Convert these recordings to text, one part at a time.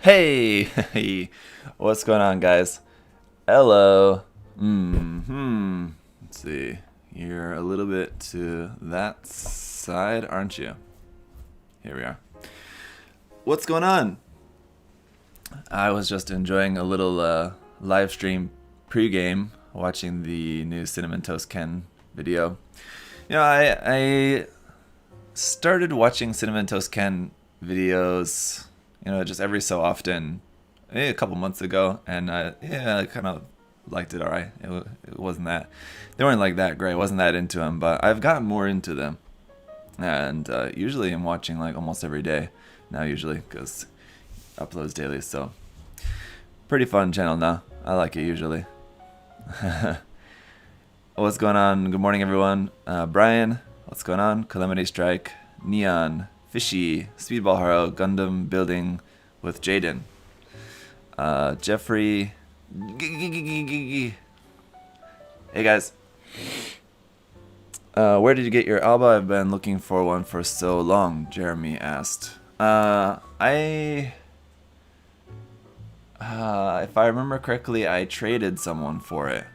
Hey, hey, what's going on, guys? Hello. Let's see. You're a little bit to that side, aren't you? Here we are. What's going on? I was just enjoying a little live stream pregame, watching the new Cinnamon Toast Ken video. I started watching Cinnamon Toast Ken videos, just every so often, maybe a couple months ago, and I kind of liked it. All right, it wasn't that they weren't like that great. I wasn't that into them, but I've gotten more into them, and usually I'm watching like almost every day now. Usually, because uploads daily, so pretty fun channel now. I like it usually. What's going on? Good morning, everyone. Brian, what's going on? Calamity Strike, Neon, Fishy, Speedball Haro, Gundam Building with Jaden, Jeffrey. Hey guys. Where did you get your Alba? I've been looking for one for so long, Jeremy asked. If I remember correctly, I traded someone for it.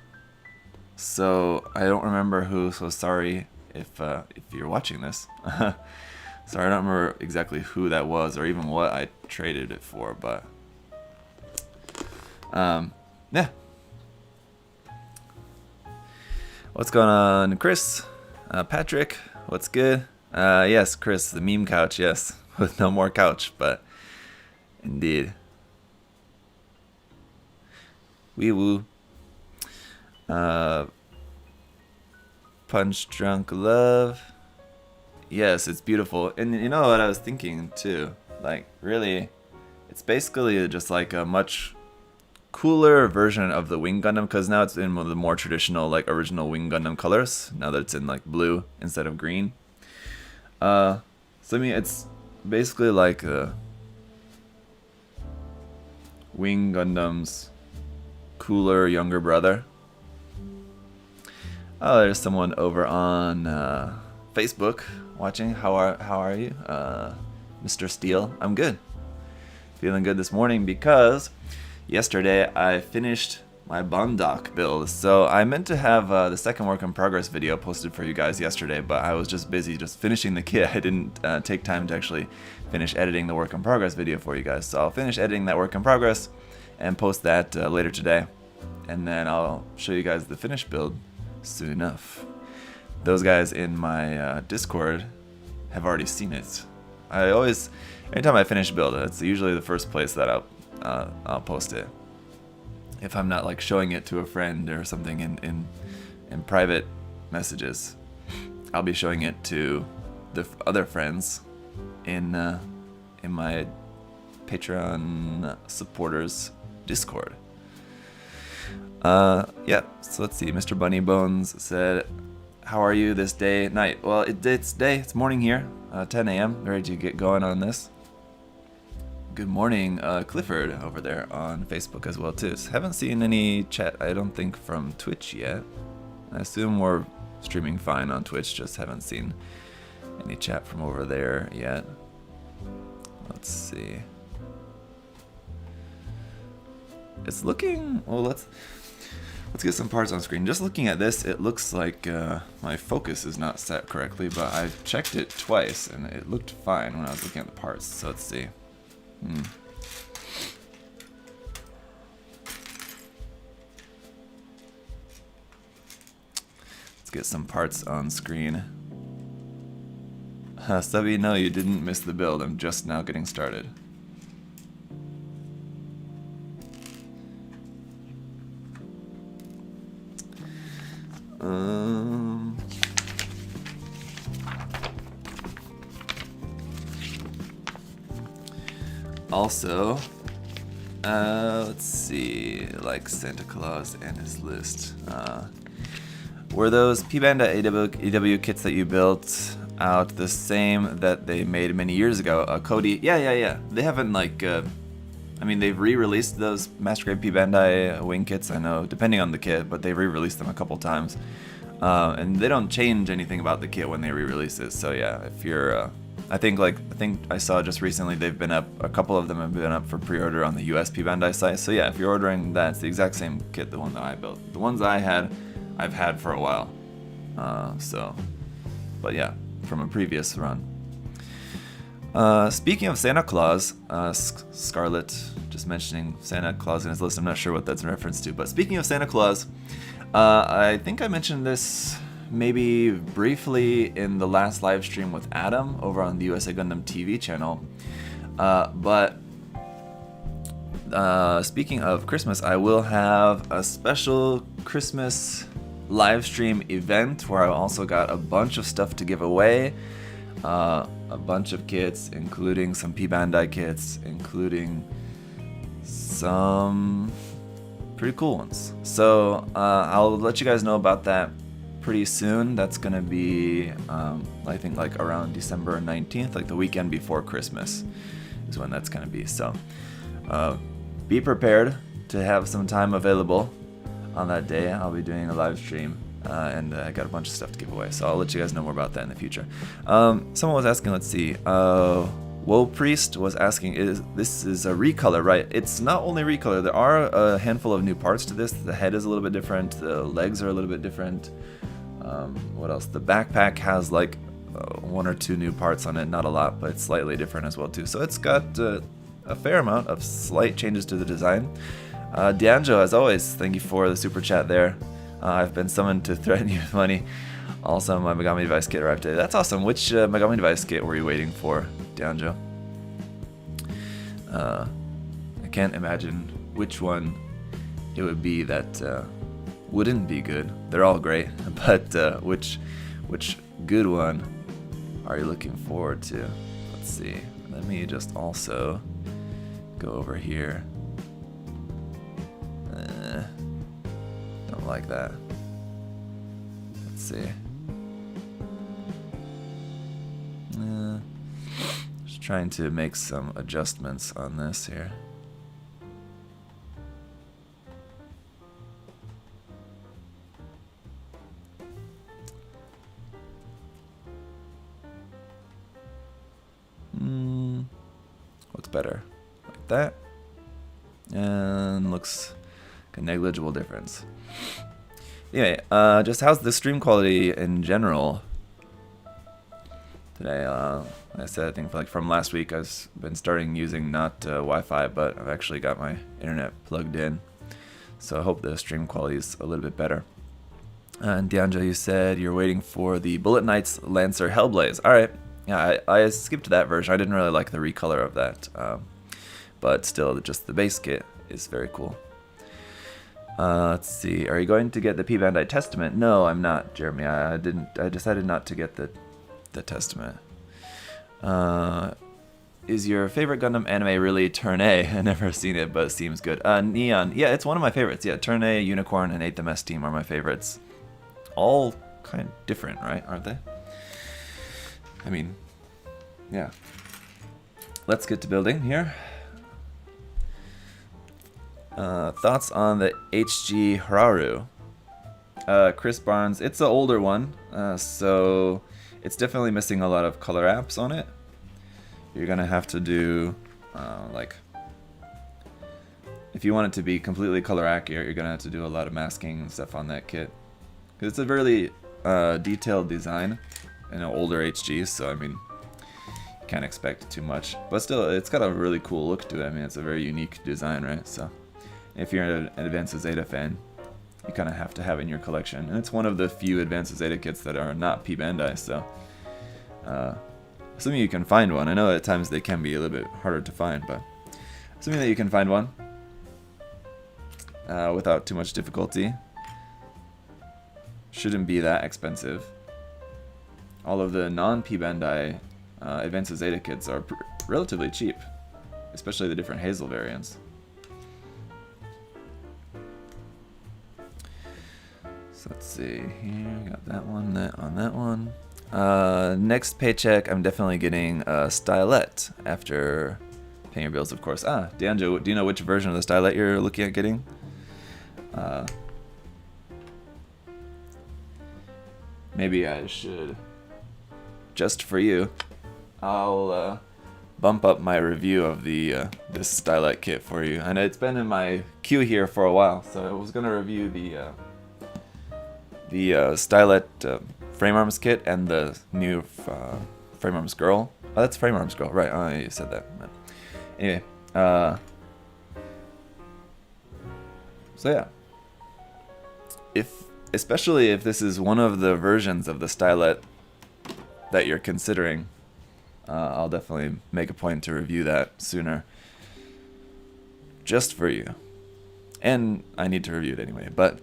So I don't remember who, so sorry if you're watching this. Sorry, I don't remember exactly who that was or even what I traded it for, but yeah. What's going on, Chris? Patrick, what's good? Yes, Chris, the meme couch, yes, with no more couch, but indeed. Wee woo. Punch Drunk Love. Yes, it's beautiful. And you know what I was thinking too? Like, really, it's basically just like a much cooler version of the Wing Gundam, because now it's in one of the more traditional, like, original Wing Gundam colors. Now that it's in like blue instead of green. So I mean, it's basically like Wing Gundam's cooler younger brother. Oh, there's someone over on Facebook watching. How are you, Mr. Steele? I'm good. Feeling good this morning because yesterday I finished my Bondoc build. So I meant to have the second work in progress video posted for you guys yesterday, but I was just busy just finishing the kit. I didn't take time to actually finish editing the work in progress video for you guys. So I'll finish editing that work in progress and post that later today, and then I'll show you guys the finished build soon enough. Those guys in my Discord have already seen it. Anytime I finish a build, it's usually the first place that I'll post it. If I'm not like showing it to a friend or something in private messages, I'll be showing it to the other friends in my Patreon supporters Discord. Yeah, so let's see. Mr. Bunny Bones said, how are you this night? Well, it's morning here, 10 a.m. Ready to get going on this. Good morning, Clifford over there on Facebook as well too. So haven't seen any chat, I don't think, from Twitch yet. I assume we're streaming fine on Twitch, just haven't seen any chat from over there yet. Let's see. It's looking, well, let's get some parts on screen. Just looking at this, it looks like my focus is not set correctly, but I've checked it twice and it looked fine when I was looking at the parts. So let's see. Let's get some parts on screen. Stubby, no, you didn't miss the build. I'm just now getting started. Also, let's see, like Santa Claus and his list. Were those P-Bandai EW kits that you built out the same that they made many years ago? Cody, yeah. They haven't I mean, they've re-released those Master Grade P-Bandai wing kits, I know, depending on the kit, but they've re-released them a couple times. And they don't change anything about the kit when they re-release it, so yeah, if you're I think I saw just recently they've been up. A couple of them have been up for pre-order on the US P-Bandai site. So yeah, if you're ordering that, it's the exact same kit, the one that I built. The ones I had, I've had for a while. But yeah, from a previous run. Speaking of Santa Claus, Scarlett just mentioning Santa Claus in his list. I'm not sure what that's in reference to, but speaking of Santa Claus, I think I mentioned this maybe briefly in the last live stream with Adam over on the USA Gundam TV channel. But speaking of Christmas, I will have a special Christmas live stream event where I also got a bunch of stuff to give away. A bunch of kits, including some P-Bandai kits, including some pretty cool ones. So I'll let you guys know about that pretty soon. That's gonna be I think like around December 19th, like the weekend before Christmas is when that's gonna be. So be prepared to have some time available on that day. I'll be doing a live stream and I got a bunch of stuff to give away, so I'll let you guys know more about that in the future. Someone was asking, let's see, Woe Priest was asking, this is a recolor, right? It's not only recolor, there are a handful of new parts to this. The head is a little bit different, the legs are a little bit different. What else? The backpack has like 1 or 2 new parts on it, not a lot, but it's slightly different as well too. So it's got a fair amount of slight changes to the design. D'Angelo, as always, thank you for the super chat there. I've been summoned to threaten you with money. Also, my Megami Device kit arrived today. That's awesome. Which Megami Device kit were you waiting for, D'Angelo? I can't imagine which one it would be that wouldn't be good. They're all great, but which good one are you looking forward to? Let's see. Let me just also go over here. Don't like that. Let's see. Just trying to make some adjustments on this here. Looks better like that, and looks like a negligible difference. Anyway, just how's the stream quality in general today? Like I said, I think from last week I've been starting using not Wi-Fi, but I've actually got my internet plugged in, so I hope the stream quality is a little bit better. And D'Angelo, you said you're waiting for the Bullet Knights Lancer Hellblaze. Alright, yeah, I skipped that version. I didn't really like the recolor of that, but still, just the base kit is very cool. Let's see. Are you going to get the P-Bandai Testament? No, I'm not, Jeremy. I didn't. I decided not to get the Testament. Is your favorite Gundam anime really Turn A? I've never seen it, but it seems good. Neon. Yeah, it's one of my favorites. Yeah, Turn A, Unicorn, and 8th MS Team are my favorites. All kind of different, right? Aren't they? I mean, yeah. Let's get to building here. Thoughts on the HG Hararu? Chris Barnes, it's an older one, so it's definitely missing a lot of color apps on it. You're gonna have to do, like, if you want it to be completely color accurate, you're gonna have to do a lot of masking and stuff on that kit. Because it's a really detailed design in an older HG, so I mean, you can't expect too much. But still, it's got a really cool look to it. I mean, it's a very unique design, right? So if you're an Advanced Zeta fan, you kind of have to have it in your collection. And it's one of the few Advanced Zeta kits that are not P-Bandai, so assuming you can find one. I know at times they can be a little bit harder to find, but assuming that you can find one without too much difficulty, shouldn't be that expensive. All of the non-P-Bandai Advanced Zeta kits are relatively cheap, especially the different Hazel variants. So let's see here, got that one, that on that one. Next paycheck, I'm definitely getting a stylet after paying your bills, of course. D'Angelo, do you know which version of the stylet you're looking at getting? Maybe I should, just for you, I'll bump up my review of the this stylet kit for you. And it's been in my queue here for a while, so I was gonna review the stylet frame arms kit and the new frame arms girl. Oh, that's frame arms girl, right? Oh, you said that. Anyway, so yeah, especially if this is one of the versions of the stylet that you're considering, I'll definitely make a point to review that sooner, just for you. And I need to review it anyway, but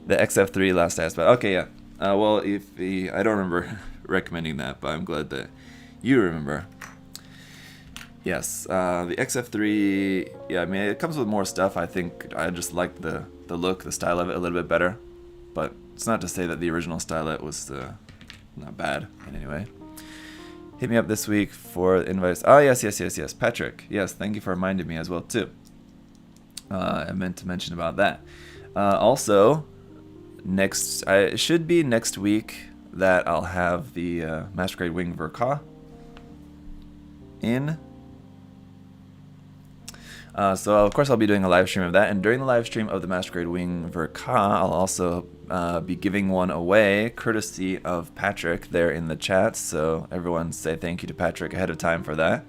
the XF3 last I asked about. Okay, yeah. Well, I don't remember recommending that, but I'm glad that you remember. Yes, the XF3, yeah, I mean, it comes with more stuff. I think I just like the look, the style of it a little bit better. But it's not to say that the original stylet was not bad in any way. Hit me up this week for invites. Oh, yes, Patrick. Yes, thank you for reminding me as well, too. I meant to mention about that. Also, it should be next week that I'll have the Master Grade Wing Verka in. So of course I'll be doing a live stream of that, and during the live stream of the Master Grade Wing Verka, I'll also be giving one away, courtesy of Patrick there in the chat. So everyone say thank you to Patrick ahead of time for that.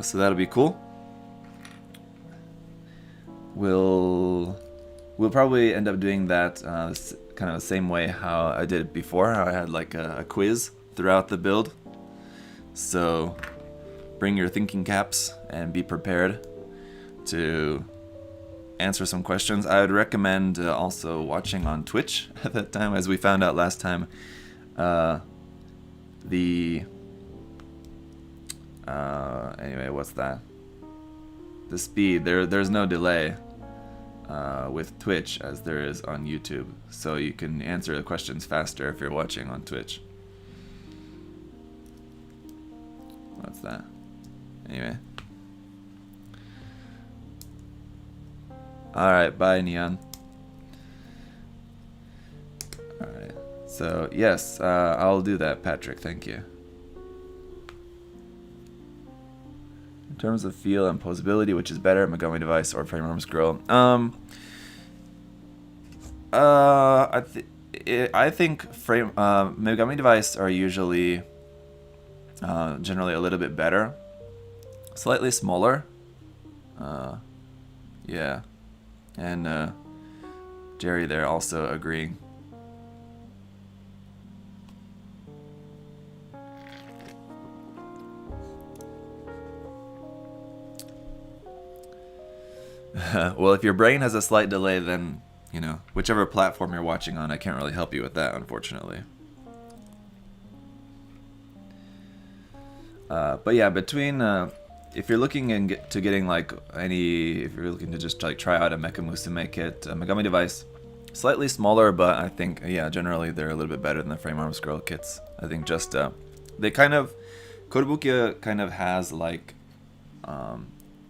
So that'll be cool. We'll probably end up doing that kind of the same way how I did it before, how I had like a quiz throughout the build. So bring your thinking caps and be prepared to answer some questions. I would recommend also watching on Twitch at that time, as we found out last time. Anyway, what's that? The speed, there's no delay with Twitch as there is on YouTube, so you can answer the questions faster if you're watching on Twitch. What's that? Anyway. Alright, bye Neon. Alright, so yes, I'll do that, Patrick, thank you. In terms of feel and posability, which is better, Megami Device or Frame Arms Girl? I think Megami Device are usually generally a little bit better. Slightly smaller. Yeah. And Jerry there also agreeing. Well, if your brain has a slight delay, then, you know, whichever platform you're watching on, I can't really help you with that, unfortunately. But yeah, between if you're looking to getting like if you're looking to just like try out a Mecha Musume kit, Megami Device, slightly smaller, but I think yeah, generally they're a little bit better than the Frame Arms Girl kits. I think just they kind of Kotobukiya kind of has like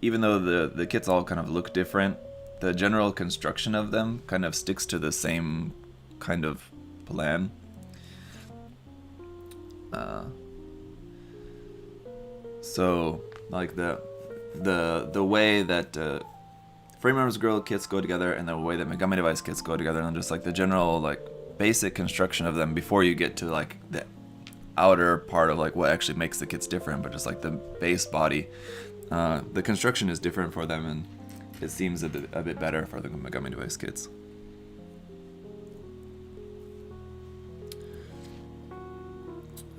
even though the kits all kind of look different, the general construction of them kind of sticks to the same kind of plan. So like the way that Frame Arms Girl kits go together and the way that Megami Device kits go together, and just like the general like basic construction of them before you get to like the outer part of like what actually makes the kits different, but just like the base body, the construction is different for them, and it seems a bit better for the Megami Device kits.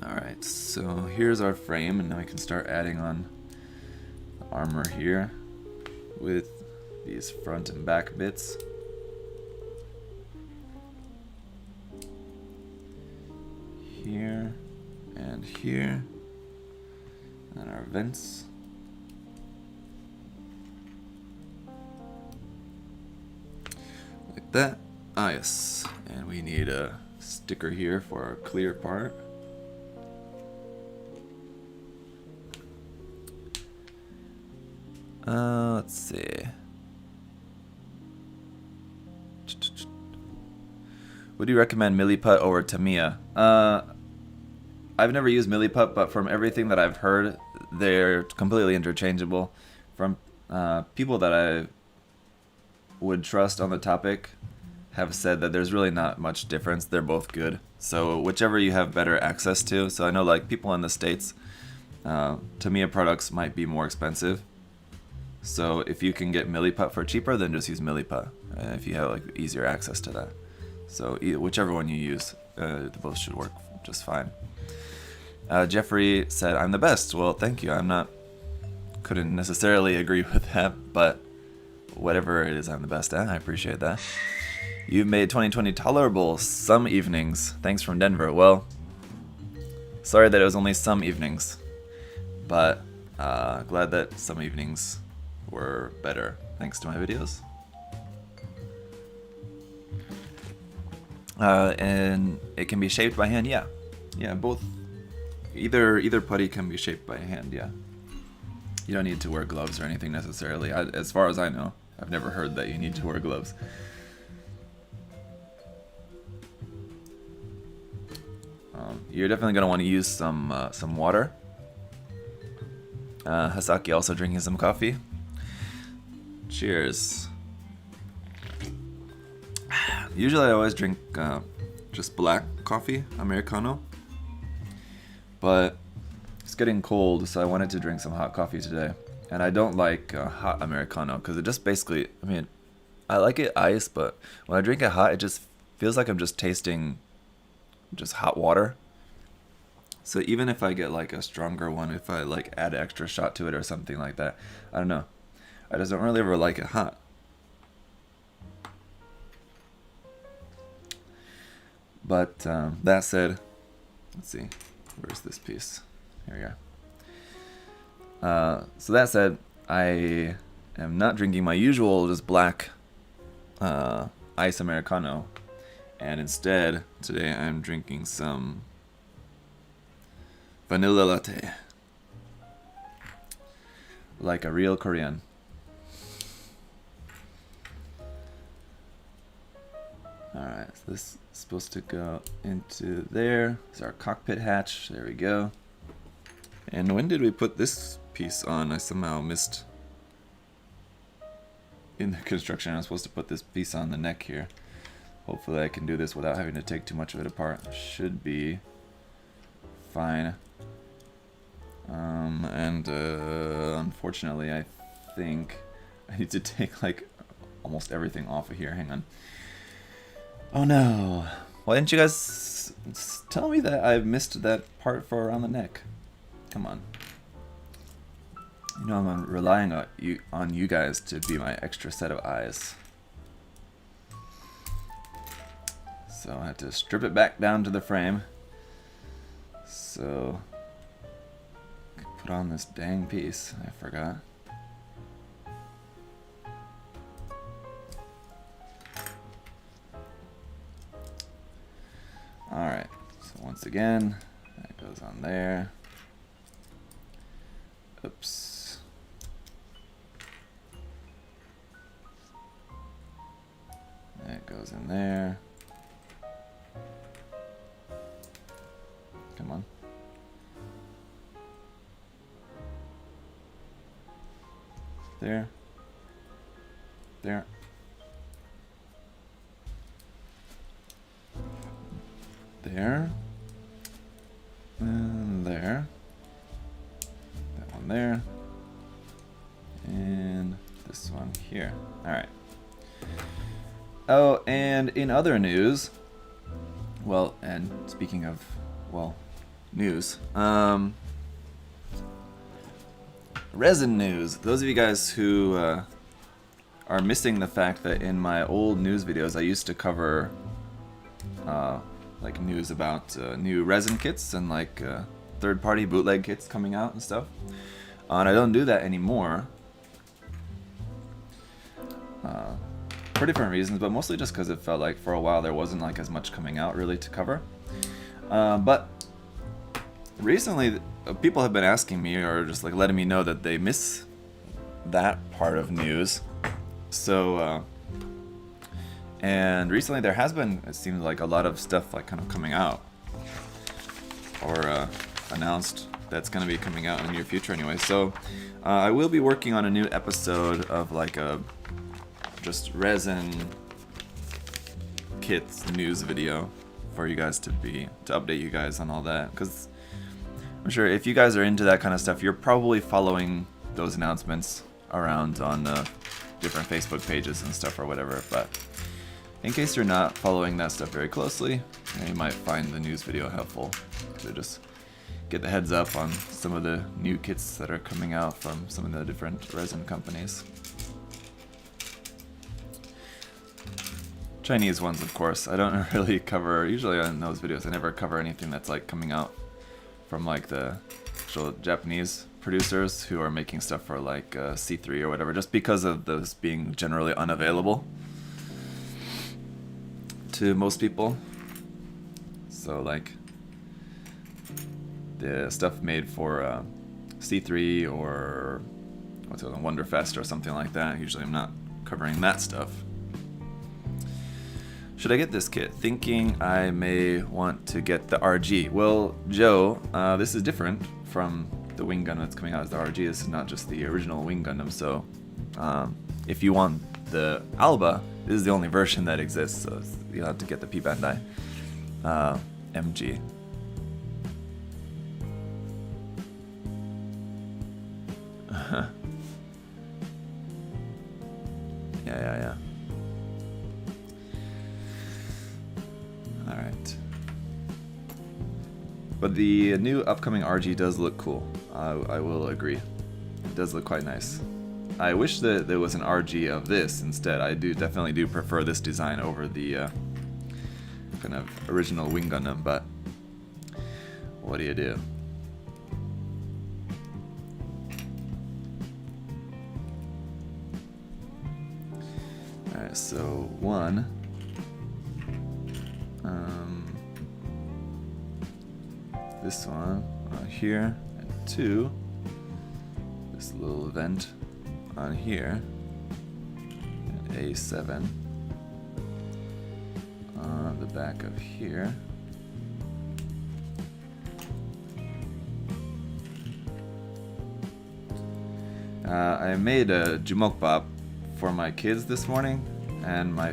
Alright, so here's our frame, and now we can start adding on the armor here with these front and back bits. Here and here, and our vents. Like that. Ah yes, and we need a sticker here for our clear part. Let's see. Would you recommend Milliput over Tamiya? I've never used Milliput, but from everything that I've heard, they're completely interchangeable. From people that I would trust on the topic have said that there's really not much difference. They're both good. So whichever you have better access to. So I know like people in the States, Tamiya products might be more expensive. So if you can get Milliput for cheaper, then just use Milliput. If you have like easier access to that. So whichever one you use, they both should work just fine. Jeffrey said, "I'm the best." Well, thank you. Couldn't necessarily agree with that, but whatever it is I'm the best at, I appreciate that. You've made 2020 tolerable some evenings. Thanks from Denver. Well, sorry that it was only some evenings, but glad that some evenings were better thanks to my videos. And it can be shaped by hand. Yeah, both. Either putty can be shaped by hand. Yeah, you don't need to wear gloves or anything necessarily. As far as I know, I've never heard that you need to wear gloves. You're definitely gonna want to use some water. Hasaki also drinking some coffee. Cheers. Usually I always drink just black coffee, Americano. But it's getting cold, so I wanted to drink some hot coffee today. And I don't like hot Americano, because it just basically, I mean, I like it ice, but when I drink it hot, it just feels like I'm just tasting just hot water. So even if I get like a stronger one, if I like add an extra shot to it or something like that, I don't know. I just don't really ever like it hot. But that said, let's see, where's this piece? Here we are. So that said, I am not drinking my usual just black ice Americano, and instead today I'm drinking some vanilla latte, like a real Korean. Alright, so this is supposed to go into there. It's our cockpit hatch. There we go. And when did we put this piece on? I somehow missed in the construction. I'm supposed to put this piece on the neck here. Hopefully I can do this without having to take too much of it apart. Should be fine. Unfortunately, I think I need to take like almost everything off of here. Hang on. Oh no! Why didn't you guys tell me that I missed that part for around the neck? Come on. You know I'm relying on you guys to be my extra set of eyes. So I have to strip it back down to the frame. So put on this dang piece. I forgot. Alright, so once again, that goes on there. Oops. That goes in there. Come on. There. There. There. And there. That one there. And this one here. Alright. Oh, and in other news, well, and speaking of, well, news, resin news. Those of you guys who are missing the fact that in my old news videos I used to cover like news about new resin kits and like third-party bootleg kits coming out and stuff. And I don't do that anymore. For different reasons, but mostly just because it felt like for a while there wasn't like as much coming out really to cover. But recently people have been asking me or just like letting me know that they miss that part of news. So and recently there has been, it seems like, a lot of stuff like kind of coming out. or announced that's going to be coming out in the near future anyway. So I will be working on a new episode of like a just resin kits news video for you guys to update you guys on all that, because I'm sure if you guys are into that kind of stuff, you're probably following those announcements around on different Facebook pages and stuff or whatever. But in case you're not following that stuff very closely, you might find the news video helpful to just get the heads up on some of the new kits that are coming out from some of the different resin companies. Chinese ones, of course. I don't really cover, usually in those videos, I never cover anything that's like coming out from like the actual Japanese producers who are making stuff for like C3 or whatever, just because of those being generally unavailable to most people. So like the stuff made for C3 or what's it, Wonderfest or something like that, usually I'm not covering that stuff. Should I get this kit? Thinking I may want to get the RG. Well, Joe, this is different from the Wing Gundam that's coming out as the RG. This is not just the original Wing Gundam, so if you want the Alba, this is the only version that exists, so you'll have to get the P-Bandai MG. Yeah. Alright. But the new upcoming RG does look cool. I will agree. It does look quite nice. I wish that there was an RG of this instead. I definitely do prefer this design over the kind of original Wing Gundam, but what do you do? Alright, so one. This one here, and two, this little vent on here, and A7 on the back of here. I made a Jumokbap for my kids this morning, and my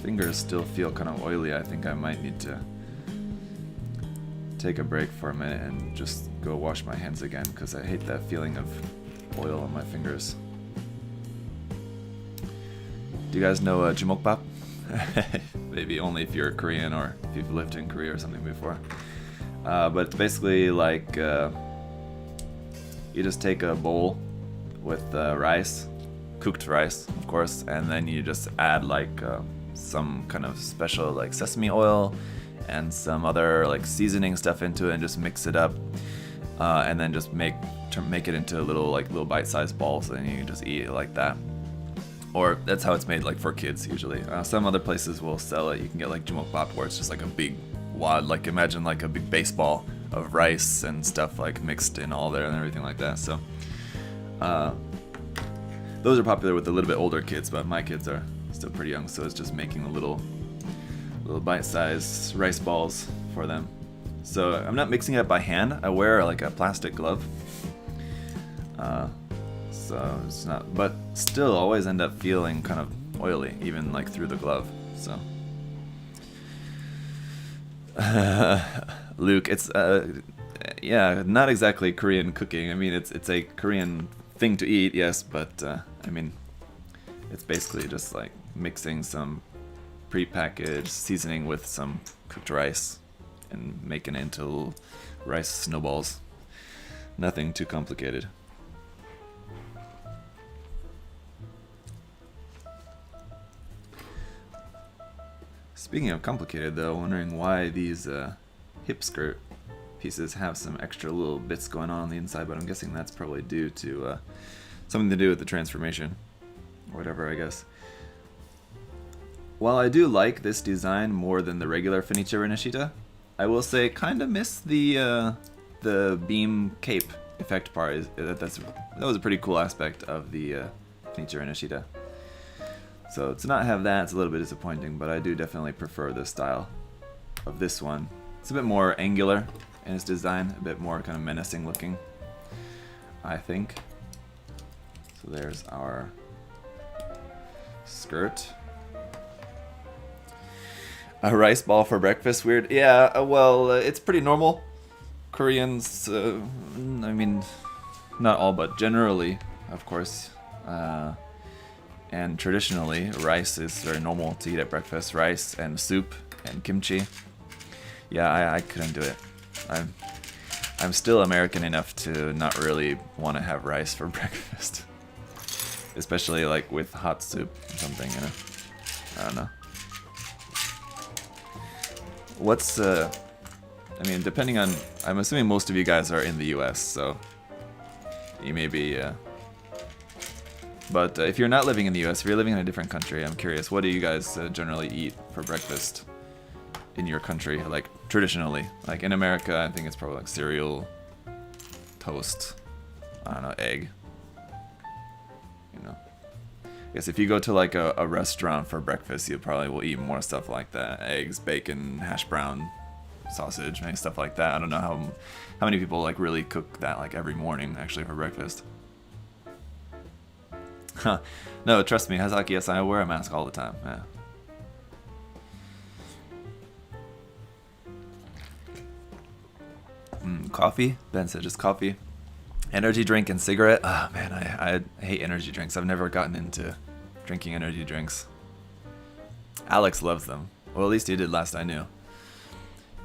fingers still feel kind of oily. I think I might need to take a break for a minute and just go wash my hands again, because I hate that feeling of oil on my fingers. Do you guys know Jumokbap? Maybe only if you're Korean or if you've lived in Korea or something before. But it's basically like you just take a bowl with rice, cooked rice, of course, and then you just add like some kind of special like sesame oil and some other like seasoning stuff into it, and just mix it up, and then just make it into little bite-sized balls, and you can just eat it like that. Or that's how it's made, like for kids usually. Some other places will sell it. You can get like Jumokbap, where it's just like a big wad, like imagine like a big baseball of rice and stuff like mixed in all there and everything like that. So those are popular with a little bit older kids, but my kids are still pretty young, so it's just making a little bite-sized rice balls for them. So I'm not mixing it by hand. I wear like a plastic glove, so it's not, but still always end up feeling kind of oily, even like through the glove. So Luke, it's yeah, not exactly Korean cooking. I mean, it's a Korean thing to eat, yes, but I mean, it's basically just like mixing some pre-packaged seasoning with some cooked rice and making it into little rice snowballs. Nothing too complicated. Speaking of complicated though, wondering why these hip skirt pieces have some extra little bits going on the inside, but I'm guessing that's probably due to something to do with the transformation or whatever, I guess. While I do like this design more than the regular Fenice Rinascita, I will say kind of miss the beam cape effect part. That was a pretty cool aspect of the Fenice Rinascita. So to not have that, it's a little bit disappointing, but I do definitely prefer the style of this one. It's a bit more angular in its design, a bit more kind of menacing looking, I think. So there's our skirt. A rice ball for breakfast, weird. Yeah, well, it's pretty normal. Koreans, I mean, not all, but generally, of course, and traditionally, rice is very normal to eat at breakfast. Rice and soup and kimchi. Yeah, I couldn't do it. I'm still American enough to not really want to have rice for breakfast, especially like with hot soup or something. You know, I don't know. What's I mean, depending on, I'm assuming most of you guys are in the US, so you may be, but if you're not living in the US, if you're living in a different country, I'm curious, what do you guys generally eat for breakfast in your country, like traditionally? Like in America, I think it's probably like cereal, toast, I don't know, egg, you know. I guess if you go to like a restaurant for breakfast, you probably will eat more stuff like that, eggs, bacon, hash brown, sausage, maybe stuff like that. I don't know how many people like really cook that like every morning actually for breakfast. Huh. No, trust me, Hazaki, yes, I wear a mask all the time. Yeah. Coffee? Ben said just coffee. Energy drink and cigarette? Oh man, I hate energy drinks. I've never gotten into drinking energy drinks. Alex loves them. Well, at least he did last I knew.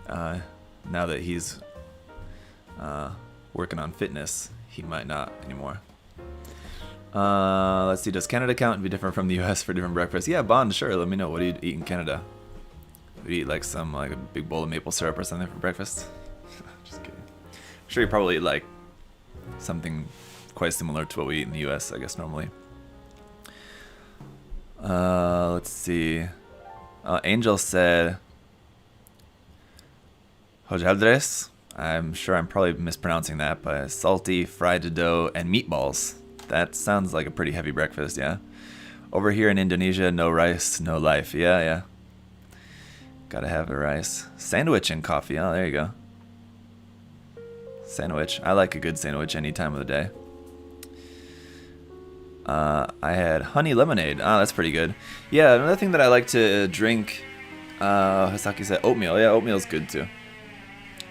Now that he's working on fitness, he might not anymore. Let's see, does Canada count and be different from the US for different breakfasts? Yeah, Bond, sure, let me know. What do you eat in Canada? Would you eat like a big bowl of maple syrup or something for breakfast? Just kidding. I'm sure you probably eat like something quite similar to what we eat in the US, I guess, normally. Let's see. Angel said hojaldres. I'm sure I'm probably mispronouncing that, but salty fried dough and meatballs. That sounds like a pretty heavy breakfast, yeah. Over here in Indonesia, no rice, no life. Yeah. Gotta have the rice. Sandwich and coffee. Oh, there you go. Sandwich. I like a good sandwich any time of the day. I had honey lemonade. Oh, that's pretty good. Yeah, another thing that I like to drink, Hasaki said oatmeal. Yeah, oatmeal's good too.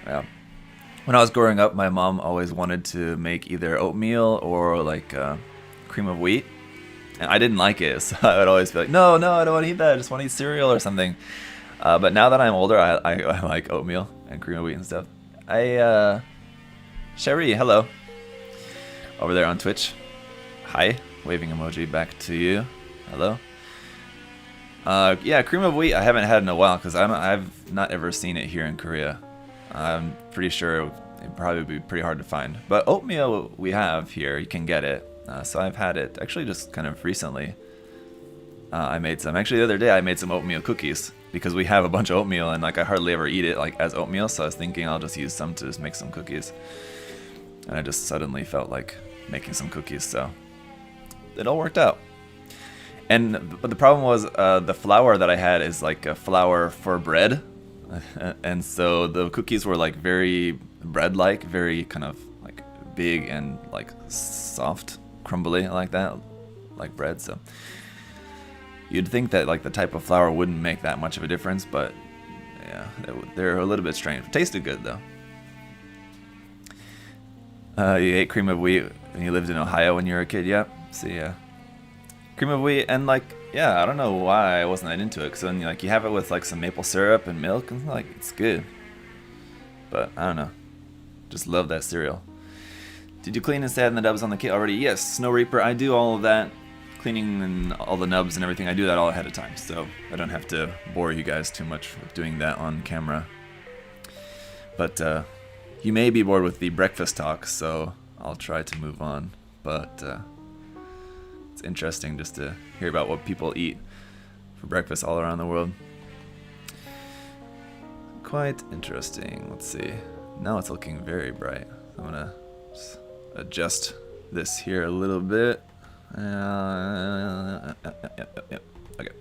Yeah. When I was growing up, my mom always wanted to make either oatmeal or like cream of wheat. And I didn't like it, so I would always be like, no, I don't want to eat that. I just want to eat cereal or something. But now that I'm older, I like oatmeal and cream of wheat and stuff. Sherry, hello. Over there on Twitch. Hi. Waving emoji back to you. Hello. Yeah, cream of wheat I haven't had in a while because I've not ever seen it here in Korea. I'm pretty sure it'd probably be pretty hard to find. But oatmeal we have here, you can get it. So I've had it actually just kind of recently. I made some. Actually, the other day I made some oatmeal cookies because we have a bunch of oatmeal and like I hardly ever eat it like as oatmeal. So I was thinking I'll just use some to just make some cookies. And I just suddenly felt like making some cookies, so it all worked out. But the problem was the flour that I had is like a flour for bread. And so the cookies were like very bread-like, very kind of like big and like soft, crumbly like that, like bread. So you'd think that like the type of flour wouldn't make that much of a difference, but yeah, they're a little bit strange. Tasted good though. You ate cream of wheat when you lived in Ohio when you were a kid? Yep. So yeah, cream of wheat and like. Yeah, I don't know why I wasn't that into it. Cause then like you have it with like some maple syrup and milk, and like it's good. But I don't know, just love that cereal. Did you clean and sand the nubs on the kit already? Yes, Snow Reaper. I do all of that, cleaning and all the nubs and everything. I do that all ahead of time, so I don't have to bore you guys too much with doing that on camera. But you may be bored with the breakfast talk, so I'll try to move on. But it's interesting just to hear about what people eat for breakfast all around the world. Quite interesting. Let's see. Now it's looking very bright. I'm gonna just adjust this here a little bit. Yep. Okay.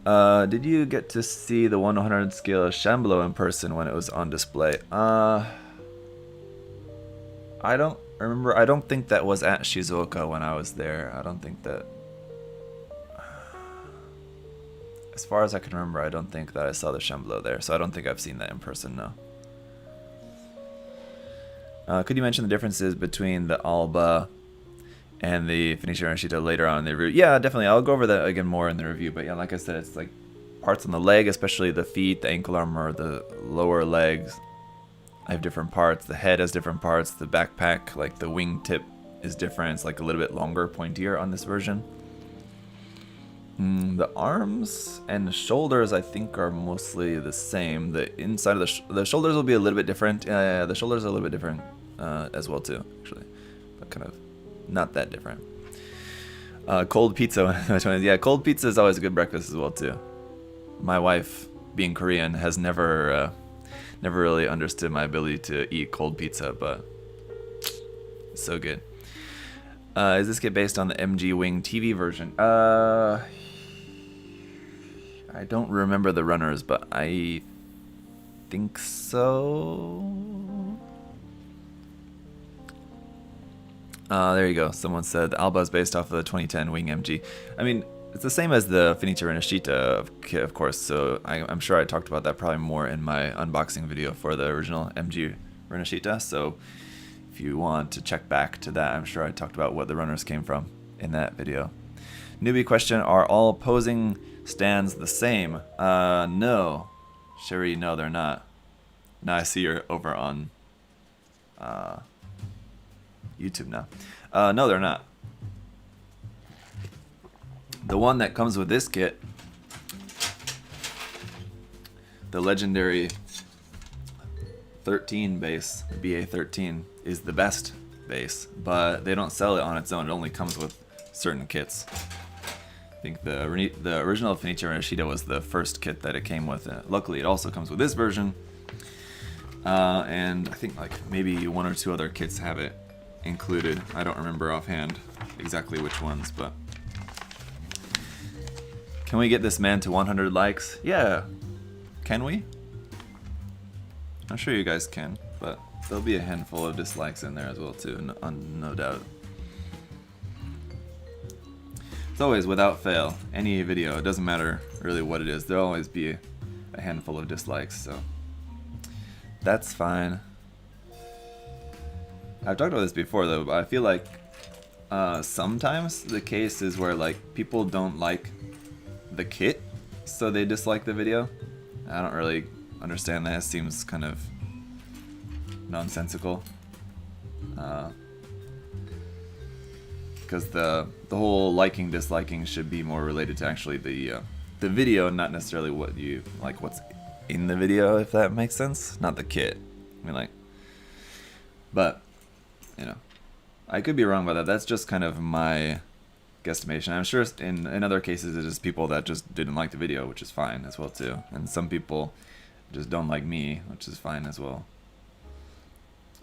Did you get to see the 1/100 scale Shamblo in person when it was on display? I don't remember. I don't think that was at Shizuoka when I was there. I don't think that... As far as I can remember, I don't think that I saw the Shamblo there, so I don't think I've seen that in person, no. Could you mention the differences between the Alba and the Fenice Rinascita later on in the review? Yeah, definitely. I'll go over that again more in the review. But yeah, like I said, it's like parts on the leg, especially the feet, the ankle armor, the lower legs. I have different parts. The head has different parts. The backpack, like the wing tip, is different. It's like a little bit longer, pointier on this version. The arms and the shoulders, I think, are mostly the same. The inside of the shoulders will be a little bit different. Yeah, the shoulders are a little bit different as well too, actually, but kind of not that different. Cold pizza. Yeah, cold pizza is always a good breakfast as well too. My wife, being Korean, has never really understood my ability to eat cold pizza, but it's so good. Is this kit based on the MG Wing TV version? I don't remember the runners, but I think so. There you go. Someone said the Alba is based off of the 2010 Wing MG. I mean, it's the same as the Fenice Rinascita kit, of course, so I'm sure I talked about that probably more in my unboxing video for the original MG Rinascita, so if you want to check back to that, I'm sure I talked about what the runners came from in that video. Newbie question, are all posing stands the same? No. Sherry, no, they're not. Now I see you're over on YouTube now. No, they're not. The one that comes with this kit, the legendary 13 base, the BA13, is the best base, but they don't sell it on its own. It only comes with certain kits. I think the original Fenice Rinascita was the first kit that it came with. Luckily, it also comes with this version, and I think like maybe one or two other kits have it included. I don't remember offhand exactly which ones, but can we get this man to 100 likes? Yeah, can we? I'm sure you guys can, but there'll be a handful of dislikes in there as well too, no doubt. It's always without fail, any video, it doesn't matter really what it is, there'll always be a handful of dislikes, so that's fine. I've talked about this before though, but I feel like sometimes the case is where like people don't like the kit, so they dislike the video. I don't really understand that. It seems kind of nonsensical. Because the whole liking disliking should be more related to actually the video, not necessarily what you like, what's in the video, if that makes sense. Not the kit. I mean, like, but you know, I could be wrong about that. That's just kind of my guesstimation. I'm sure in other cases it is people that just didn't like the video, which is fine as well too. And some people just don't like me, which is fine as well.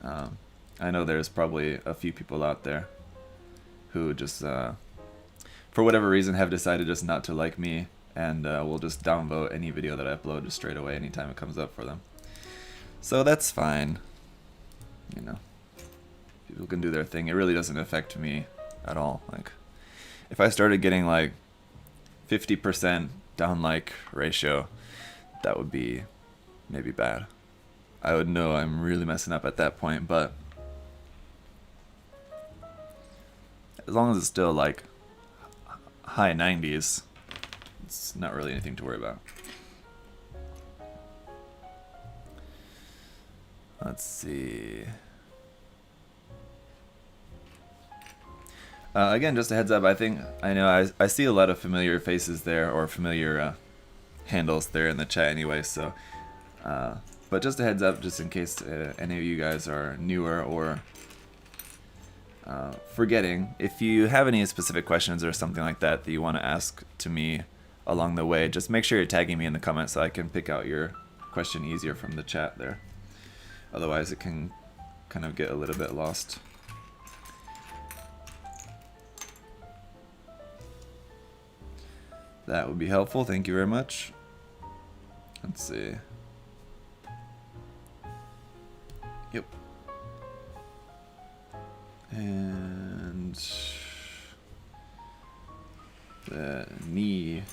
I know there's probably a few people out there who just, for whatever reason, have decided just not to like me, and will just downvote any video that I upload just straight away anytime it comes up for them. So that's fine. You know, people can do their thing. It really doesn't affect me at all. Like, if I started getting like 50% down like ratio, that would be maybe bad. I would know I'm really messing up at that point, but as long as it's still like high 90s, it's not really anything to worry about. Let's see. Again, just a heads up, I know I see a lot of familiar faces there, or familiar handles there in the chat anyway, so but just a heads up, just in case any of you guys are newer or forgetting, if you have any specific questions or something like that that you want to ask to me along the way, just make sure you're tagging me in the comments so I can pick out your question easier from the chat there. Otherwise it can kind of get a little bit lost. That would be helpful. Thank you very much. Let's see. Yep. And the knee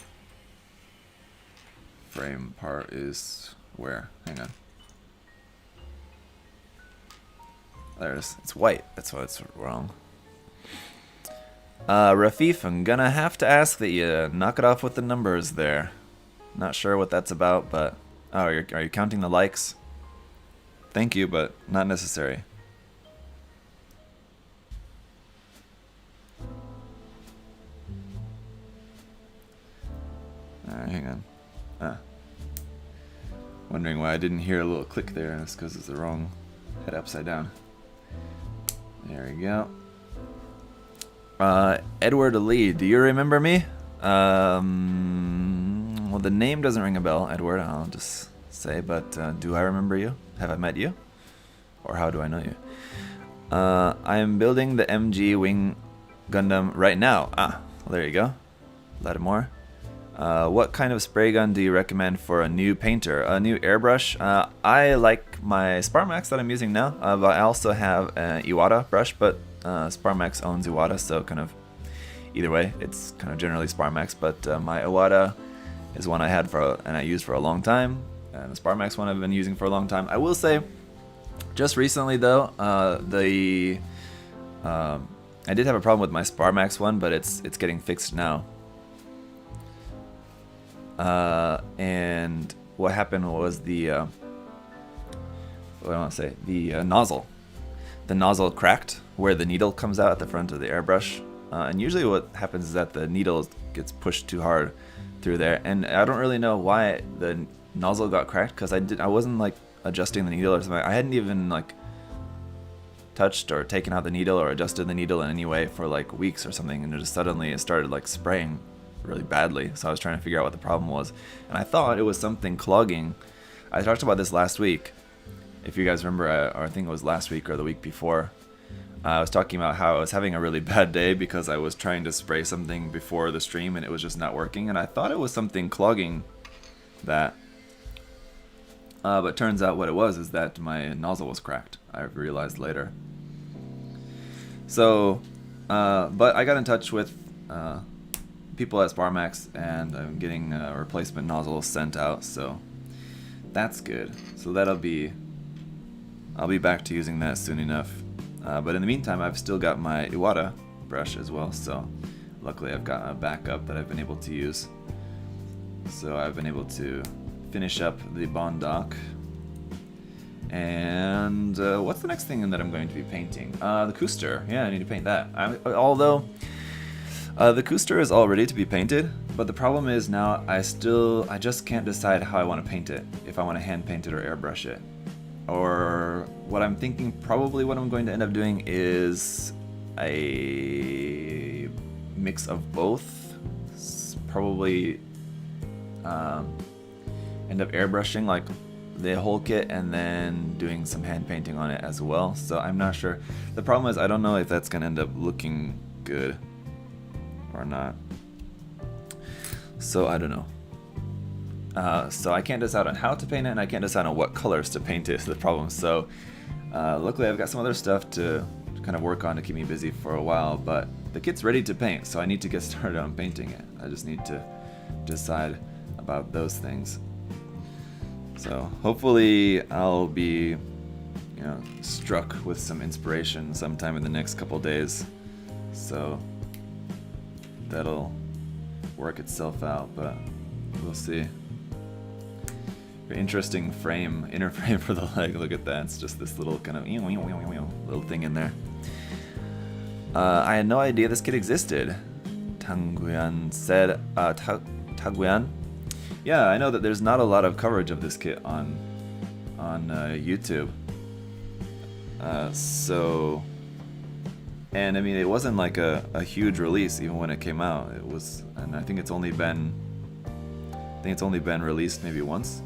frame part is where? Hang on. There it is. It's white. That's why it's wrong. Rafif, I'm gonna have to ask that you knock it off with the numbers there. Not sure what that's about, but... Oh, are you counting the likes? Thank you, but not necessary. Alright, hang on. Wondering why I didn't hear a little click there, and it's because it's the wrong head upside down. There we go. Edward Lee, do you remember me? Well, the name doesn't ring a bell, Edward, I'll just say, but do I remember you? Have I met you? Or how do I know you? I am building the MG Wing Gundam right now. Well, there you go. Lattimore. What kind of spray gun do you recommend for a new painter? A new airbrush? I like my Sparmax that I'm using now, but I also have an Iwata brush, but Sparmax owns Iwata, so kind of either way, it's kind of generally Sparmax, but my Iwata is one I had and I used for a long time, and the Sparmax one I've been using for a long time. I will say, just recently though, I did have a problem with my Sparmax one, but it's getting fixed now. And what happened was the what do I want to say? The nozzle. The nozzle cracked where the needle comes out at the front of the airbrush. And usually what happens is that the needle gets pushed too hard through there. And I don't really know why the nozzle got cracked, because I wasn't like adjusting the needle or something. I hadn't even like touched or taken out the needle or adjusted the needle in any way for like weeks or something, and it just suddenly it started like spraying really badly. So I was trying to figure out what the problem was, and I thought it was something clogging. I talked about this last week, if you guys remember, or I think it was last week or the week before. I was talking about how I was having a really bad day because I was trying to spray something before the stream and it was just not working, and I thought it was something clogging that. But turns out what it was is that my nozzle was cracked. I realized later. So, but I got in touch with people at Sparmax, and I'm getting replacement nozzles sent out, so that's good. So I'll be back to using that soon enough. But in the meantime, I've still got my Iwata brush as well, so luckily I've got a backup that I've been able to use. So I've been able to finish up the Bondoc. And what's the next thing that I'm going to be painting? The Cooster. Yeah, I need to paint that. Although the Cooster is all ready to be painted, but the problem is now I just can't decide how I want to paint it. If I want to hand paint it or airbrush it. Or what I'm thinking, probably what I'm going to end up doing is a mix of both. Probably end up airbrushing like the whole kit and then doing some hand painting on it as well. So I'm not sure. The problem is I don't know if that's going to end up looking good or not. So I don't know. So I can't decide on how to paint it, and I can't decide on what colors to paint it is the problem. So luckily I've got some other stuff to kind of work on to keep me busy for a while, but the kit's ready to paint, so I need to get started on painting it. I just need to decide about those things. So hopefully I'll be, struck with some inspiration sometime in the next couple days. So that'll work itself out, but we'll see. Very interesting frame, inner frame for the leg. Look at that. It's just this little kind of little thing in there. I had no idea this kit existed. Tanguyan said, Taguyan? Yeah, I know that there's not a lot of coverage of this kit on YouTube. And I mean, it wasn't like a huge release even when it came out. It was, and I think it's only been released maybe once.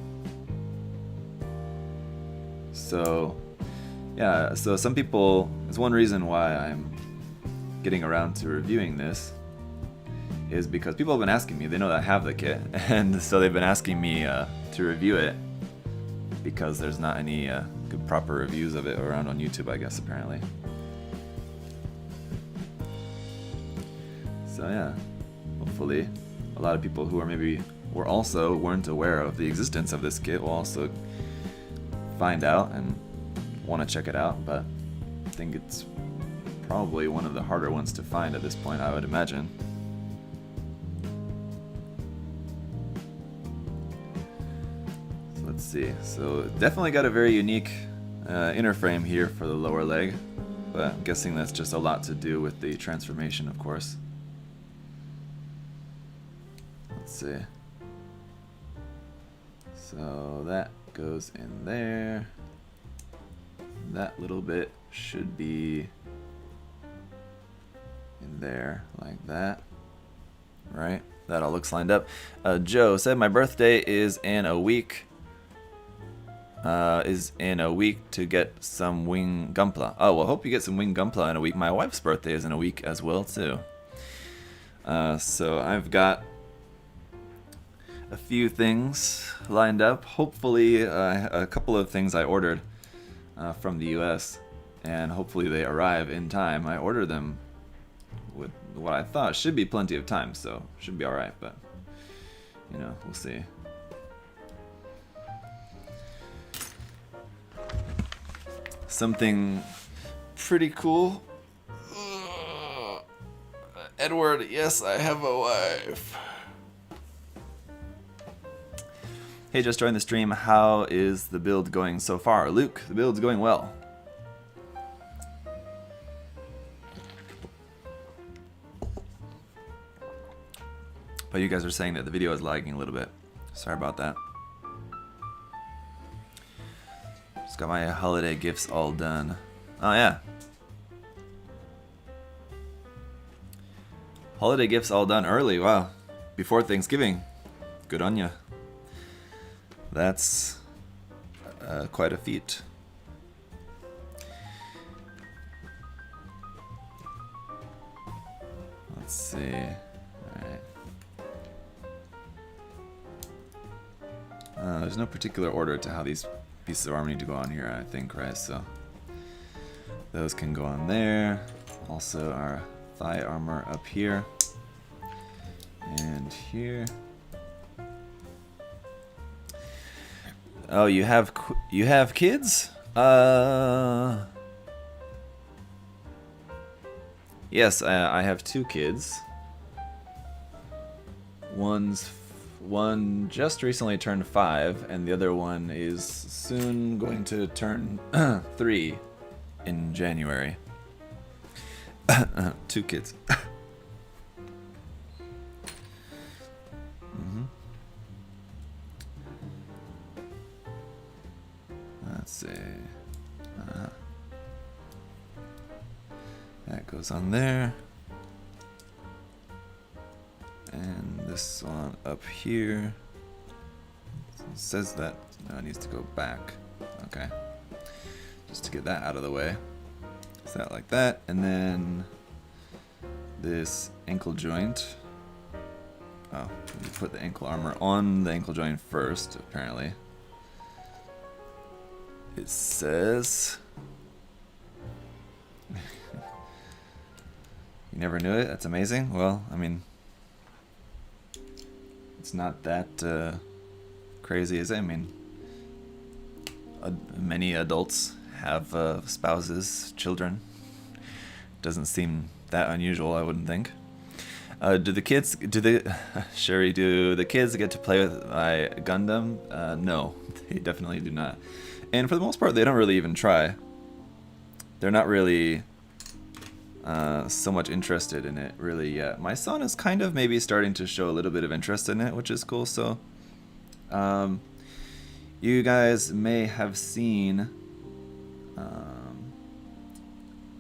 So, yeah, so some people, there's one reason why I'm getting around to reviewing this, is because people have been asking me. They know that I have the kit, and so they've been asking me to review it because there's not any good proper reviews of it around on YouTube, I guess, apparently. So yeah, hopefully a lot of people who are weren't aware of the existence of this kit will also find out and want to check it out, but I think it's probably one of the harder ones to find at this point, I would imagine. So let's see. So definitely got a very unique inner frame here for the lower leg, but I'm guessing that's just a lot to do with the transformation, of course. Let's see. So that goes in there. That little bit should be in there like that, right? That all looks lined up. Joe said my birthday is in a week. To get some wing Gunpla. Oh well, hope you get some wing Gunpla in a week. My wife's birthday is in a week as well too. So I've got a few things lined up. Hopefully, a couple of things I ordered from the US, and hopefully they arrive in time. I ordered them with what I thought should be plenty of time, so should be alright, but you know, we'll see. Something pretty cool. Edward, yes, I have a wife. Hey, just joined the stream. How is the build going so far? Luke, the build's going well. But you guys are saying that the video is lagging a little bit. Sorry about that. Just got my holiday gifts all done. Oh yeah. Holiday gifts all done early, wow. Before Thanksgiving. Good on ya. That's quite a feat. Let's see. Alright. There's no particular order to how these pieces of armor need to go on here, I think, right? So those can go on there. Also our thigh armor up here. And here. Oh, you have kids? Yes, I have 2 kids. One just recently turned 5, and the other one is soon going to turn 3 in January. 2 kids. Let's see. That goes on there. And this one up here. It says that now it needs to go back. Okay. Just to get that out of the way. So that like that. And then this ankle joint. Oh, we put the ankle armor on the ankle joint first, apparently. It says... You never knew it? That's amazing. Well, I mean... It's not that crazy, is it? I mean... many adults have spouses, children. Doesn't seem that unusual, I wouldn't think. Sherry, do the kids get to play with my Gundam? No, they definitely do not. And for the most part, they don't really even try. They're not really so much interested in it, really, yet. My son is kind of maybe starting to show a little bit of interest in it, which is cool, so... you guys may have seen...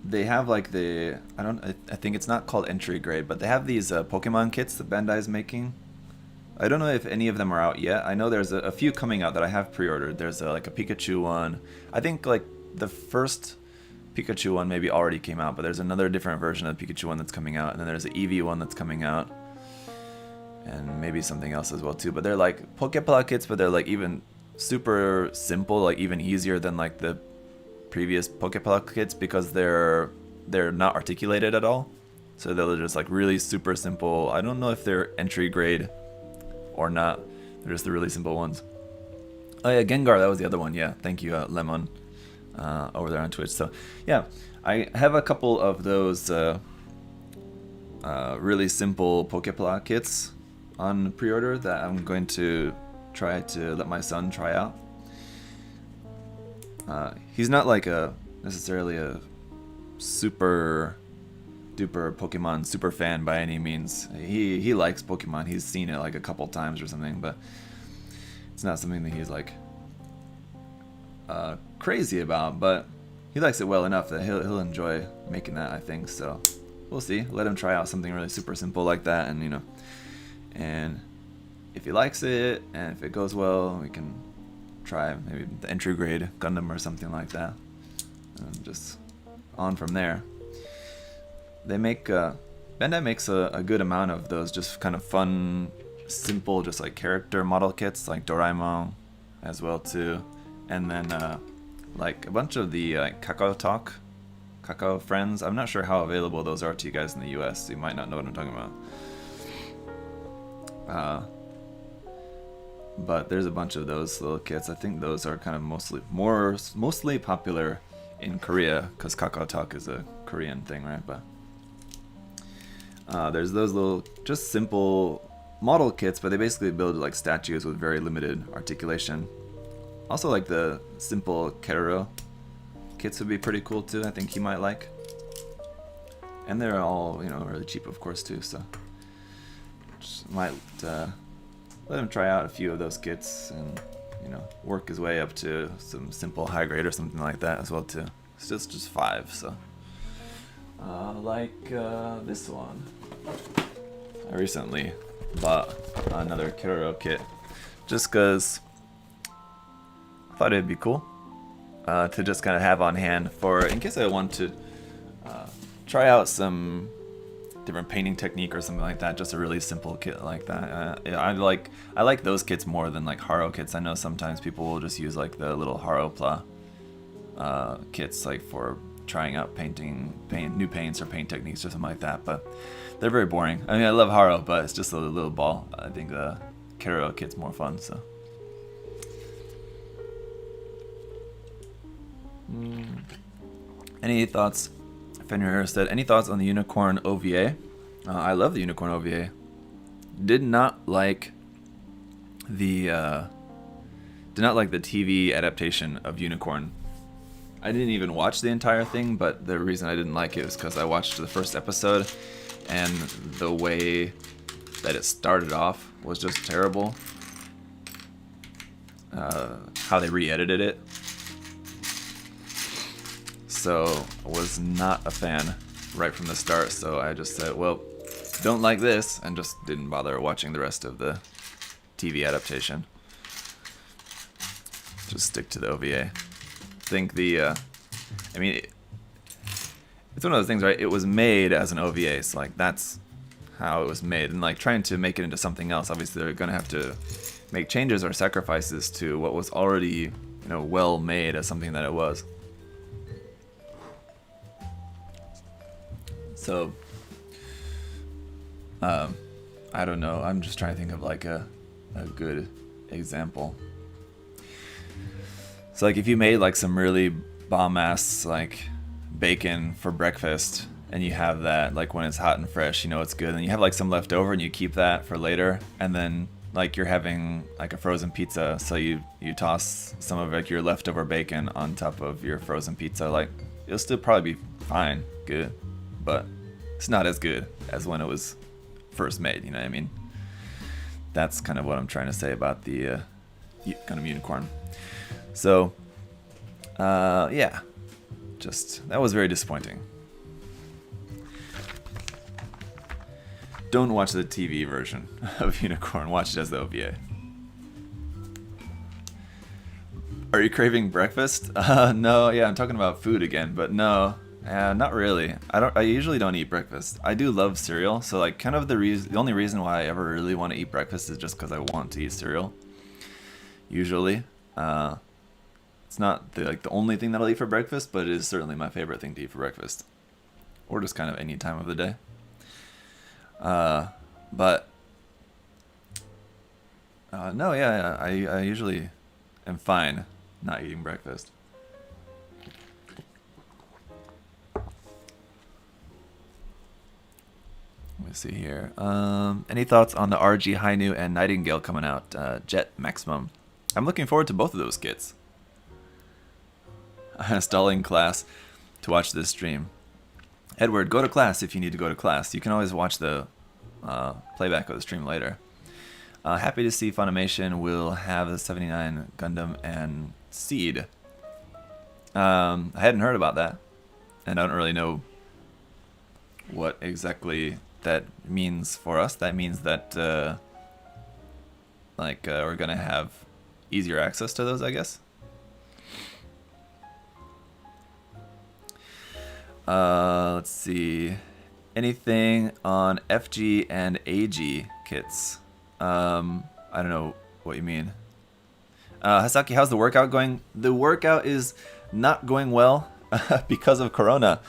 they have like the... I think it's not called entry grade, but they have these Pokemon kits that Bandai's making. I don't know if any of them are out yet. I know there's a few coming out that I have pre-ordered. There's like a Pikachu one. I think like the first Pikachu one maybe already came out, but there's another different version of the Pikachu one that's coming out, and then there's an Eevee one that's coming out. and maybe something else as well too. But they're like Pokepla kits, but they're like even super simple, like even easier than like the previous Pokepla kits because they're not articulated at all. So they're just like really super simple. I don't know if they're entry grade or not. They're just the really simple ones. Oh yeah, Gengar, that was the other one. Yeah, thank you, Lemon, over there on Twitch. So yeah, I have a couple of those really simple Pokepla kits on pre-order that I'm going to try to let my son try out. He's not like necessarily a super duper Pokemon super fan by any means. He likes Pokemon. He's seen it like a couple times or something, but it's not something that he's like crazy about. But he likes it well enough that he'll enjoy making that, I think. So we'll see. Let him try out something really super simple like that, and and if he likes it and if it goes well, we can try maybe the entry grade Gundam or something like that, and just on from there. They make Bandai makes a good amount of those just kind of fun, simple, just like character model kits, like Doraemon as well too, and then like a bunch of the Kakao Friends. I'm not sure how available those are to you guys in the US. You might not know what I'm talking about. But there's a bunch of those little kits. I think those are kind of mostly popular in Korea because Kakao Talk is a Korean thing, right? But there's those little just simple model kits, but they basically build like statues with very limited articulation. Also, like the simple Keroro kits would be pretty cool too. I think he might like, and they're all really cheap, of course, too. So just might let him try out a few of those kits and work his way up to some simple high grade or something like that as well too. It's just 5, so like this one. I recently bought another Keroro kit just because I thought it'd be cool to just kind of have on hand for in case I want to try out some different painting technique or something like that. Just a really simple kit like that. I like those kits more than like Haro kits. I know sometimes people will just use like the little Haropla kits like for trying out new paints or paint techniques or something like that, but they're very boring. I mean, I love Haro, but it's just a little ball. I think the Keroro kit's more fun. So any thoughts? Fenrir said, any thoughts on the Unicorn OVA? I love the Unicorn OVA. Did not like the TV adaptation of Unicorn. I didn't even watch the entire thing, but the reason I didn't like it was because I watched the first episode, and the way that it started off was just terrible. How they re-edited it. So I was not a fan right from the start, so I just said, well, don't like this, and just didn't bother watching the rest of the TV adaptation. Just stick to the OVA. I think it's one of those things, right? It was made as an OVA, so like that's how it was made, and like trying to make it into something else, obviously they're gonna have to make changes or sacrifices to what was already, well made as something that it was. So, I don't know. I'm just trying to think of like a good example. So like if you made like some really bomb ass like bacon for breakfast and you have that like when it's hot and fresh, it's good, and you have like some left over and you keep that for later, and then like you're having like a frozen pizza, so you toss some of like your leftover bacon on top of your frozen pizza, like it'll still probably be fine, good, but it's not as good as when it was first made, you know what I mean? That's kind of what I'm trying to say about the kind of Unicorn. So, yeah, just that was very disappointing. Don't watch the TV version of Unicorn. Watch it as the OVA. Are you craving breakfast? No, yeah, I'm talking about food again, but no. Not really. I usually don't eat breakfast. I do love cereal, so like kind of the only reason why I ever really want to eat breakfast is just because I want to eat cereal. Usually, it's not the only thing that I'll eat for breakfast, but it is certainly my favorite thing to eat for breakfast, or just kind of any time of the day. But no, yeah, I usually am fine not eating breakfast. Let me see here. Any thoughts on the RG Hainu and Nightingale coming out? Jet Maximum. I'm looking forward to both of those kits. Installing class to watch this stream. Edward, go to class if you need to go to class. You can always watch the playback of the stream later. Happy to see Funimation will have the 79 Gundam and Seed. I hadn't heard about that, and I don't really know what exactly that means for us. That means that we're gonna have easier access to those, I guess. Let's see. Anything on FG and AG kits? I don't know what you mean. Hasaki, how's the workout going? The workout is not going well because of Corona.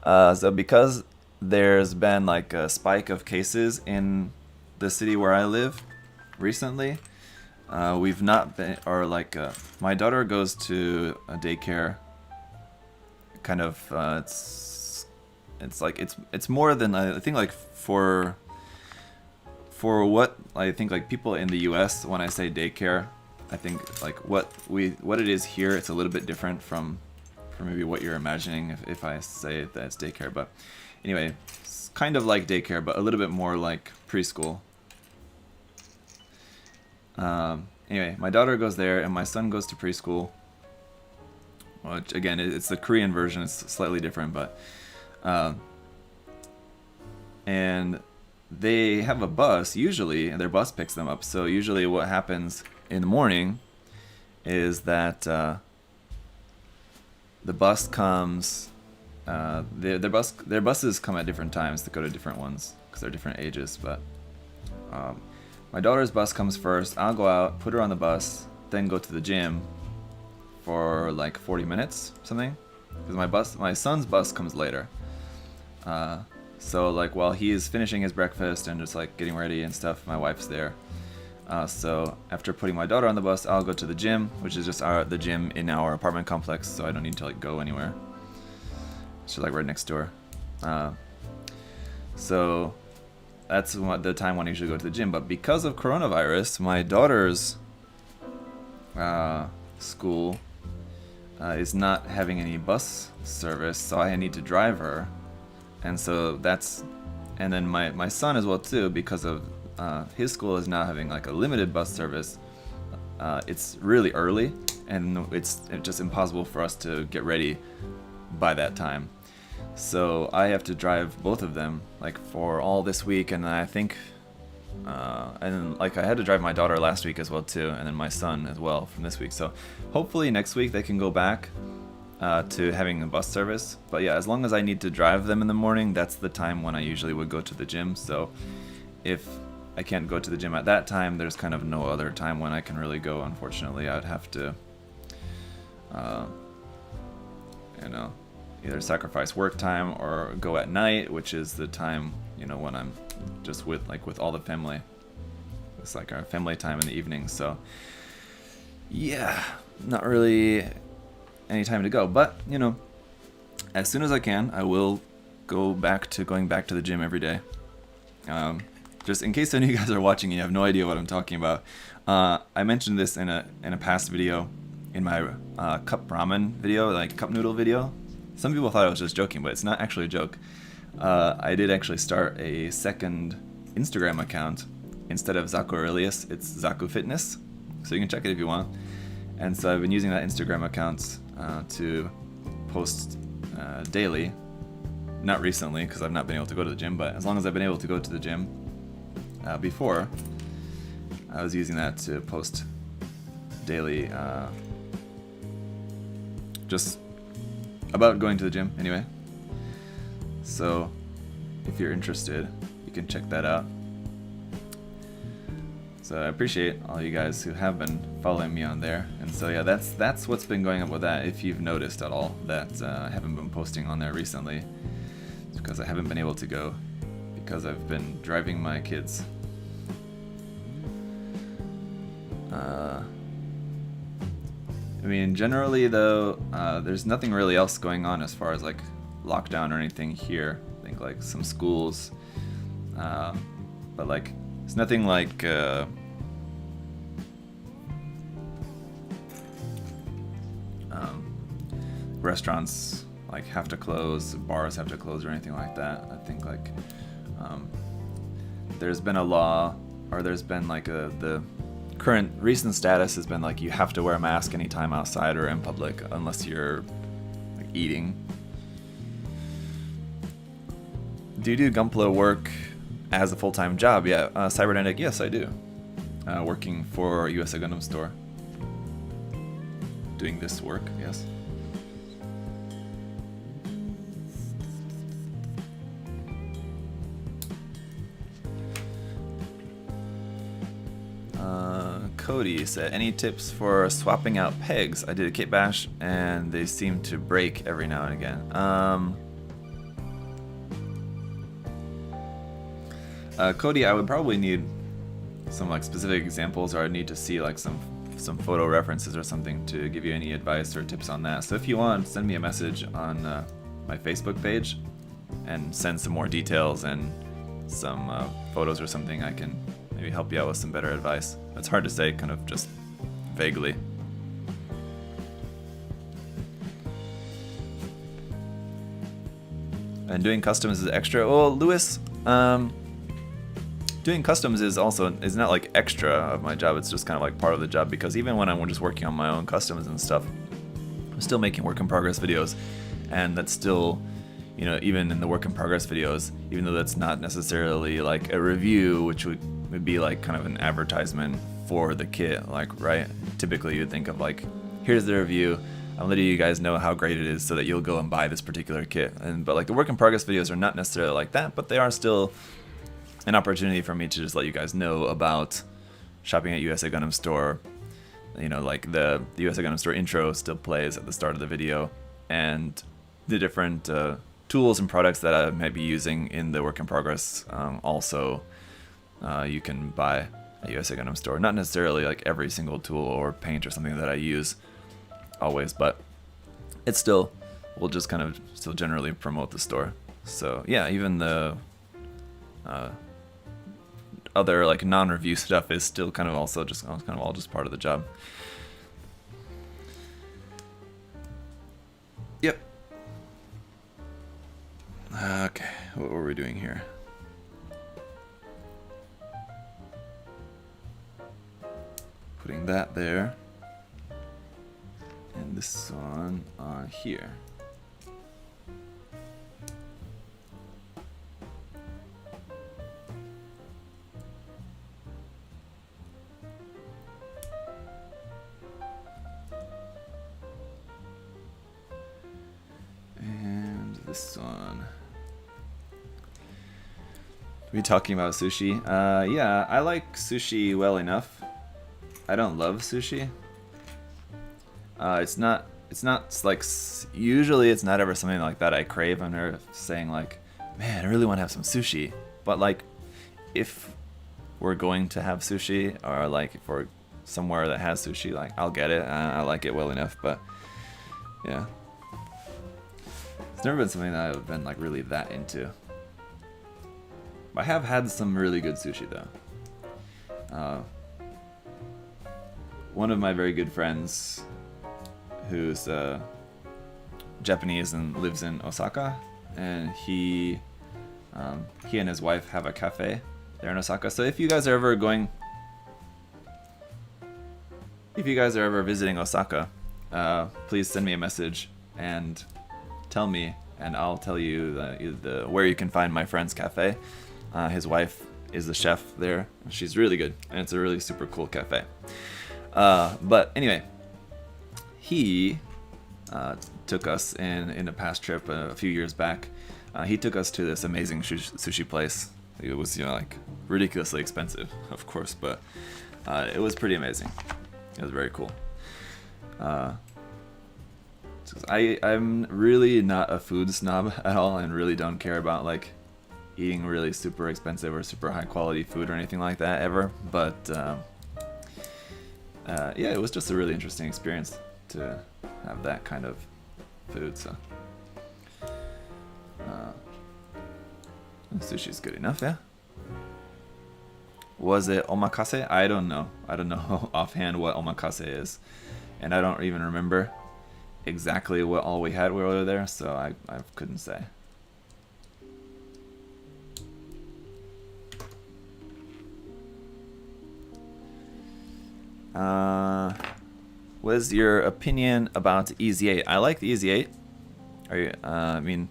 So because there's been like a spike of cases in the city where I live recently, we've not been, or like my daughter goes to a daycare. Kind of, it's more than I think like for what I think like people in the U.S. when I say daycare, I think like what it is here, it's a little bit different from maybe what you're imagining if I say that it's daycare. But anyway, it's kind of like daycare, but a little bit more like preschool. Anyway, my daughter goes there, and my son goes to preschool. Which again, it's the Korean version. It's slightly different, but and they have a bus usually, and their bus picks them up. So usually, what happens in the morning is that the bus comes. Their buses come at different times to go to different ones because they're different ages. But my daughter's bus comes first. I'll go out, put her on the bus, then go to the gym for like 40 minutes, something. Because my son's bus comes later. So like while he's finishing his breakfast and just like getting ready and stuff, my wife's there. So after putting my daughter on the bus, I'll go to the gym, which is just the gym in our apartment complex, so I don't need to like go anywhere. It's just like right next door. So that's the time when I usually go to the gym. But because of coronavirus, my daughter's school is not having any bus service, so I need to drive her. And so and then my son as well too, because of his school is now having like a limited bus service. It's really early, and it's just impossible for us to get ready by that time. So I have to drive both of them like for all this week, and I think and like I had to drive my daughter last week as well too, and then my son as well from this week. So hopefully next week they can go back to having a bus service. But yeah, as long as I need to drive them in the morning, that's the time when I usually would go to the gym. So if I can't go to the gym at that time, there's kind of no other time when I can really go, unfortunately. I'd have to either sacrifice work time or go at night, which is the time when I'm just with all the family. It's like our family time in the evening. So yeah, not really any time to go, but as soon as I can, I will go back to going back to the gym every day. Just in case any of you guys are watching and you have no idea what I'm talking about, I mentioned this in a past video, in my cup ramen video, like cup noodle video. Some people thought I was just joking, but it's not actually a joke. I did actually start a second Instagram account. Instead of Zaku Aurelius, it's Zaku Fitness, so you can check it if you want. And so I've been using that Instagram account to post daily. Not recently, because I've not been able to go to the gym, but as long as I've been able to go to the gym before, I was using that to post daily, just about going to the gym anyway. So if you're interested, you can check that out. So I appreciate all you guys who have been following me on there. And so yeah, that's what's been going on with that. If you've noticed at all that I haven't been posting on there recently, it's because I haven't been able to go because I've been driving my kids. I mean, generally though, there's nothing really else going on as far as like lockdown or anything here. I think like some schools, but like it's nothing like restaurants like have to close, bars have to close or anything like that. I think like there's been a law, or there's been like the current recent status has been like you have to wear a mask anytime outside or in public unless you're like eating. Do you do Gunpla work as a full-time job? Yeah, cybernetic, yes I do. Working for USA Gundam Store. Doing this work, yes. Cody said, any tips for swapping out pegs? I did a kit bash and they seem to break every now and again. Cody, I would probably need some like specific examples, or I'd need to see like some photo references or something to give you any advice or tips on that. So if you want, send me a message on my Facebook page and send some more details and some photos or something. I can maybe help you out with some better advice. It's hard to say, kind of just vaguely. And doing customs is extra. Well, Lewis, doing customs is not like extra of my job. It's just kind of like part of the job, because even when I'm just working on my own customs and stuff, I'm still making work in progress videos, and that's still, you know, even in the work in progress videos, even though that's not necessarily like a review, which would be like kind of an advertisement for the kit, like, right? Typically you'd think of like, here's the review, I'm letting you guys know how great it is so that you'll go and buy this particular kit. But like the work in progress videos are not necessarily like that, but they are still an opportunity for me to just let you guys know about shopping at USA Gundam Store. You know, like the USA Gundam Store intro still plays at the start of the video, and the different tools and products that I might be using in the work in progress also you can buy at USA Gundam Store. Not necessarily like every single tool or paint or something that I use always, but it's still, we'll just kind of still generally promote the store. So yeah, even the other like non-review stuff is still kind of also just kind of all just part of the job. Yep. Okay, what were we doing here? Putting that there, and this one on here. And this one. We talking about sushi? Yeah, I like sushi well enough. I don't love sushi. It's not like, usually it's not ever something like that I crave. I'm never saying like, man, I really want to have some sushi. But like, if we're going to have sushi, or like if we're somewhere that has sushi, like I'll get it. I like it well enough, but yeah. It's never been something that I've been like really that into. I have had some really good sushi though. One of my very good friends, who's Japanese and lives in Osaka, and he and his wife have a cafe there in Osaka. So if you guys are ever visiting Osaka, please send me a message and tell me, and I'll tell you where you can find my friend's cafe. His wife is the chef there. She's really good, and it's a really super cool cafe. But anyway, he took us in a past trip a few years back He took us to this amazing sushi place. It was, like ridiculously expensive, of course, but it was pretty amazing. It was very cool. I'm really not a food snob at all, and really don't care about like eating really super expensive or super high quality food or anything like that ever. But yeah, it was just a really interesting experience to have that kind of food. So sushi's good enough, yeah. Was it omakase? I don't know. I don't know offhand what omakase is, and I don't even remember exactly what all we had while we were there, so I couldn't say. What is your opinion about EZ8? I like the EZ8. Are you? I mean,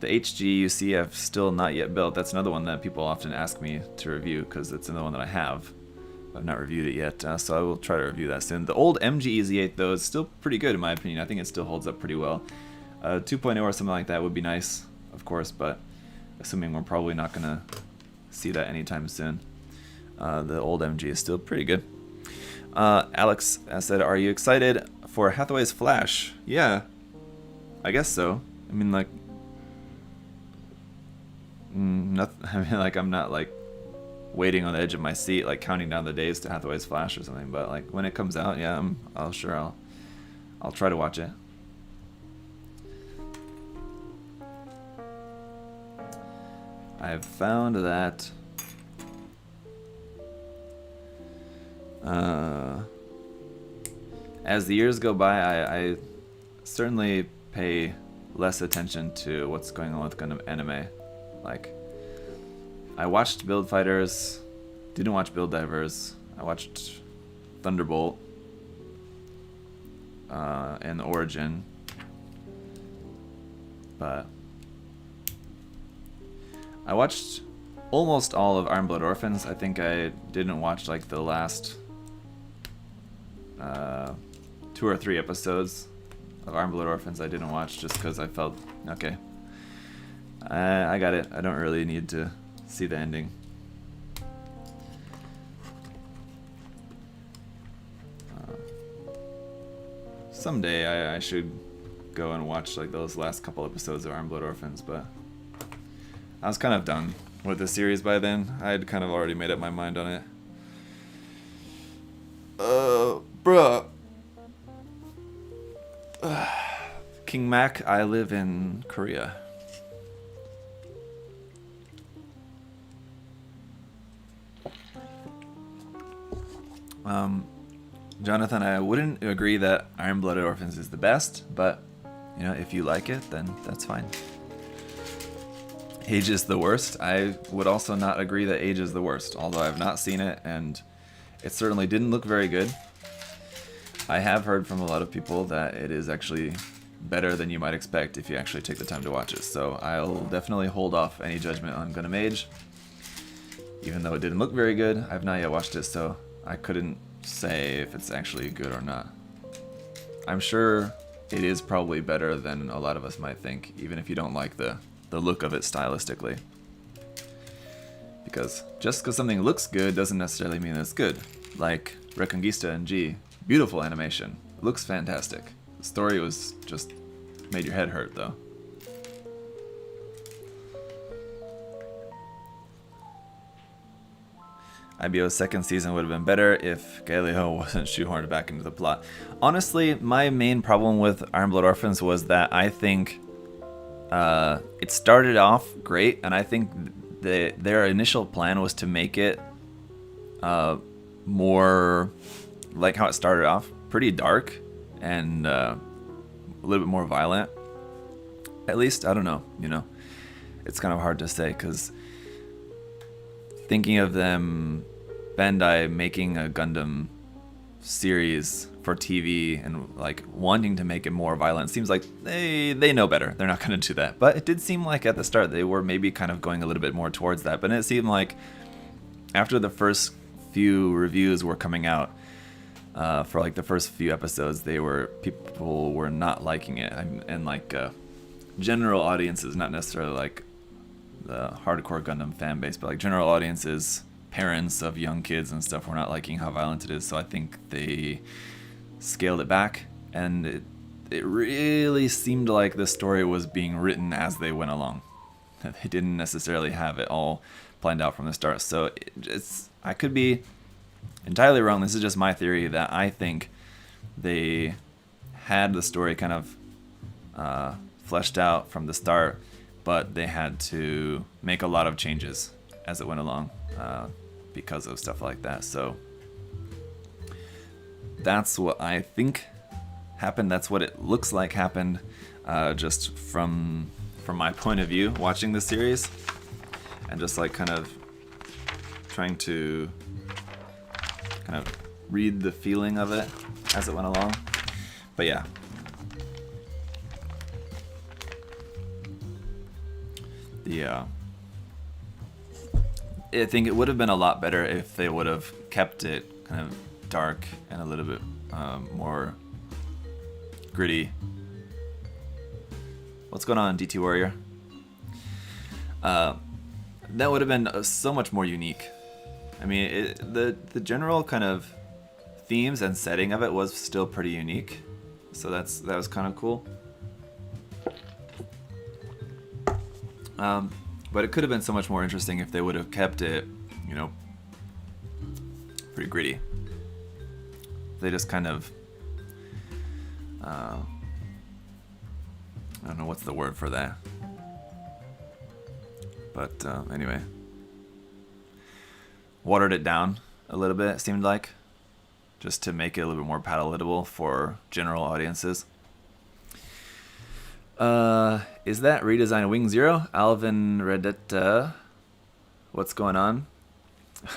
the HG UC I've still not yet built. That's another one that people often ask me to review because it's another one that I have. I've not reviewed it yet, so I will try to review that soon. The old MG EZ8 though is still pretty good in my opinion. I think it still holds up pretty well. 2.0 or something like that would be nice, of course, but assuming we're probably not gonna see that anytime soon. The old MG is still pretty good. Alex said, "Are you excited for Hathaway's Flash?" Yeah, I guess so. I mean, like, I'm not like waiting on the edge of my seat, like counting down the days to Hathaway's Flash or something. But like when it comes out, yeah, I'll try to watch it. I've found that as the years go by, I certainly pay less attention to what's going on with Gundam anime. Like, I watched Build Fighters, didn't watch Build Divers. I watched Thunderbolt and Origin, but I watched almost all of Iron Blood Orphans. I think I didn't watch like the last 2 or 3 episodes of Iron Blood Orphans. I didn't watch just because I felt, okay, I got it. I don't really need to see the ending. Someday I should go and watch like those last couple episodes of Iron Blood Orphans, but I was kind of done with the series by then. I had kind of already made up my mind on it. Bruh. King Mac, I live in Korea. Jonathan, I wouldn't agree that Iron Blooded Orphans is the best, but you know, if you like it, then that's fine. Age is the worst. I would also not agree that Age is the worst, although I've not seen it, and it certainly didn't look very good. I have heard from a lot of people that it is actually better than you might expect if you actually take the time to watch it, so I'll definitely hold off any judgment on Gundam Age. Even though it didn't look very good, I've not yet watched it, so I couldn't say if it's actually good or not. I'm sure it is probably better than a lot of us might think, even if you don't like the look of it stylistically. Because just because something looks good doesn't necessarily mean it's good. Like Reconquista and G, beautiful animation, looks fantastic. The story was just made your head hurt though. IBO's second season would have been better if Galileo wasn't shoehorned back into the plot. Honestly, my main problem with Iron Blood Orphans was that I think it started off great, and I think their initial plan was to make it more like how it started off, pretty dark and a little bit more violent. At least, I don't know, you know. It's kind of hard to say, because thinking of them, Bandai making a Gundam series for TV and like wanting to make it more violent, seems like they know better. They're not going to do that. But it did seem like at the start they were maybe kind of going a little bit more towards that. But it seemed like after the first few reviews were coming out for like the first few episodes, people were not liking it. And like general audiences, not necessarily like the hardcore Gundam fan base, but like general audiences, parents of young kids and stuff, were not liking how violent it is. So I think they scaled it back, and it really seemed like the story was being written as they went along. They didn't necessarily have it all planned out from the start. So I could be entirely wrong. This is just my theory, that I think they had the story kind of fleshed out from the start, but they had to make a lot of changes as it went along because of stuff like that. So that's what I think happened. That's what it looks like happened, just from my point of view watching the series, and just like kind of trying to kind of read the feeling of it as it went along. But yeah. I think it would have been a lot better if they would have kept it kind of dark and a little bit more gritty. What's going on, DT Warrior? That would have been so much more unique. I mean, the general kind of themes and setting of it was still pretty unique, so that was kind of cool. But it could have been so much more interesting if they would have kept it, you know, pretty gritty. They just kind of, I don't know what's the word for that. But anyway, watered it down a little bit, it seemed like, just to make it a little bit more palatable for general audiences. Is that redesign Wing Zero? Alvin Redetta, what's going on?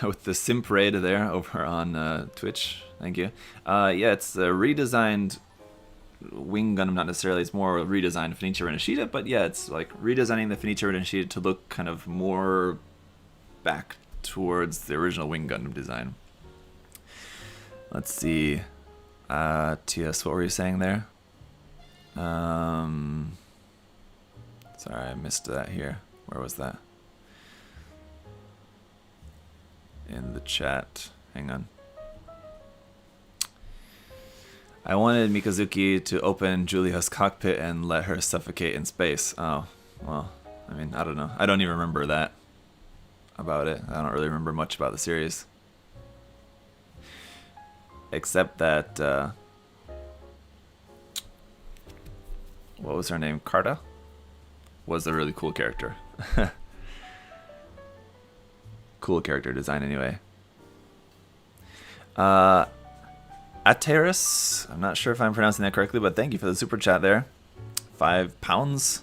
With the simp raid there over on Twitch, thank you. Yeah, it's a redesigned Wing Gundam, not necessarily, it's more a redesigned Fenice Rinascita, but yeah, it's like redesigning the Fenice Rinascita to look kind of more back towards the original Wing Gundam design. Let's see. TS, what were you saying there? Sorry, I missed that here. Where was that? In the chat. Hang on. I wanted Mikazuki to open Julia's cockpit and let her suffocate in space. Oh, well, I mean, I don't know. I don't even remember that about it. I don't really remember much about the series. Except that, what was her name? Carta? Was a really cool character. Cool character design anyway. Ateris, I'm not sure if I'm pronouncing that correctly, but thank you for the super chat there. £5.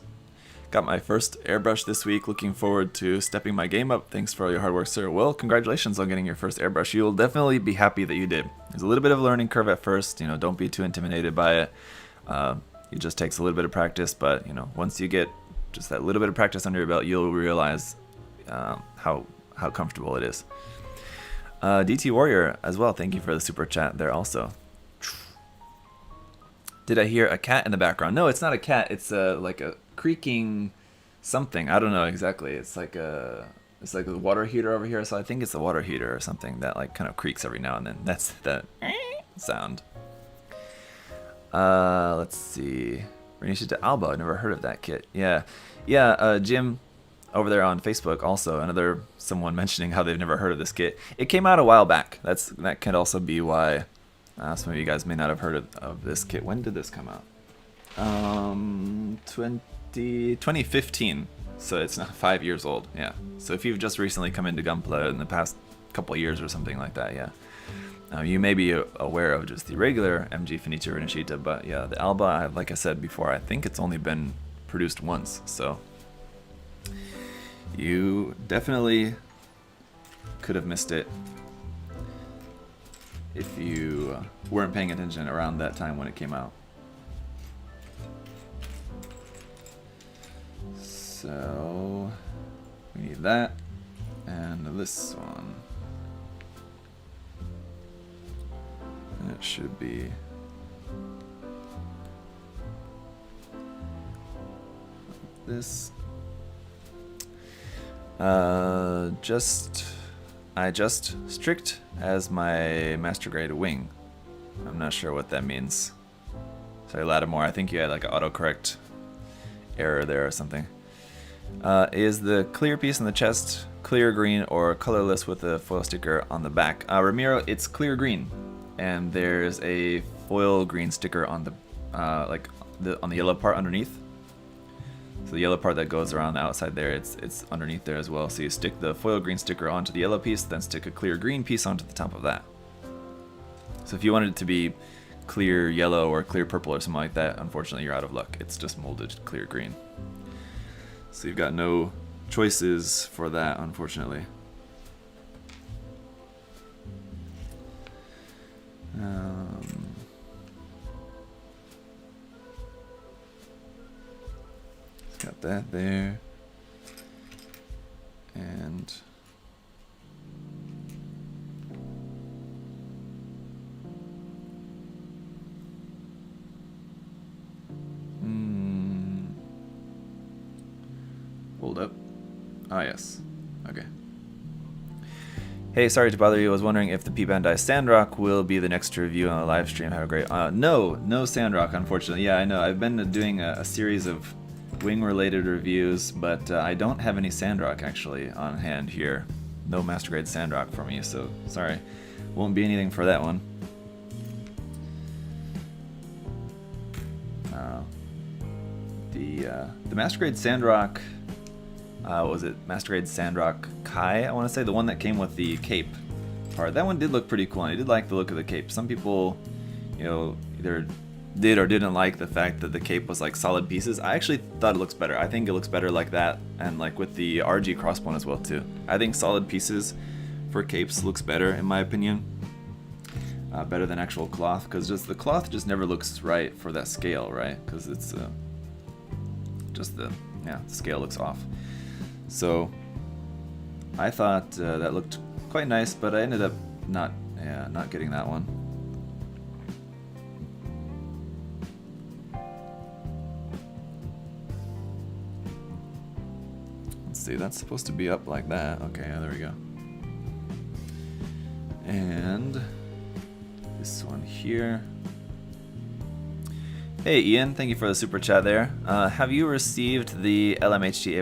Got my first airbrush this week. Looking forward to stepping my game up. Thanks for all your hard work, sir. Well, congratulations on getting your first airbrush. You'll definitely be happy that you did. There's a little bit of a learning curve at first. You know, don't be too intimidated by it. It just takes a little bit of practice, but you know, once you get just that little bit of practice under your belt, you'll realize how comfortable it is. DT Warrior as well, thank you for the super chat there also. Did I hear a cat in the background? No, it's not a cat. It's like a creaking something. I don't know exactly. It's like a water heater over here, so I think it's a water heater or something that like kind of creaks every now and then. That's the sound. Let's see. Rinascita Alba. I never heard of that kit. Yeah. Jim over there on Facebook also, someone mentioning how they've never heard of this kit. It came out a while back. That could also be why some of you guys may not have heard of this kit. When did this come out? 2015. So it's not 5 years old. Yeah. So if you've just recently come into Gunpla in the past couple of years or something like that, yeah. You may be aware of just the regular MG Fenice Rinascita, but yeah, the Alba, like I said before, I think it's only been produced once, so you definitely could have missed it if you weren't paying attention around that time when it came out. So we need that and this one. It should be this? I just strict as my master grade wing. I'm not sure what that means. Sorry, Lattimore, I think you had like an autocorrect error there or something. Is the clear piece in the chest clear green or colorless with a foil sticker on the back? Ramiro, it's clear green, and there's a foil green sticker on the on the yellow part underneath. So the yellow part that goes around the outside there, it's underneath there as well. So you stick the foil green sticker onto the yellow piece, then stick a clear green piece onto the top of that. So if you wanted it to be clear yellow or clear purple or something like that, unfortunately you're out of luck. It's just molded clear green. So you've got no choices for that, unfortunately. Got that there. And hold up. Ah, yes. Okay. Hey, sorry to bother you. I was wondering if the P-Bandai Sandrock will be the next review on the live stream. Have a great... no Sandrock, unfortunately. Yeah, I know. I've been doing a series of wing-related reviews, but I don't have any Sandrock actually on hand here. No Master Grade Sandrock for me, so sorry. Won't be anything for that one. The Master Grade Sandrock... was it Master Grade Sandrock Kai, I want to say? The one that came with the cape part. That one did look pretty cool, and I did like the look of the cape. Some people, you know, either did or didn't like the fact that the cape was like solid pieces. I actually thought it looks better. I think it looks better like that, and like with the RG crossbone as well too. I think solid pieces for capes looks better in my opinion. Better than actual cloth, because just the cloth just never looks right for that scale, right? Because it's just the scale looks off. So I thought that looked quite nice, but I ended up not getting that one. Let's see, that's supposed to be up like that. Okay, there we go. And this one here. Hey Ian, thank you for the super chat there. Have you received the LMHG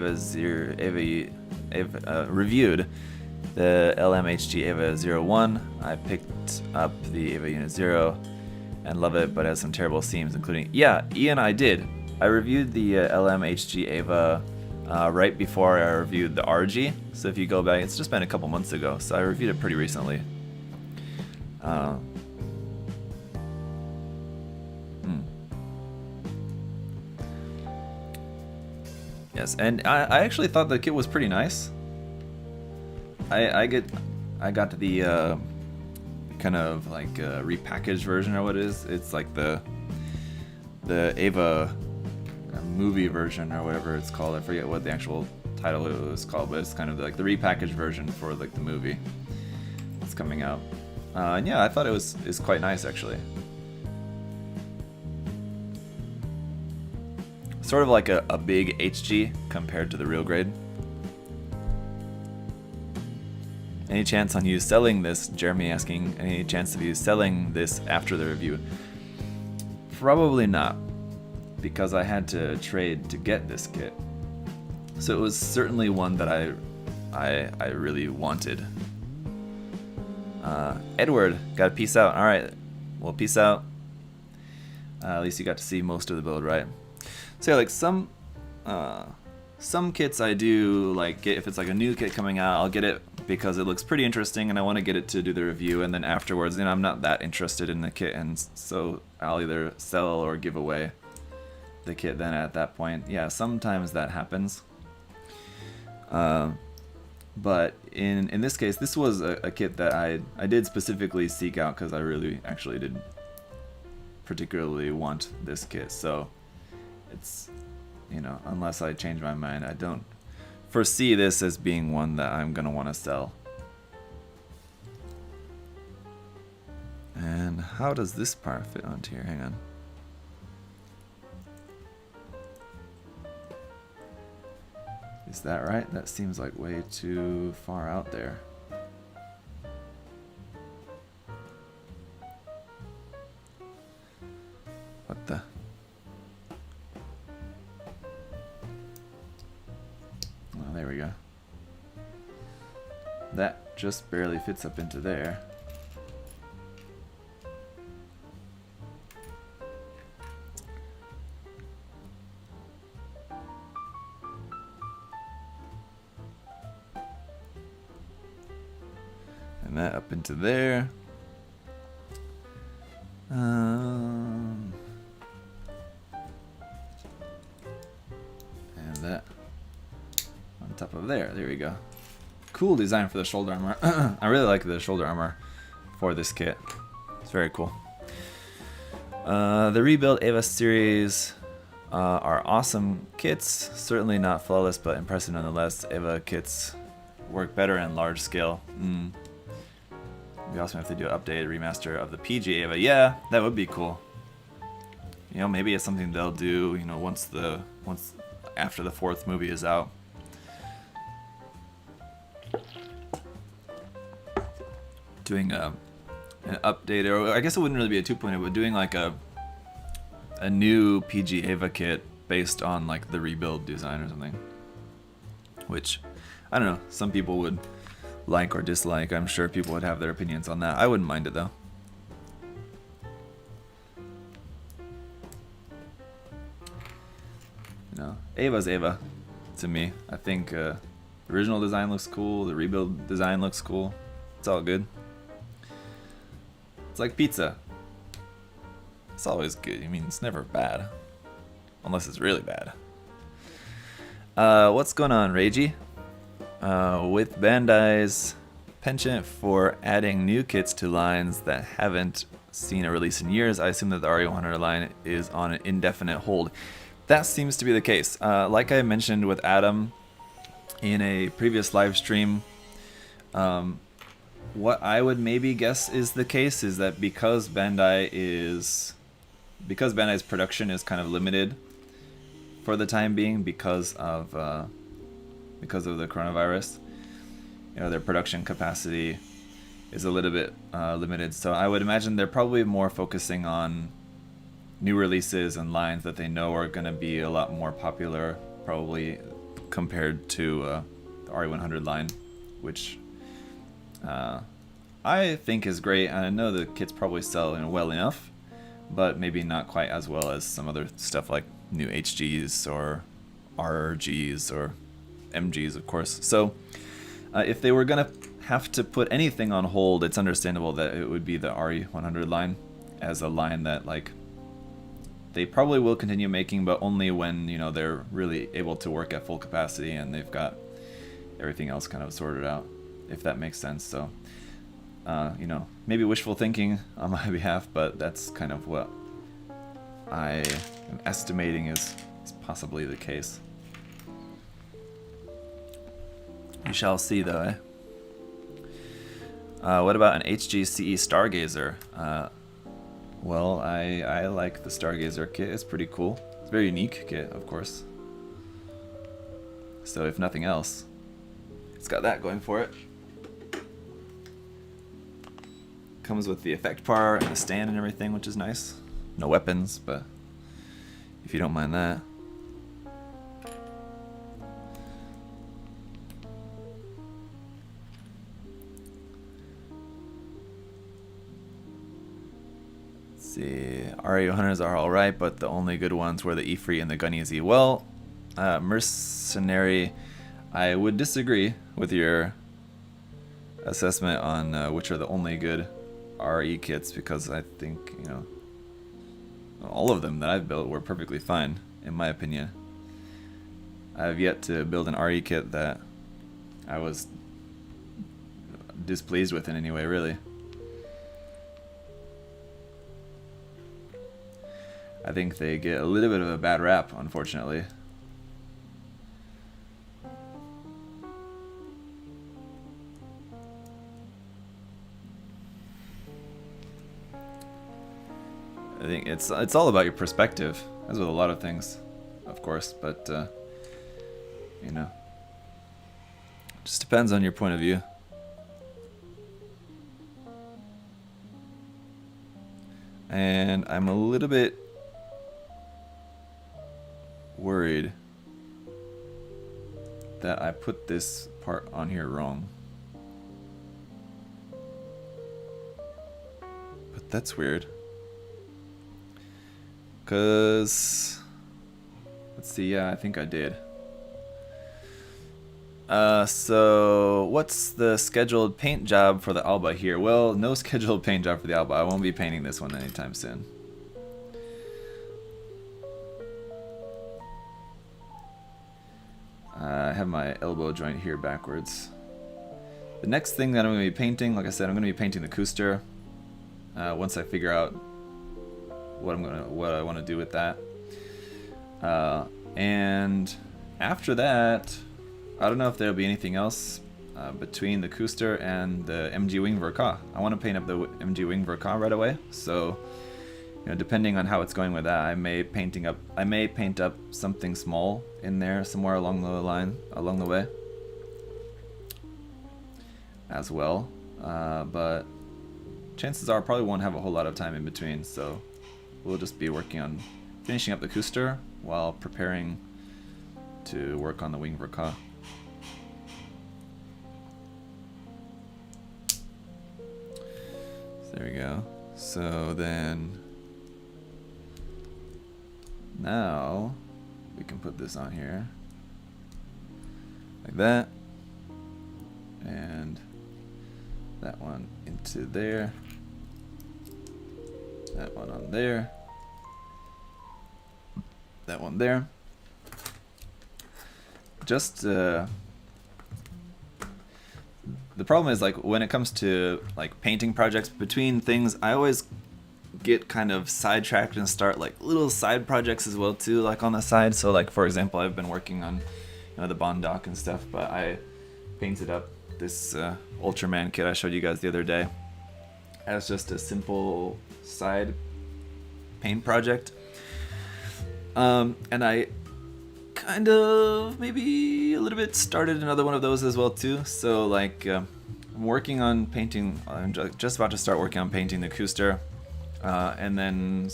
reviewed the LMHG Eva 01? I picked up the Eva Unit 0 and love it, but has some terrible seams, including... Yeah, Ian, I did. I reviewed the LMHG Eva right before I reviewed the RG. So if you go back, it's just been a couple months ago, so I reviewed it pretty recently. Yes, and I actually thought the kit was pretty nice. I got the kind of like repackaged version or what it is. It's like the Eva movie version or whatever it's called. I forget what the actual title it was called, but it's kind of like the repackaged version for like the movie that's coming out. And yeah, I thought it was quite nice actually. Sort of like a big HG compared to the real grade. Any chance on you selling this? Jeremy asking, any chance of you selling this after the review? Probably not, because I had to trade to get this kit. So it was certainly one that I really wanted. Edward, gotta peace out. Alright, well peace out. At least you got to see most of the build, right? So yeah, like some kits I do like get. If it's like a new kit coming out, I'll get it because it looks pretty interesting and I want to get it to do the review, and then afterwards, you know, I'm not that interested in the kit, and so I'll either sell or give away the kit then at that point. Yeah, sometimes that happens. But in this case, this was a kit that I did specifically seek out because I really actually did particularly want this kit. So it's, you know, unless I change my mind, I don't foresee this as being one that I'm gonna want to sell. And how does this part fit onto here? Hang on. Is that right? That seems like way too far out there. What the? Oh, there we go. That just barely fits up into there. And that up into there. And that on top of there. There we go. Cool design for the shoulder armor. I really like the shoulder armor for this kit. It's very cool. The Rebuild Eva series are awesome kits. Certainly not flawless, but impressive nonetheless. Eva kits work better in large scale. We also have to do an updated remaster of the PG Eva. Yeah, that would be cool. You know, maybe it's something they'll do, you know, once after the 4th movie is out. Doing an update, or I guess it wouldn't really be a 2.0, but doing like a new PG Eva kit based on like the Rebuild design or something. Which, I don't know, some people would like or dislike. I'm sure people would have their opinions on that. I wouldn't mind it though. You know, Eva's Eva to me. I think the original design looks cool, the Rebuild design looks cool. It's all good. It's like pizza. It's always good. I mean, it's never bad. Unless it's really bad. What's going on, Reiji? With Bandai's penchant for adding new kits to lines that haven't seen a release in years, I assume that the RE100 line is on an indefinite hold. That seems to be the case. Like I mentioned with Adam in a previous live stream, what I would maybe guess is the case is that because Bandai's production is kind of limited for the time being because of the coronavirus, you know, their production capacity is a little bit limited. So I would imagine they're probably more focusing on new releases and lines that they know are going to be a lot more popular, probably compared to the RE100 line, which I think is great. And I know the kits probably sell well enough, but maybe not quite as well as some other stuff like new HGs or RGs or MGs, of course. So if they were going to have to put anything on hold, it's understandable that it would be the RE100 line as a line that like they probably will continue making, but only when, you know, they're really able to work at full capacity and they've got everything else kind of sorted out, if that makes sense. So, you know, maybe wishful thinking on my behalf, but that's kind of what I am estimating is possibly the case. We shall see, though, eh? What about an HGCE Stargazer? Well, I like the Stargazer kit. It's pretty cool. It's a very unique kit, of course. So if nothing else, it's got that going for it. Comes with the effect part and the stand and everything, which is nice. No weapons, but if you don't mind that. See, RE100s are alright, but the only good ones were the E-Free and the Gunnese. Well, Mercenary, I would disagree with your assessment on which are the only good RE kits, because I think, you know, all of them that I've built were perfectly fine, in my opinion. I have yet to build an RE kit that I was displeased with in any way, really. I think they get a little bit of a bad rap, unfortunately. I think it's all about your perspective, as with a lot of things, of course, but you know, Just depends on your point of view. And I'm a little bit worried that I put this part on here wrong. But that's weird. Cause let's see, yeah, I think I did. So what's the scheduled paint job for the Alba here? Well, no scheduled paint job for the Alba. I won't be painting this one anytime soon. I have my elbow joint here backwards. The next thing that I'm going to be painting, like I said, I'm going to be painting the Cooster. Once I figure out what I want to do with that. And after that, I don't know if there'll be anything else between the Cooster and the MG Wing Verka. I want to paint up the MG Wing Verka right away, so depending on how it's going with that, I may paint up something small in there somewhere along the way as well. But chances are I probably won't have a whole lot of time in between, so we'll just be working on finishing up the Cooster while preparing to work on the Wing Verka. There we go. So then now we can put this on here like that, and that one into there, that one on there, that one there. Just the problem is, like, when it comes to like painting projects between things, I always get kind of sidetracked and start like little side projects as well too, like on the side. So like, for example, I've been working on the Bond dock and stuff, but I painted up this Ultraman kit I showed you guys the other day as just a simple side paint project. And I kind of maybe a little bit started another one of those as well too. So like I'm working on painting, I'm just about to start working on painting the Cooster, and then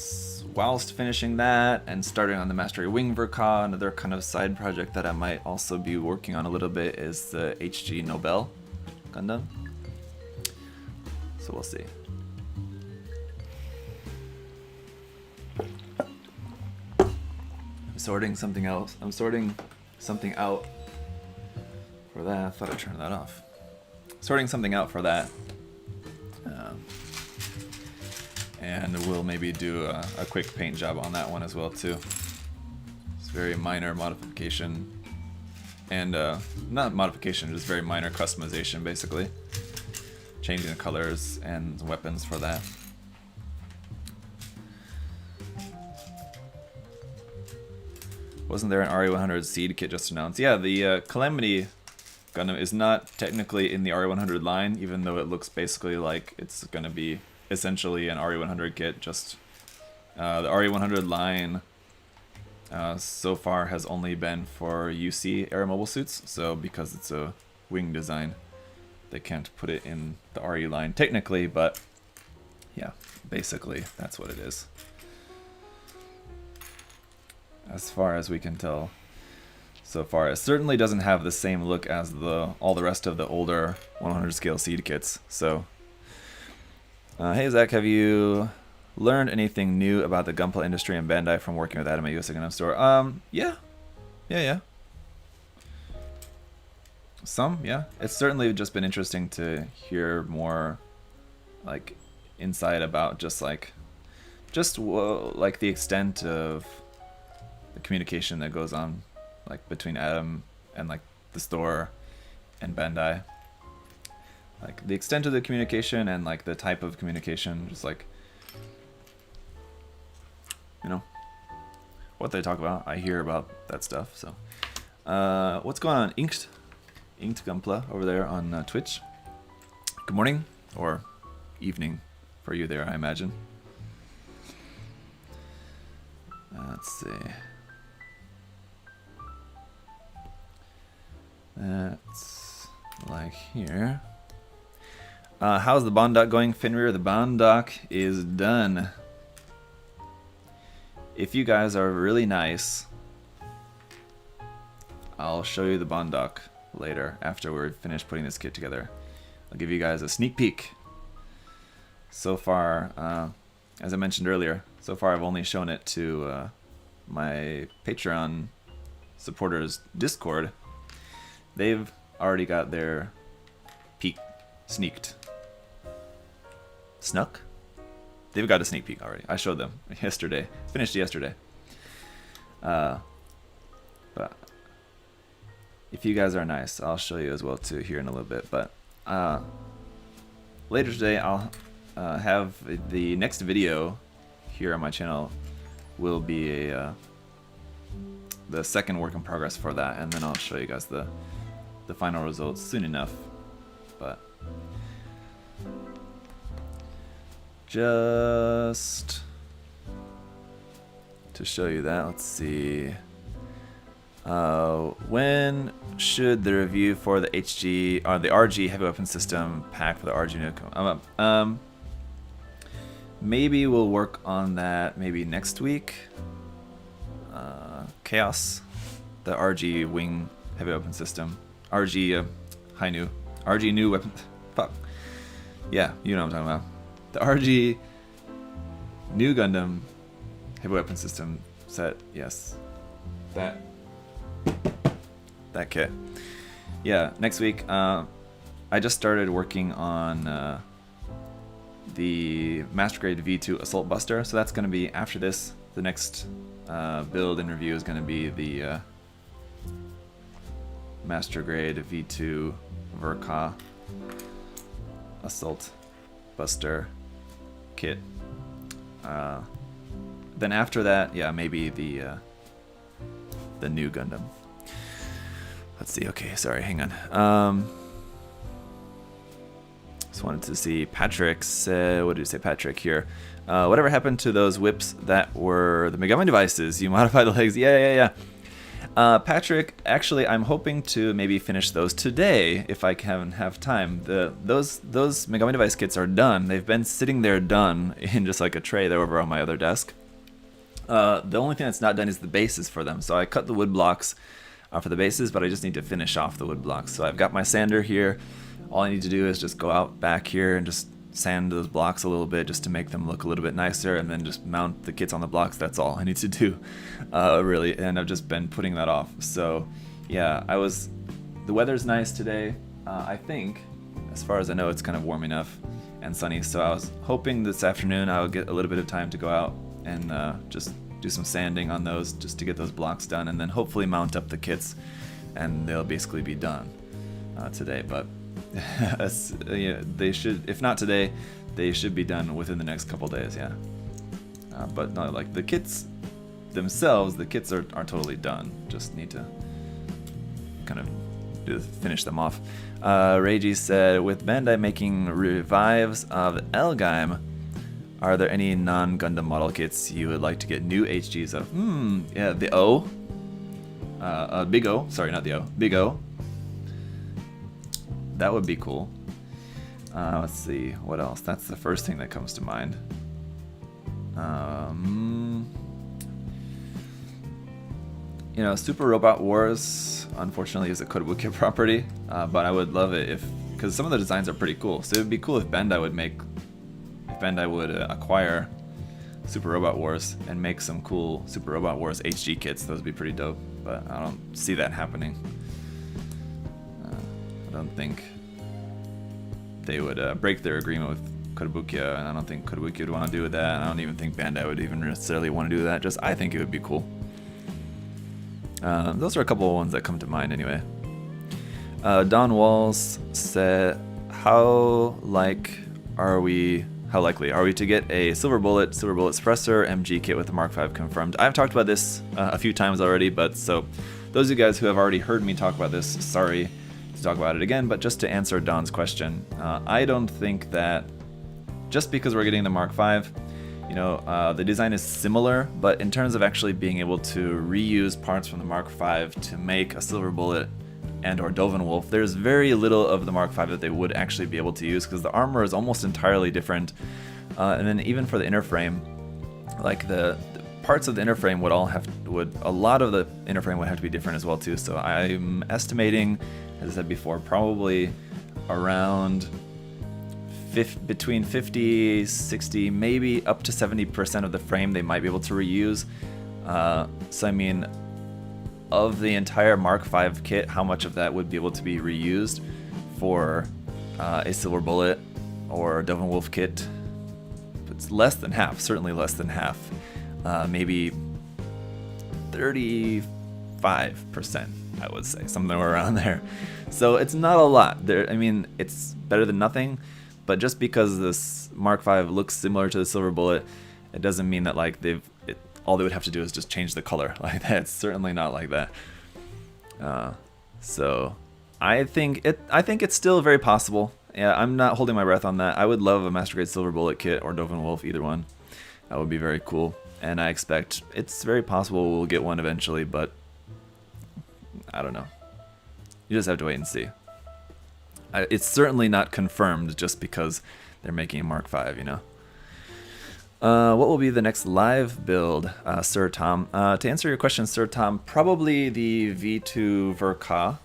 whilst finishing that and starting on the Mastery Wing Verka, another kind of side project that I might also be working on a little bit is the HG Nobel Gundam. So we'll see. Sorting something else. I'm sorting something out for that. I thought I turned that off. Sorting something out for that. And we'll maybe do a quick paint job on that one as well too. It's very minor modification. And not modification, just very minor customization basically. Changing the colors and weapons for that. Wasn't there an RE100 seed kit just announced? Yeah, the Calamity Gundam is not technically in the RE100 line, even though it looks basically like it's going to be essentially an RE100 kit. Just the RE100 line so far has only been for UC air mobile suits, so because it's a wing design, they can't put it in the RE line technically, but yeah, basically that's what it is. As far as we can tell so far. It certainly doesn't have the same look as all the rest of the older 100 scale seed kits. So, hey Zach, have you learned anything new about the Gunpla industry and Bandai from working with Adam at USA Gundam Store? Yeah. Some, yeah. It's certainly just been interesting to hear more, like, insight about just the extent of the communication that goes on, like between Adam and like the store and Bandai, like the extent of the communication and like the type of communication, just like what they talk about. I hear about that stuff. So what's going on, Inked Gunpla over there on Twitch? Good morning or evening for you there, I imagine. Let's see. That's back here. How's the bond dock going, Fenrir? The bond dock is done. If you guys are really nice, I'll show you the bond dock later after we're finished putting this kit together. I'll give you guys a sneak peek. So far, as I mentioned earlier, so far I've only shown it to my Patreon supporters Discord. They've already got their peek sneaked. Snuck? They've got a sneak peek already. I showed them yesterday. Finished yesterday. But if you guys are nice, I'll show you as well too here in a little bit. But later today, I'll have the next video here on my channel will be the second work in progress for that, and then I'll show you guys the final results soon enough. But just to show you that, let's see. When should the review for the HG or the RG heavy weapon system pack for the RG nuke come up? Maybe we'll work on that maybe next week. Chaos, the RG wing heavy weapon system, RG high new, RG new weapon. Fuck. Yeah, you know what I'm talking about. The RG new Gundam heavy weapon system set. Yes, that kit. Yeah, next week. I just started working on the Master Grade V2 Assault Buster, so that's going to be after this. The next build and review is going to be the Master Grade V2 Verka Assault Buster kit. Then after that, yeah, maybe the new Gundam. Let's see. Okay, sorry, hang on. Just wanted to see. Patrick said, what did you say, Patrick? Here. Whatever happened to those whips that were the Megami devices? You modified the legs. Yeah. Patrick, actually, I'm hoping to maybe finish those today if I can have time. Those Megami device kits are done. They've been sitting there done in just like a tray. They're over on my other desk. The only thing that's not done is the bases for them. So I cut the wood blocks for the bases, but I just need to finish off the wood blocks. So I've got my sander here. All I need to do is just go out back here and just sand those blocks a little bit just to make them look a little bit nicer, and then just mount the kits on the blocks. That's all I need to do, really. And I've just been putting that off. So yeah, the weather's nice today. I think, as far as I know, it's kind of warm enough and sunny. So I was hoping this afternoon I would get a little bit of time to go out and just do some sanding on those just to get those blocks done, and then hopefully mount up the kits, and they'll basically be done today. But yeah, they should, if not today, they should be done within the next couple days. Yeah, but no, like the kits themselves, the kits are totally done. Just need to kind of finish them off. Reiji said, with Bandai making revives of Elgaim, are there any non-Gundam model kits you would like to get new HGs of? Yeah, the O. Big O. Sorry, not the O. Big O. That would be cool. Let's see, what else? That's the first thing that comes to mind. You know, Super Robot Wars, unfortunately, is a Kotobukiya property, but I would love it because some of the designs are pretty cool. So it would be cool if Bandai would acquire Super Robot Wars and make some cool Super Robot Wars HG kits. Those would be pretty dope, but I don't see that happening. I don't think they would break their agreement with Kotobukiya, and I don't think Kotobukiya would want to do that. And I don't even think Bandai would even necessarily want to do that. Just I think it would be cool. Those are a couple of ones that come to mind anyway. Don Walls said, how likely are we to get a Silver Bullet Suppressor MG kit with the Mark V confirmed? I've talked about this a few times already, but so those of you guys who have already heard me talk about this, sorry to talk about it again, but just to answer Don's question, I don't think that just because we're getting the Mark V, you know, the design is similar, but in terms of actually being able to reuse parts from the Mark V to make a Silver Bullet and or Wolf, there's very little of the Mark V that they would actually be able to use because the armor is almost entirely different. And then even for the inner frame, like the parts of the inner frame a lot of the inner frame would have to be different as well too. So I'm estimating, as I said before, probably around between 50, 60, maybe up to 70% of the frame they might be able to reuse. So I mean, of the entire Mark V kit, how much of that would be able to be reused for a Silver Bullet or Dovin Wolf kit? It's less than half, certainly less than half. Maybe 35%, I would say, somewhere around there. So it's not a lot. I mean, it's better than nothing, but just because this Mark V looks similar to the Silver Bullet, it doesn't mean that like all they would have to do is just change the color. Like that. It's certainly not like that. So I think it's still very possible. Yeah, I'm not holding my breath on that. I would love a Master Grade Silver Bullet kit or Dovin Wolf, either one. That would be very cool. And I expect it's very possible we'll get one eventually, but I don't know. You just have to wait and see. It's certainly not confirmed just because they're making a Mark V, you know. What will be the next live build, Sir Tom? To answer your question, Sir Tom, probably the V2 Verka.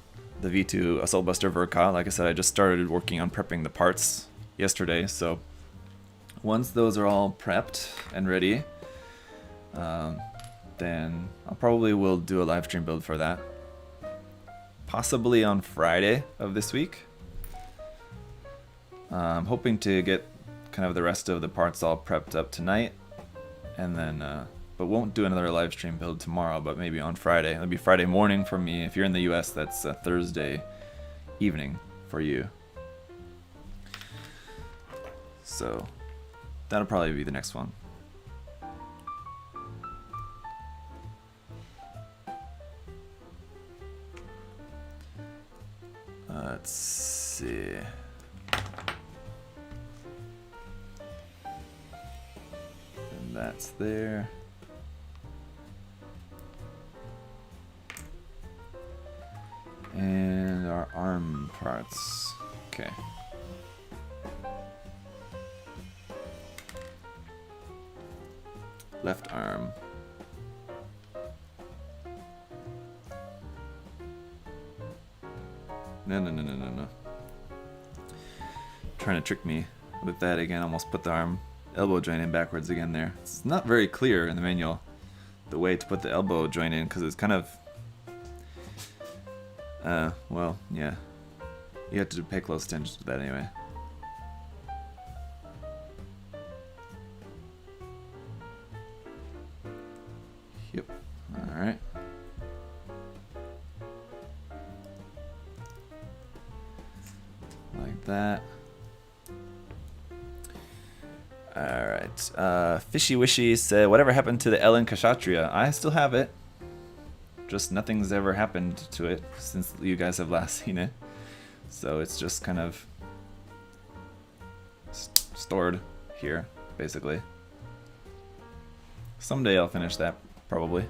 The V2 Assault Buster Verka. Like I said, I just started working on prepping the parts yesterday, so once those are all prepped and ready, then I probably will do a live stream build for that. Possibly on Friday of this week. I'm hoping to get kind of the rest of the parts all prepped up tonight, and then but won't do another live stream build tomorrow, but maybe on Friday. It'll be Friday morning for me. If you're in the US, that's Thursday evening for you. So that'll probably be the next one. Let's see. And that's there. And our arm parts. Okay. Left arm. No. Trying to trick me with that again. Almost put the elbow joint in backwards again there. It's not very clear in the manual, the way to put the elbow joint in, because it's kind of well, yeah. You have to pay close attention to that anyway. Yep. Alright. Like that. Alright. Fishy Wishy said, whatever happened to the Ellen Kshatriya? I still have it. Just nothing's ever happened to it since you guys have last seen it. So it's just kind of stored here, basically. Someday I'll finish that, probably.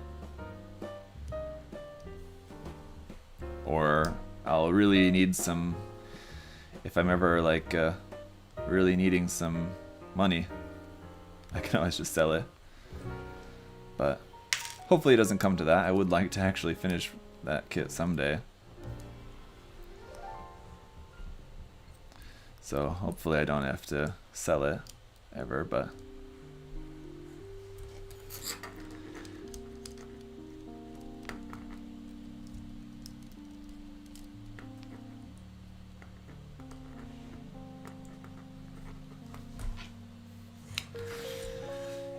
Or I'll really need some, if I'm ever like really needing some money, I can always just sell it. But hopefully it doesn't come to that. I would like to actually finish that kit someday. So hopefully I don't have to sell it ever, but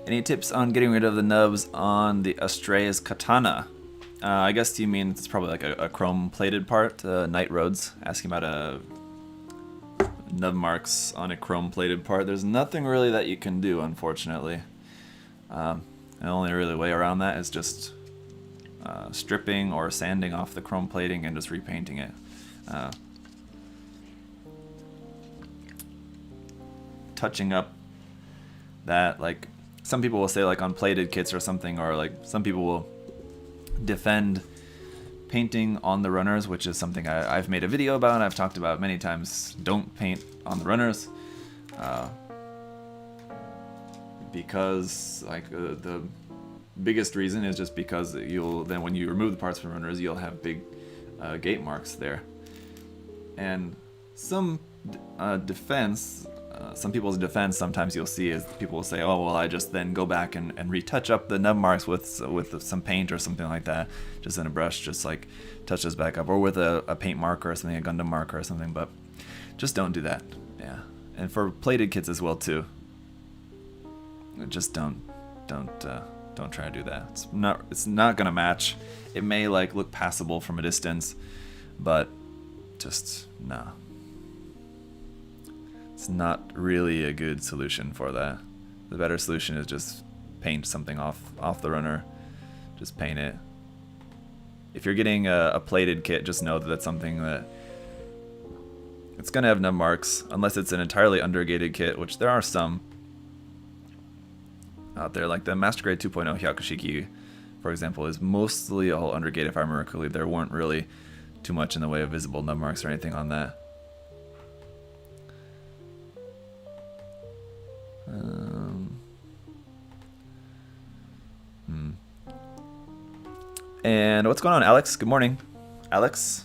any tips on getting rid of the nubs on the Astraeus katana? I guess you mean it's probably like a chrome-plated part. Night Roads asking about nub marks on a chrome-plated part. There's nothing really that you can do, unfortunately. The only really way around that is just stripping or sanding off the chrome plating and just repainting it. Touching up that, like, some people will say like on plated kits or something, or like some people will defend painting on the runners, which is something I've made a video about and I've talked about many times. Don't paint on the runners. Because like the biggest reason is just because you'll then when you remove the parts from runners, you'll have big gate marks there. And some defense, some people's defense, sometimes you'll see is people will say, oh well, I just then go back and retouch up the nub marks with some paint or something like that, just in a brush, just like touch those back up, or with a paint marker or something, a Gundam marker or something. But just don't do that. Yeah, and for plated kits as well too. Just don't try to do that. It's not gonna match. It may like look passable from a distance, but just no. It's not really a good solution for that. The better solution is just paint something off the runner. Just paint it. If you're getting a plated kit, just know that that's something that it's gonna have nub marks, unless it's an entirely undergated kit, which there are some out there, like the Master Grade 2.0 Hyakushiki, for example, is mostly all undergated. If I remember correctly, there weren't really too much in the way of visible nub marks or anything on that. And what's going on, Alex? Good morning, Alex.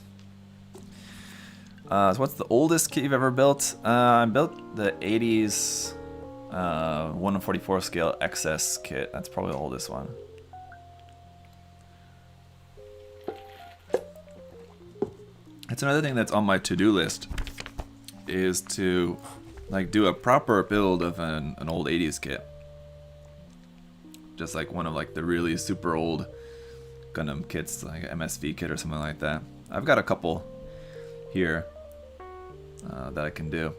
So what's the oldest kit you've ever built? I built the 80s 1/44 scale XS kit. That's probably the oldest one. That's another thing that's on my to-do list, is to like do a proper build of an old 80s kit. Just like one of like the really super old Gundam kits, like an MSV kit or something like that. I've got a couple here that I can do.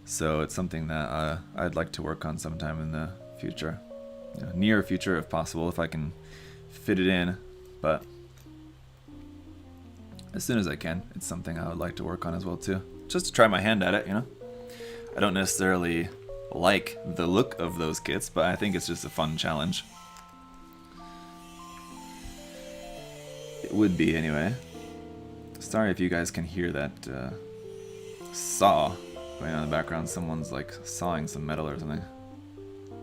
So it's something that I'd like to work on sometime in the future. Near future if possible, if I can fit it in. But as soon as I can, it's something I would like to work on as well too. Just to try my hand at it, you know? I don't necessarily like the look of those kits, but I think it's just a fun challenge. It would be anyway. Sorry if you guys can hear that saw going on in the background. Someone's like sawing some metal or something.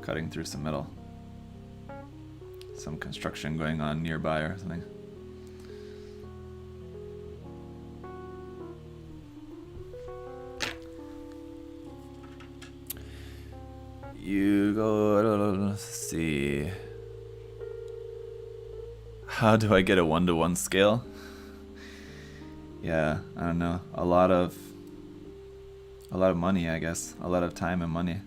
Cutting through some metal. Some construction going on nearby or something. You go, let's see. How do I get a 1-to-1 scale? Yeah, I don't know. A lot of money, I guess. A lot of time and money.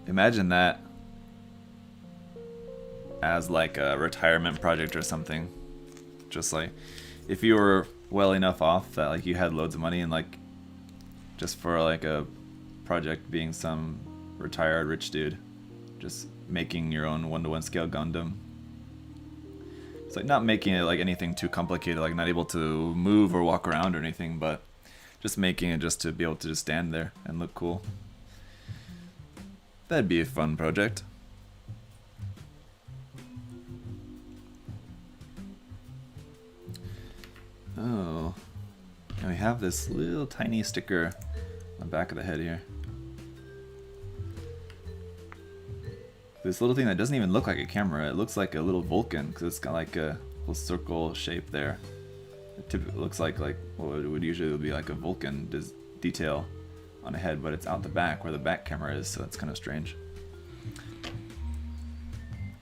Imagine that as like a retirement project or something. Just like if you were well enough off that like you had loads of money, and like just for like a project being some retired rich dude, just making your own 1-to-1 scale Gundam. It's like not making it like anything too complicated, like not able to move or walk around or anything, but just making it just to be able to just stand there and look cool. That'd be a fun project. Oh, and we have this little tiny sticker on the back of the head here. This little thing that doesn't even look like a camera. It looks like a little Vulcan because it's got like a little circle shape there. It typically looks like what would usually be like a Vulcan detail on a head, but it's out the back where the back camera is, so that's kind of strange.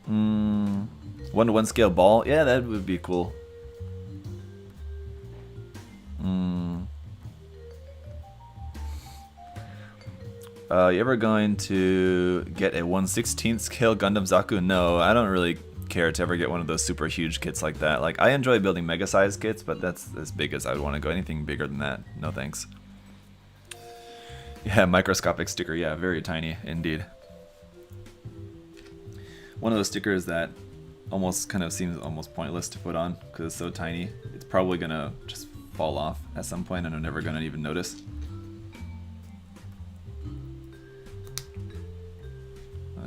1-to-1 scale ball. Yeah, that would be cool. You ever going to get a 1/16 scale Gundam Zaku? No, I don't really care to ever get one of those super huge kits like that. Like, I enjoy building mega size kits, but that's as big as I would want to go. Anything bigger than that, no thanks. Yeah, microscopic sticker. Yeah, very tiny indeed. One of those stickers that almost kind of seems almost pointless to put on because it's so tiny. It's probably gonna just fall off at some point and I'm never gonna even notice.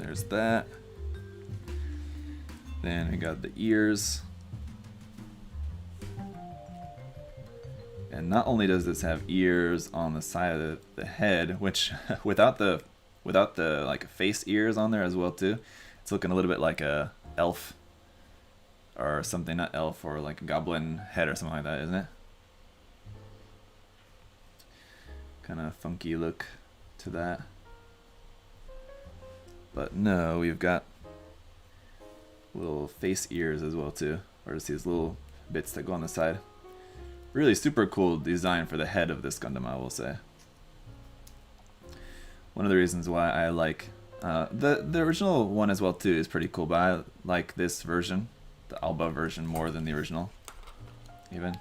there's that. Then we got the ears. And not only does this have ears on the side of the head, which without the like face ears on there as well too, it's looking a little bit like a elf or something, not elf, or like a goblin head or something like that, isn't it? Kind of funky look to that. But no, we've got little face ears as well too, or just these little bits that go on the side. Really super cool design for the head of this Gundam, I will say. One of the reasons why I like the original one as well too is pretty cool, but I like this version, the Alba version, more than the original even.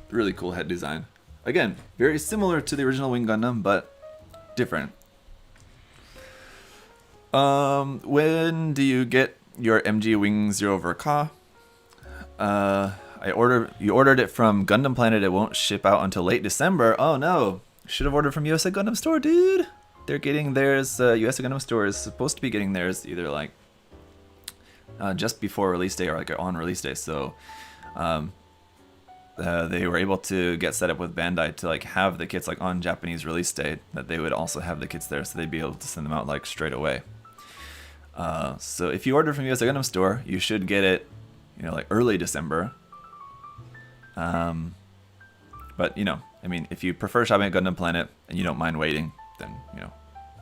Really cool head design. Again, very similar to the original Wing Gundam, but different. When do you get your MG Wing Zero Verka? You ordered it from Gundam Planet. It won't ship out until late December. Oh no, should have ordered from USA Gundam Store, dude. They're getting theirs. USA Gundam Store is supposed to be getting theirs either like just before release day or like on release day. So they were able to get set up with Bandai to like have the kits like on Japanese release date, that they would also have the kits there, so they'd be able to send them out like straight away. So if you order from USA Gundam Store, you should get it, you know, like early December. But you know, I mean, if you prefer shopping at Gundam Planet and you don't mind waiting, then you know,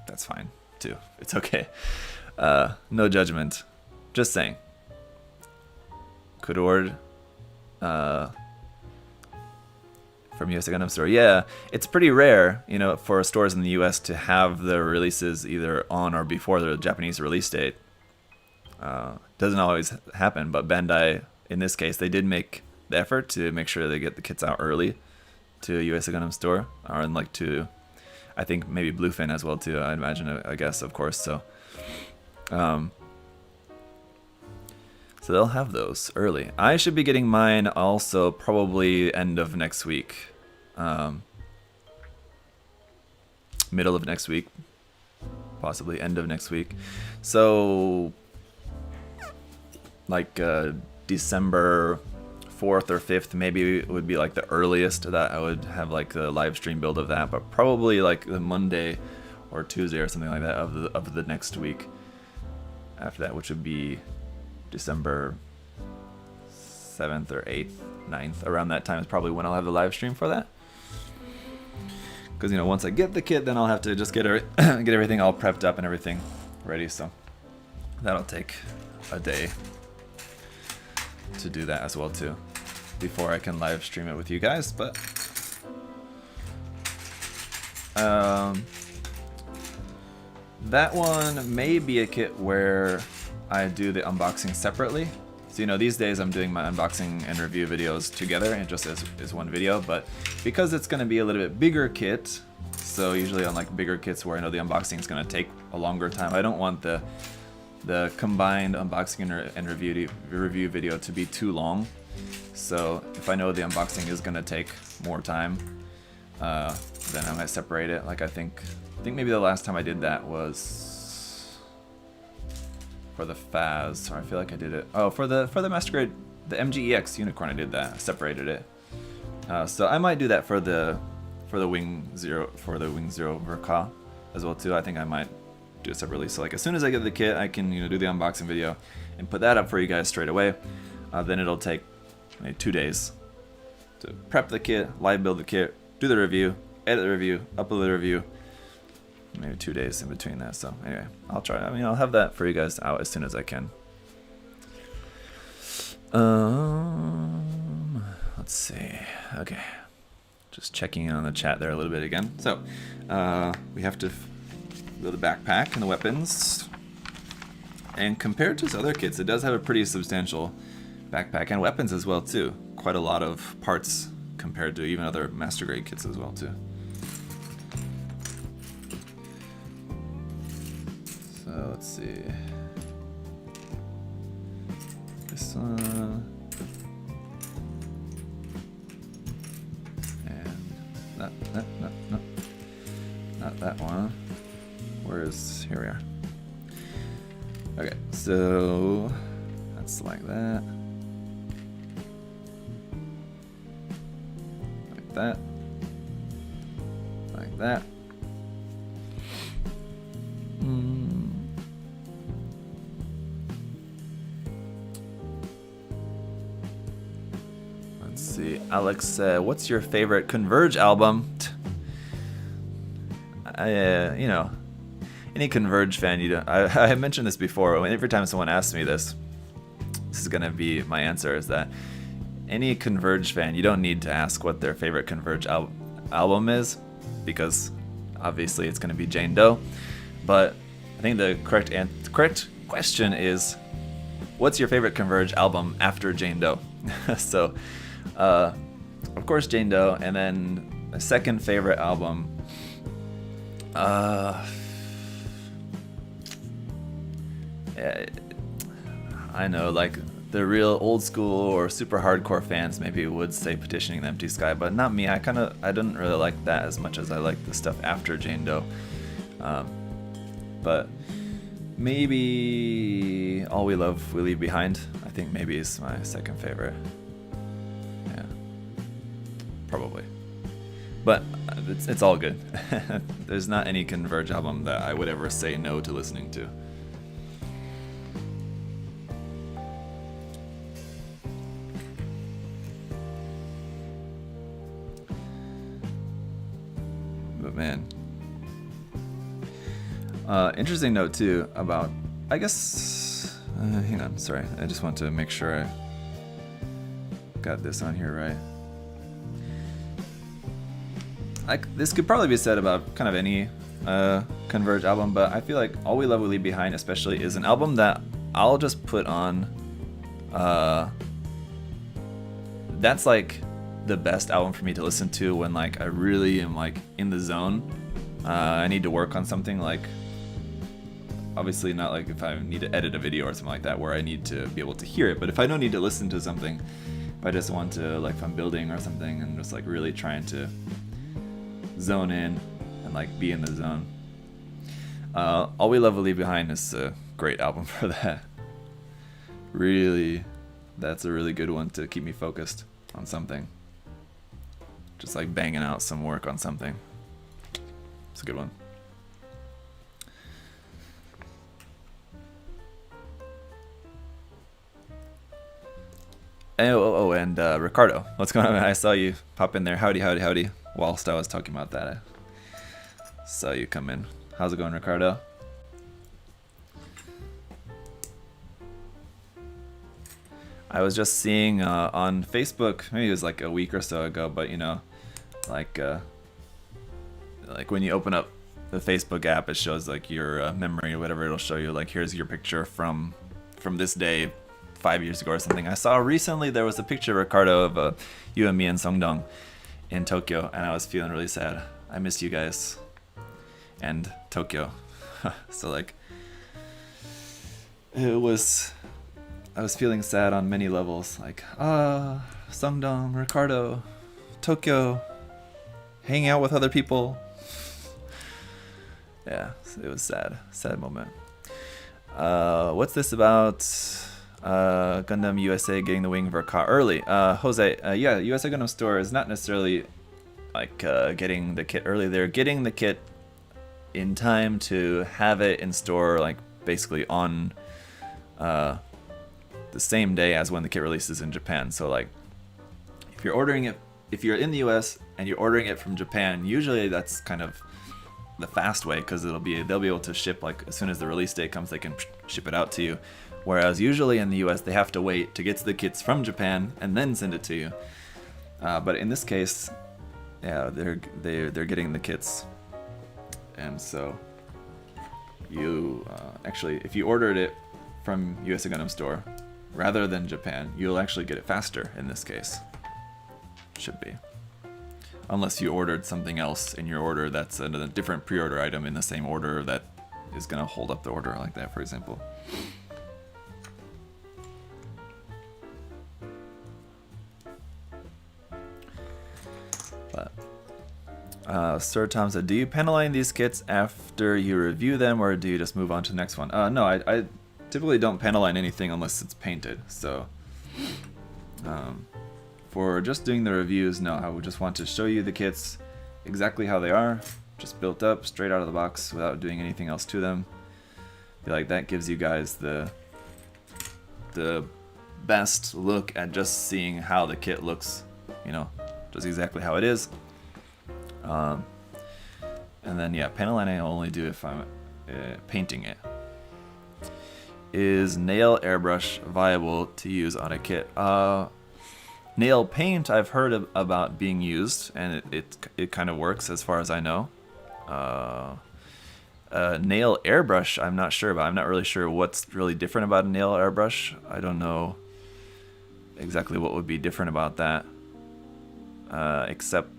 that's fine too. It's okay. No judgment. Just saying. Could order from USA Gundam Store. Yeah, it's pretty rare, you know, for stores in the US to have the releases either on or before the Japanese release date. Doesn't always happen, but Bandai, in this case, they did make the effort to make sure they get the kits out early to USA Gundam Store, or in like to, I think maybe Bluefin as well too. I imagine, I guess, of course. So, so they'll have those early. I should be getting mine also probably end of next week, middle of next week, possibly end of next week. So, like December 4th or 5th maybe would be like the earliest that I would have like the live stream build of that, but probably like the Monday or Tuesday or something like that of the next week after that, which would be December 7th or 8th, 9th, around that time is probably when I'll have the live stream for that. Because, you know, once I get the kit, then I'll have to just get everything all prepped up and everything ready, so that'll take a day to do that as well too, before I can live stream it with you guys. But that one may be a kit where I do the unboxing separately. So, you know, these days I'm doing my unboxing and review videos together and just as one video, but because it's going to be a little bit bigger kit, so usually on like bigger kits where I know the unboxing is going to take a longer time, I don't want the combined unboxing and review video to be too long. So if I know the unboxing is going to take more time, then I might separate it. Like I think maybe the last time I did that was for the FAS, or I feel like I did it. Oh, for the Master Grade, the MGEX Unicorn, I did that. I separated it. So I might do that for the Wing Zero Verka as well too. I think I might do it separately. So like as soon as I get the kit, I can, you know, do the unboxing video and put that up for you guys straight away. Then it'll take maybe 2 days to prep the kit, live build the kit, do the review, edit the review, upload the review. Maybe 2 days in between that. So anyway, I'll try. I mean, I'll have that for you guys out as soon as I can. Let's see. Okay, just checking in on the chat there a little bit again. So we have to build a backpack and the weapons. And compared to his other kits, it does have a pretty substantial backpack and weapons as well too. Quite a lot of parts compared to even other Master Grade kits as well too. So let's see. This one. And not that one. Here we are. Okay, so that's like that. Like that. Like that. Let's see. Alex, what's your favorite Converge album? You know, any Converge fan, I mentioned this before. Every time someone asks me this is gonna be my answer, is that any Converge fan, you don't need to ask what their favorite Converge album is, because obviously it's gonna be Jane Doe. But I think the correct question is, what's your favorite Converge album after Jane Doe? So, of course, Jane Doe, and then my second favorite album. Yeah, I know, like the real old school or super hardcore fans maybe would say Petitioning the Empty Sky, but not me. I didn't really like that as much as I liked the stuff after Jane Doe. But maybe All We Love We Leave Behind, I think maybe is my second favorite. Yeah, probably. But it's all good. There's not any Converge album that I would ever say no to listening to. But man, interesting note too about, I guess, hang on, sorry, I just want to make sure I got this on here right. This could probably be said about kind of any Converge album, but I feel like All We Love We Leave Behind especially is an album that I'll just put on. That's like the best album for me to listen to when like I really am like in the zone. I need to work on something, like obviously not like if I need to edit a video or something like that where I need to be able to hear it, but if I don't need to listen to something, if I just want to, like if I'm building or something and just like really trying to zone in and like be in the zone, All We Love We Leave Behind is a great album for that. Really, that's a really good one to keep me focused on something, just like banging out some work on something. It's a good one. And Ricardo, what's going on? I saw you pop in there. Howdy, howdy, howdy. Whilst I was talking about that, I saw you come in. How's it going, Ricardo? I was just seeing on Facebook, maybe it was like a week or so ago, but you know, like when you open up the Facebook app, it shows like your memory or whatever. It'll show you like, here's your picture from this day 5 years ago or something. I saw recently there was a picture, Ricardo, of you and me and Songdong in Tokyo, and I was feeling really sad. I missed you guys and Tokyo. So like, I was feeling sad on many levels, like Songdong, Ricardo, Tokyo, hanging out with other people. Yeah, it was sad moment. What's this about? Gundam USA getting the wing Verka early. Jose, yeah, USA Gundam Store is not necessarily like getting the kit early. They're getting the kit in time to have it in store, like basically on the same day as when the kit releases in Japan. So like, if you're ordering it, if you're in the US and you're ordering it from Japan, usually that's kind of the fast way, because they'll be able to ship like as soon as the release date comes, they can ship it out to you. Whereas usually in the US they have to wait to get the kits from Japan and then send it to you. But in this case, yeah, they're getting the kits, and so you actually, if you ordered it from USA Gundam Store rather than Japan, you'll actually get it faster in this case. Should be. Unless you ordered something else in your order that's a different pre-order item in the same order that is going to hold up the order like that, for example. But Sir Tom said, do you penalize these kits after you review them, or do you just move on to the next one? No, I typically don't penalize anything unless it's painted. So for just doing the reviews, no, I would just want to show you the kits exactly how they are, just built up straight out of the box without doing anything else to them. I feel like that gives you guys the best look at just seeing how the kit looks, you know, just exactly how it is. And then yeah, panel lining I only do if I'm painting it. Is nail airbrush viable to use on a kit? Nail paint I've heard about being used, and it kind of works as far as I know. Nail airbrush I'm not sure about. I'm not really sure what's really different about a nail airbrush. I don't know exactly what would be different about that. Except,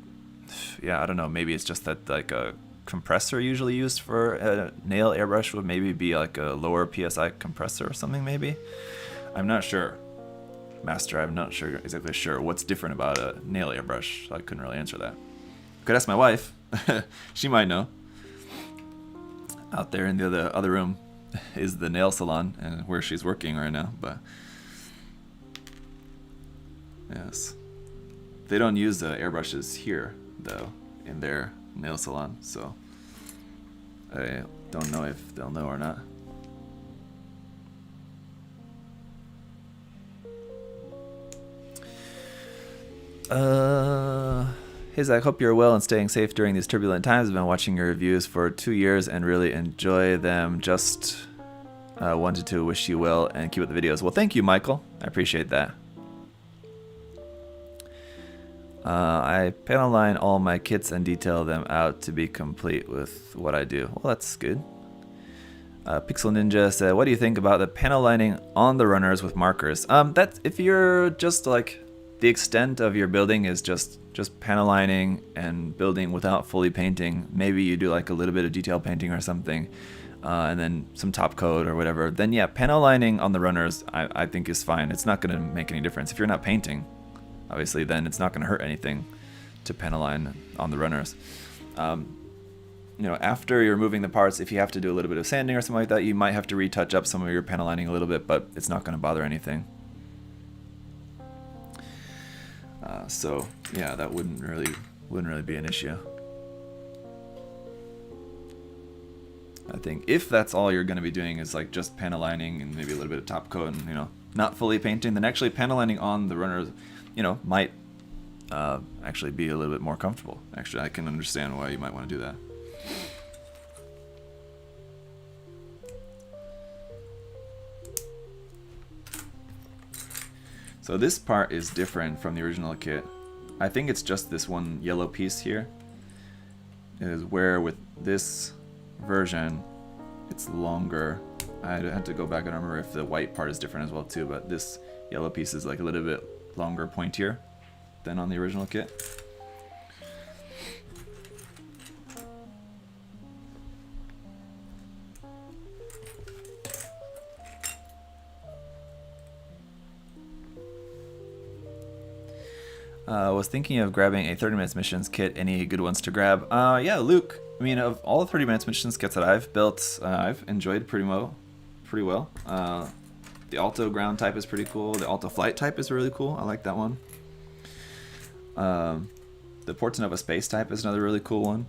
yeah, I don't know. Maybe it's just that like a compressor usually used for a nail airbrush would maybe be like a lower PSI compressor or something. Maybe I'm not sure, Master. I'm not exactly sure what's different about a nail airbrush. I couldn't really answer that. Could ask my wife. She might know. Out there in the other room is the nail salon, and where she's working right now. But yes, they don't use the airbrushes here though in their nail salon, so I don't know if they'll know or not. Hey Zach, hope you're well and staying safe during these turbulent times. I've been watching your reviews for 2 years and really enjoy them. Just wanted to wish you well and keep up the videos. Well, thank you, Michael. I appreciate that. I panel line all my kits and detail them out to be complete with what I do. Well, that's good. Pixel Ninja said, what do you think about the panel lining on the runners with markers? That's if you're just like the extent of your building is just panel lining and building without fully painting. Maybe you do like a little bit of detail painting or something, and then some top coat or whatever. Then yeah, panel lining on the runners I think is fine. It's not going to make any difference if you're not painting. Obviously, then it's not going to hurt anything to panel line on the runners. You know, after you're removing the parts, if you have to do a little bit of sanding or something like that, you might have to retouch up some of your panel lining a little bit, but it's not going to bother anything. So yeah, that wouldn't really be an issue. I think if that's all you're going to be doing is like just panel lining and maybe a little bit of top coat and, you know, not fully painting, then actually panel lining on the runners, you know, might actually be a little bit more comfortable. Actually, I can understand why you might want to do that. So this part is different from the original kit. I think it's just this one yellow piece here is where with this version it's longer. I had to go back and remember if the white part is different as well too, but this yellow piece is like a little bit longer, pointier than on the original kit. Was thinking of grabbing a 30 minutes missions kit. Any good ones to grab? Yeah, Luke. I mean, of all the 30 minutes missions kits that I've built, I've enjoyed pretty well. The Alto ground type is pretty cool. The Alto flight type is really cool. I like that one. The Porta Nova space type is another really cool one.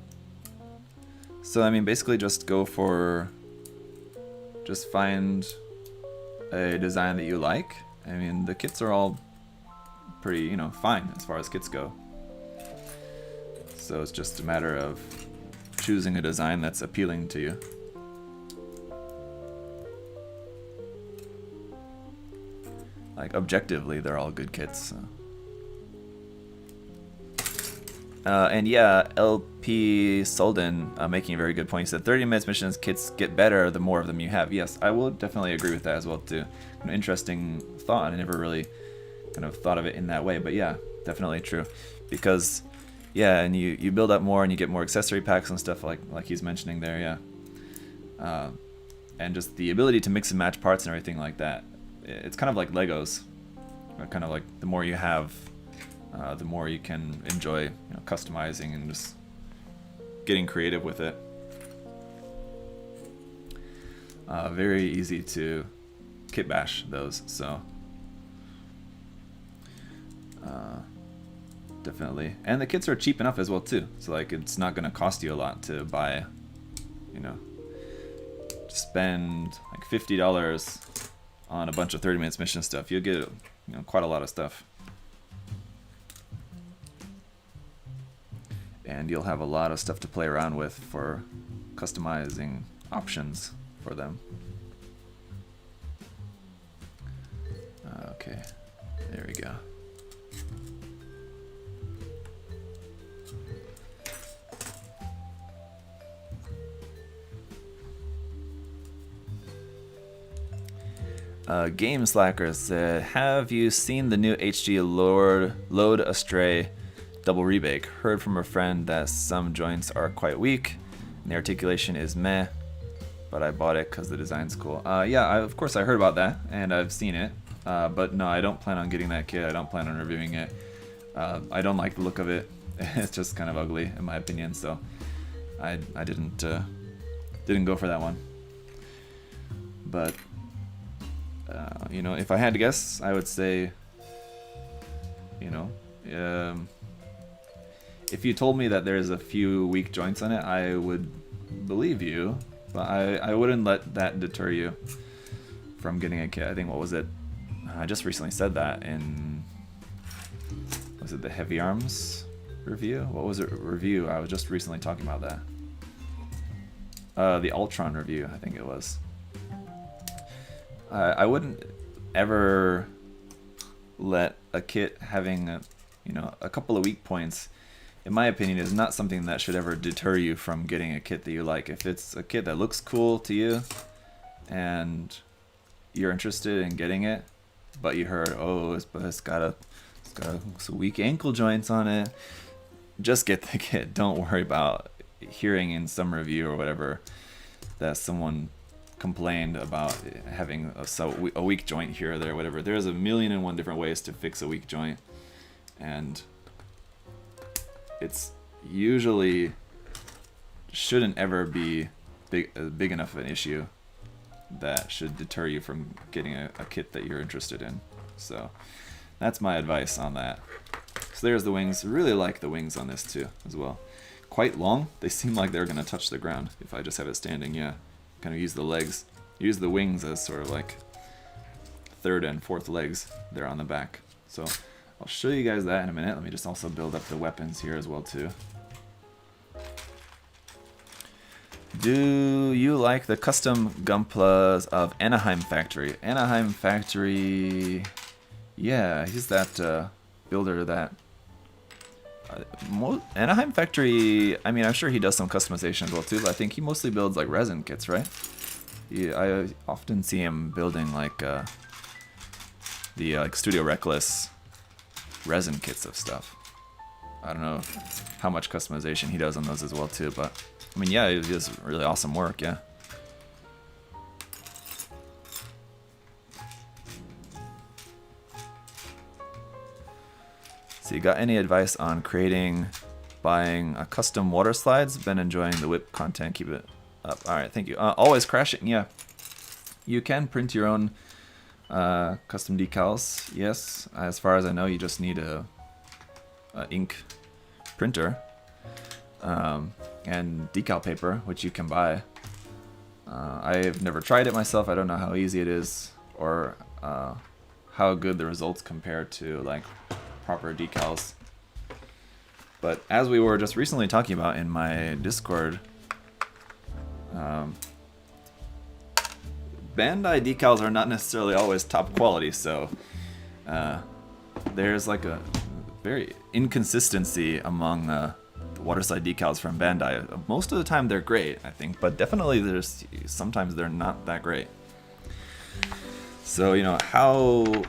So I mean, basically just go for, just find a design that you like. I mean, the kits are all pretty, you know, fine as far as kits go. So it's just a matter of choosing a design that's appealing to you. Like objectively, they're all good kits. So. And yeah, LP Solden making a very good point. He said 30 minutes missions kits get better the more of them you have. Yes, I will definitely agree with that as well too. An interesting thought. I never really kind of thought of it in that way, but yeah, definitely true. Because yeah, and you build up more and you get more accessory packs and stuff like he's mentioning there, yeah. And just the ability to mix and match parts and everything like that. It's kind of like Legos. Kind of like the more you have, the more you can enjoy, you know, customizing and just getting creative with it. Very easy to kit bash those, so definitely. And the kits are cheap enough as well too, so like it's not going to cost you a lot to buy, you know, spend like $50 on a bunch of 30 minutes mission stuff. You'll get, you know, quite a lot of stuff, and you'll have a lot of stuff to play around with for customizing options for them. Okay, there we go. Game Slacker said, have you seen the new HG Load Astray double rebake? Heard from a friend that some joints are quite weak and the articulation is meh, but I bought it because the design's cool. Yeah, of course I heard about that and I've seen it, but no, I don't plan on getting that kit. I don't plan on reviewing it. I don't like the look of it. It's just kind of ugly in my opinion, so I didn't go for that one. But you know, if I had to guess, I would say, you know, if you told me that there's a few weak joints on it, I would believe you, but I wouldn't let that deter you from getting a kit. I think, what was it? I just recently said that in, was it the Heavy Arms review? What was it review? I was just recently talking about that. The Ultron review, I think it was. I wouldn't ever let a kit having a couple of weak points, in my opinion, is not something that should ever deter you from getting a kit that you like. If it's a kit that looks cool to you and you're interested in getting it, but you heard, oh, it's got some weak ankle joints on it, just get the kit. Don't worry about hearing in some review or whatever that someone complained about having a weak joint here or there, whatever. There's a million and one different ways to fix a weak joint, and it's usually shouldn't ever be big enough of an issue that should deter you from getting a kit that you're interested in. So that's my advice on that. So there's the wings. Really like the wings on this too as well. Quite long. They seem like they're gonna touch the ground if I just have it standing. Yeah. Kind of use the legs, use the wings as sort of like third and fourth legs there on the back. So I'll show you guys that in a minute. Let me just also build up the weapons here as well too. Do you like the custom Gunplas of Anaheim Factory? Anaheim Factory, yeah, he's that builder that Anaheim Factory, I mean, I'm sure he does some customization as well too, but I think he mostly builds like resin kits, right? I often see him building like the like Studio Reckless resin kits of stuff. I don't know how much customization he does on those as well too, but I mean, yeah, he does really awesome work, yeah. So you got any advice on buying a custom water slides? Been enjoying the whip content. Keep it up. All right, thank you. Always crashing. Yeah, you can print your own custom decals. Yes, as far as I know, you just need a ink printer and decal paper, which you can buy. I've never tried it myself. I don't know how easy it is or how good the results compare to like proper decals. But as we were just recently talking about in my Discord, Bandai decals are not necessarily always top quality, so there's like a very inconsistency among the waterslide decals from Bandai. Most of the time they're great, I think, but definitely sometimes they're not that great. So, you know, how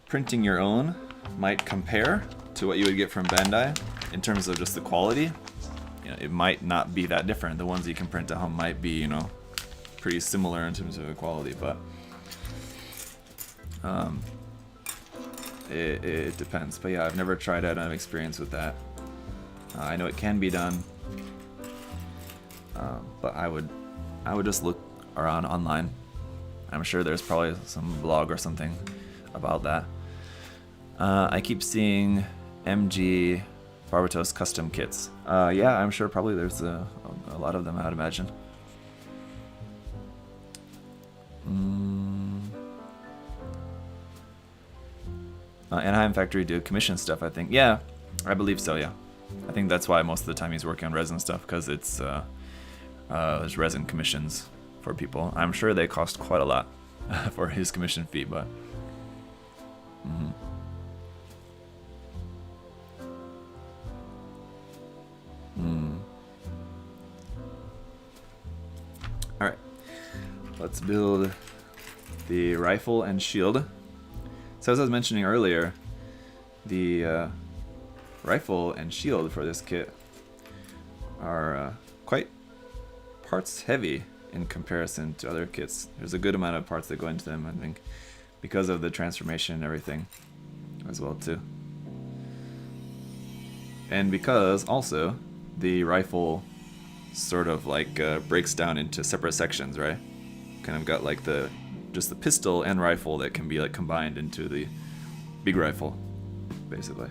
printing your own might compare to what you would get from Bandai in terms of just the quality, you know, it might not be that different. The ones you can print at home might be, you know, pretty similar in terms of the quality, but it depends. But yeah, I've never tried it. I don't have experience with that. I know it can be done. But I would just look around online. I'm sure there's probably some blog or something about that. I keep seeing MG Barbatos custom kits. Yeah, I'm sure probably there's a lot of them, I would imagine. Anaheim Factory do commission stuff, I think. Yeah, I believe so, yeah. I think that's why most of the time he's working on resin stuff, because it's there's resin commissions for people. I'm sure they cost quite a lot for his commission fee, but... Alright, let's build the rifle and shield. So as I was mentioning earlier, the rifle and shield for this kit are quite parts heavy in comparison to other kits. There's a good amount of parts that go into them, I think, because of the transformation and everything as well too. And because also the rifle sort of like breaks down into separate sections, right? Kind of got like just the pistol and rifle that can be like combined into the big rifle, basically.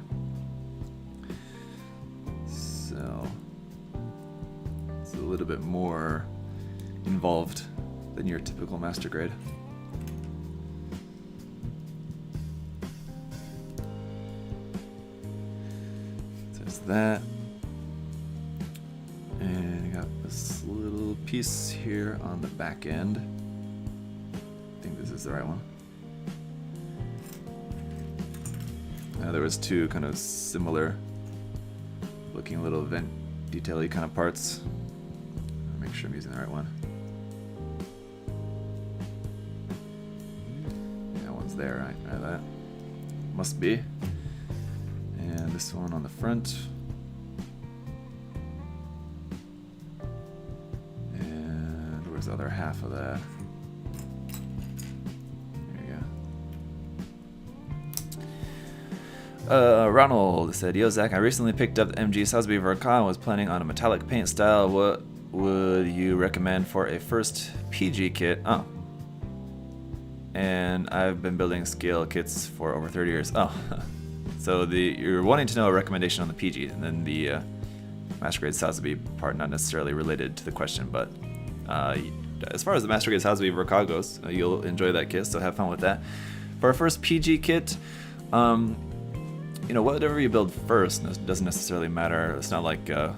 So it's a little bit more involved than your typical master grade. There's that. And I got this little piece here on the back end. I think this is the right one. There was two kind of similar looking little vent detail-y kind of parts. Make sure I'm using the right one. Yeah, one's there, right? That must be. And this one on the front. And where's the other half of that? Ronald said, "Yo Zach, I recently picked up the MG Salisbury Verkan and was planning on a metallic paint style. What would you recommend for a first PG kit?" Oh. And I've been building scale kits for over 30 years. Oh. So you're wanting to know a recommendation on the PG, and then the Master Grade Salisbury part not necessarily related to the question, but as far as the Master Grade Salisbury Verkan goes, you'll enjoy that kit, so have fun with that. For a first PG kit, you know, whatever you build first doesn't necessarily matter. It's not like, I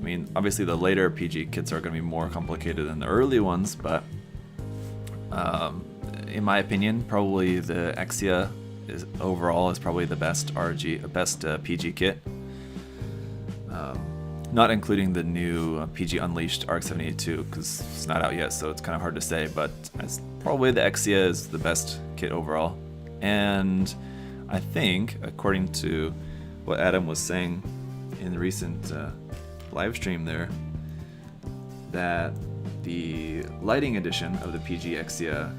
mean, obviously the later PG kits are going to be more complicated than the early ones, but in my opinion, probably the Exia overall is probably the best PG kit. Not including the new PG Unleashed RX-72, because it's not out yet, so it's kind of hard to say, but it's probably the Exia is the best kit overall. And I think, according to what Adam was saying in the recent live stream there, that the lighting edition of the PG Exia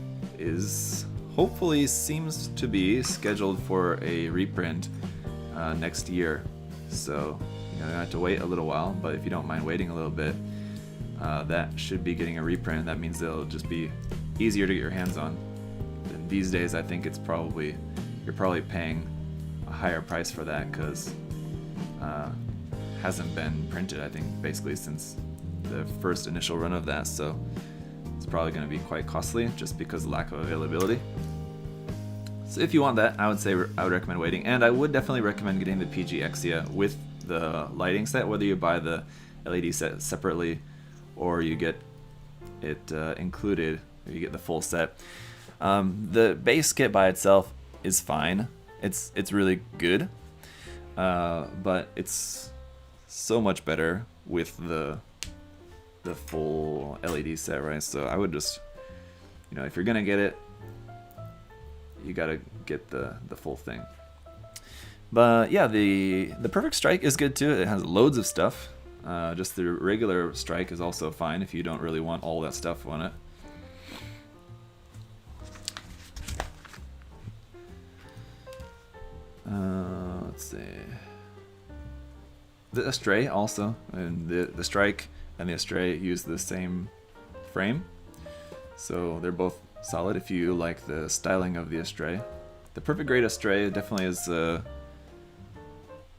seems to be scheduled for a reprint next year. So you know, you have to wait a little while, but if you don't mind waiting a little bit, that should be getting a reprint. That means it'll just be easier to get your hands on. And these days, I think you're probably paying a higher price for that because hasn't been printed, I think, basically since the first initial run of that, so it's probably going to be quite costly just because of lack of availability. So if you want that, I would recommend waiting, and I would definitely recommend getting the PG Exia with the lighting set, whether you buy the LED set separately or you get it included, or you get the full set. The base kit by itself is fine. It's really good, but it's so much better with the full LED set, right? So I would just, you know, if you're gonna get it, you gotta get the full thing. But yeah, the Perfect Strike is good too. It has loads of stuff. Just the regular Strike is also fine if you don't really want all that stuff on it. Let's see. The Stray also, and the Strike and the Astray use the same frame, so they're both solid if you like the styling of the Astray. The perfect grade Astray definitely is a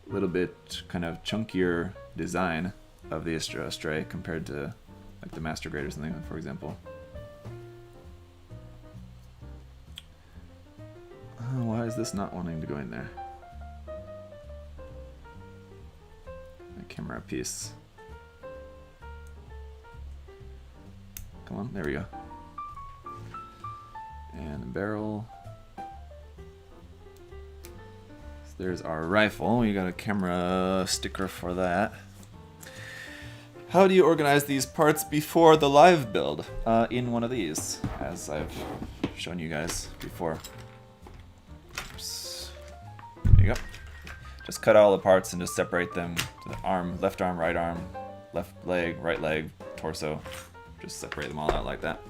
little bit kind of chunkier design of the Astray compared to like the Master Grade or something, for example. Why is this not wanting to go in there? My camera piece. Come on, there we go. And the barrel. So there's our rifle. We got a camera sticker for that. How do you organize these parts before the live build? In one of these, as I've shown you guys before. Oops. There you go. Just cut all the parts and just separate them to the arm, left leg, right leg, torso. Just separate them all out like that.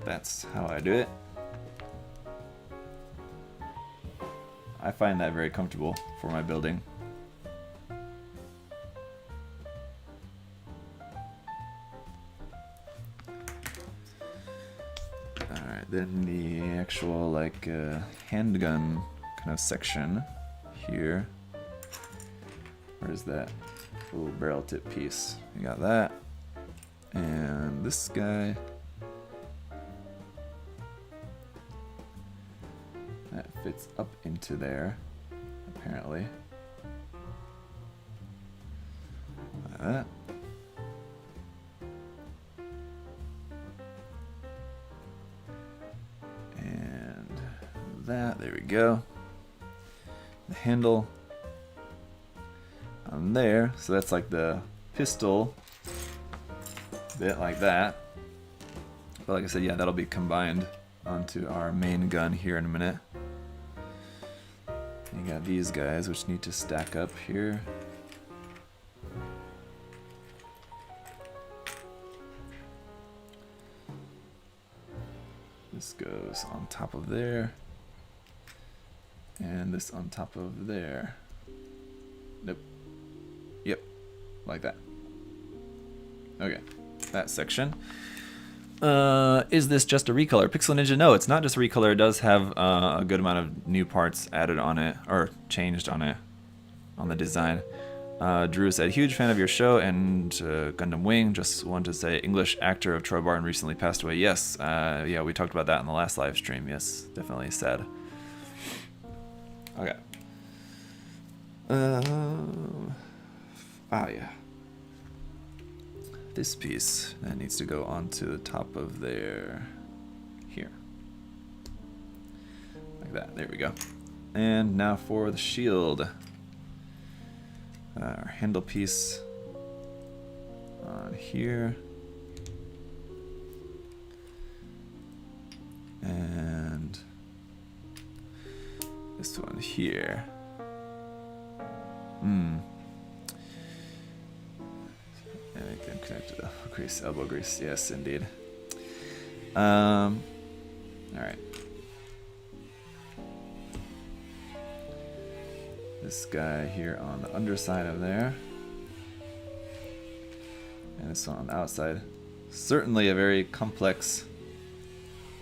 That's how I do it. I find that very comfortable for my building. Alright, then the actual like handgun kind of section here. Where's that little barrel tip piece? We got that. And this guy. That fits up into there, apparently. Like that. And that, there we go. The handle on there, so that's like the pistol bit like that. But like I said, yeah, that'll be combined onto our main gun here in a minute. You got these guys which need to stack up here. This goes on top of there. And this on top of there. Nope. Yep. Like that. Okay. That section. Is this just a recolor? Pixel Ninja, no, it's not just a recolor. It does have a good amount of new parts added on it, or changed on it, on the design. Drew said, huge fan of your show and Gundam Wing. Just wanted to say, English actor of Troy Barton recently passed away. Yes, yeah, we talked about that in the last live stream. Yes, definitely sad. Okay. Yeah. This piece that needs to go onto the top of there, here, like that. There we go. And now for the shield. Our handle piece on here, and this one here. Make them connected to grease, elbow grease. Yes, indeed. All right. This guy here on the underside of there, and this one on the outside. Certainly a very complex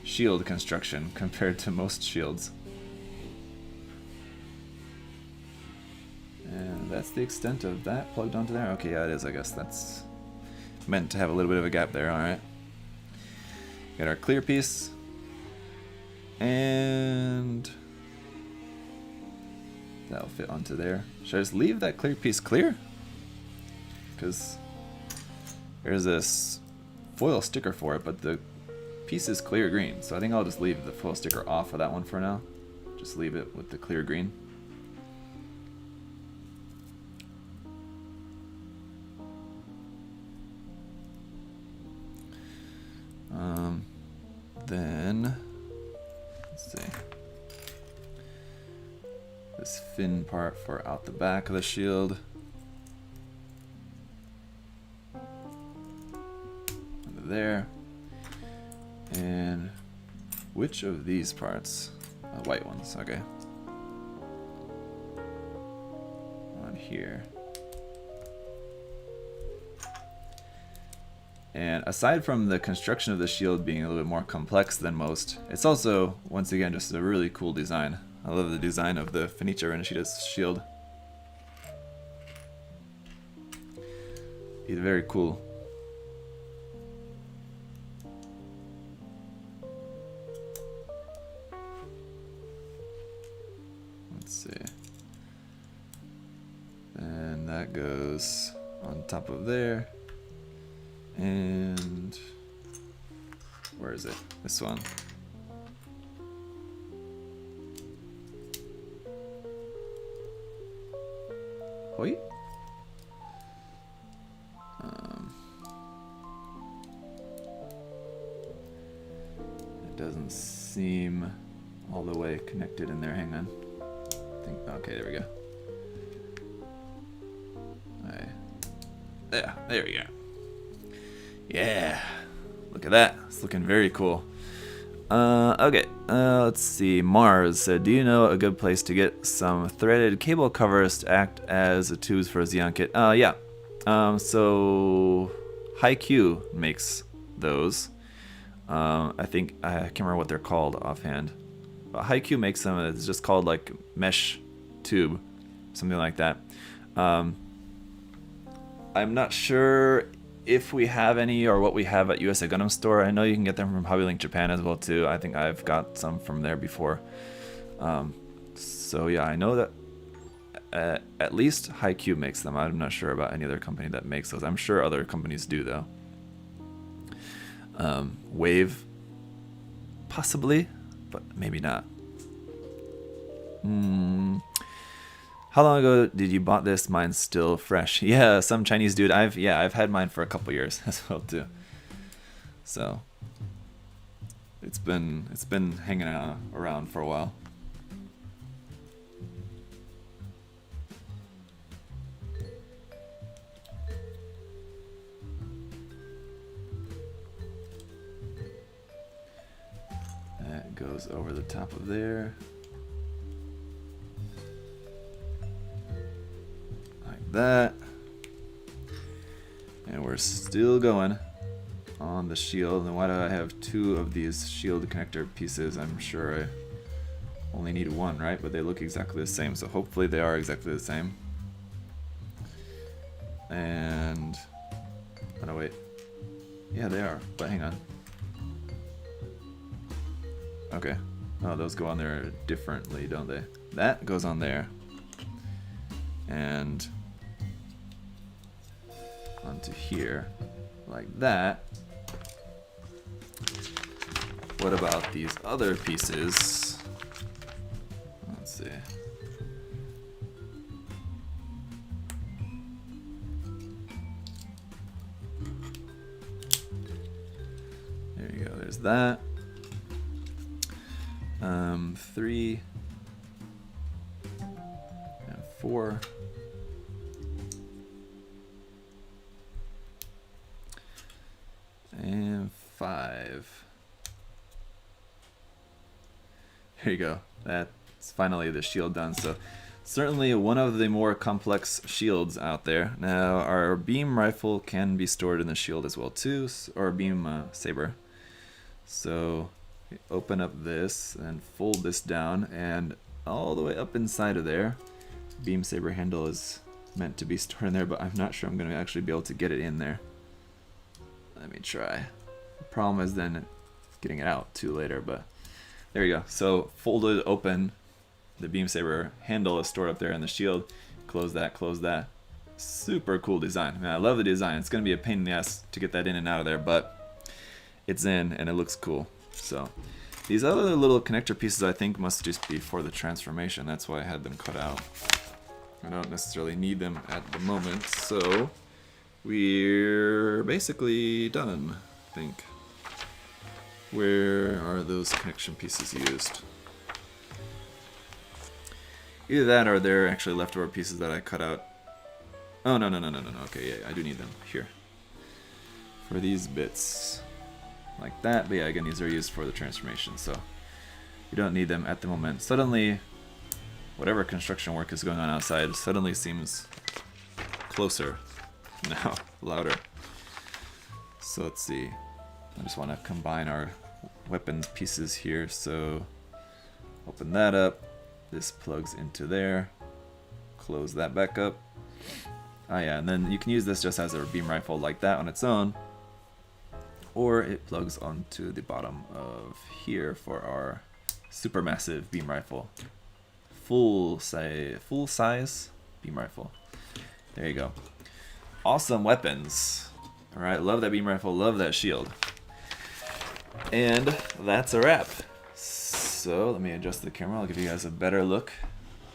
shield construction compared to most shields. And that's the extent of that plugged onto there. Okay, yeah, it is. I guess that's meant to have a little bit of a gap there. All right. Got our clear piece, and that'll fit onto there. Should I just leave that clear piece clear? Because there's this foil sticker for it, but the piece is clear green. So I think I'll just leave the foil sticker off of that one for now. Just leave it with the clear green. Then, let's see. This fin part for out the back of the shield. Under there. And which of these parts? White ones, okay. here. And aside from the construction of the shield being a little bit more complex than most, it's also, once again, just a really cool design. I love the design of the Fenice Rinascita's shield. It's very cool. Let's see. And that goes on top of there. And where is it? This one. Hoi. It doesn't seem all the way connected in there. Hang on. I think, okay, there we go. There we go. Yeah, look at that. It's looking very cool. Okay, let's see. Mars said, do you know a good place to get some threaded cable covers to act as tubes for a Xeon kit? Yeah. So HiQ makes those. I think I can't remember what they're called offhand. But HiQ makes them. It's just called like mesh tube, something like that. I'm not sure if we have any or what we have at USA Gundam Store. I know you can get them from HobbyLink Japan as well too. I think I've got some from there before. So yeah, I know that at least HiQ makes them. I'm not sure about any other company that makes those. I'm sure other companies do though. Wave, possibly, but maybe not. How long ago did you bought this? Mine's still fresh. Yeah, some Chinese dude. I've had mine for a couple years as well too. So it's been hanging around for a while. That goes over the top of there. That, and we're still going on the shield. And why do I have two of these shield connector pieces? I'm sure I only need one, right? But they look exactly the same, so hopefully they are exactly the same. And oh no, wait, yeah, they are, but hang on. Okay, oh, those go on there differently, don't they? That goes on there, and onto here like that. What about these other pieces? Let's see. There you go, there's that. 3 and 4. And 5. There you go. That's finally the shield done. So certainly one of the more complex shields out there. Now our beam rifle can be stored in the shield as well too, or beam saber. So open up this and fold this down, and all the way up inside of there, beam saber handle is meant to be stored in there, but I'm not sure I'm going to actually be able to get it in there. Let me try. The problem is then getting it out too later, but there you go. So folded open, the beam saber handle is stored up there in the shield. Close that, close that. Super cool design. I mean, I love the design. It's going to be a pain in the ass to get that in and out of there, but it's in and it looks cool. So these other little connector pieces I think must just be for the transformation. That's why I had them cut out. I don't necessarily need them at the moment, so we're basically done, I think. Where are those connection pieces used? Either that or they're actually leftover pieces that I cut out. Oh, no. Okay, yeah, I do need them. Here. For these bits. Like that, but yeah, again, these are used for the transformation, so we don't need them at the moment. Suddenly, whatever construction work is going on outside suddenly seems closer now, louder. So let's see. I just want to combine our weapons pieces here. So open that up. This plugs into there. Close that back up. Ah yeah, and then you can use this just as a beam rifle like that on its own, or it plugs onto the bottom of here for our supermassive beam rifle. Full size beam rifle. There you go. Awesome weapons. Alright, love that beam rifle, love that shield. And that's a wrap. So let me adjust the camera, I'll give you guys a better look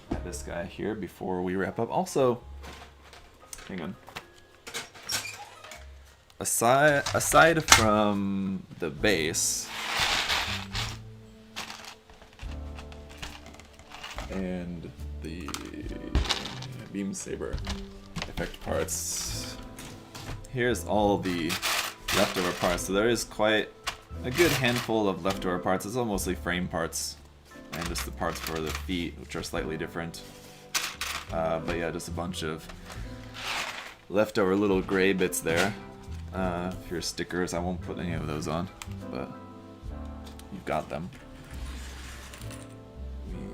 at this guy here before we wrap up. Also, hang on. Aside from the base and the beam saber effect parts, here's all the leftover parts. So there is quite a good handful of leftover parts. It's all mostly frame parts and just the parts for the feet, which are slightly different. But yeah, just a bunch of leftover little gray bits there. If your stickers, I won't put any of those on, but you've got them. Let me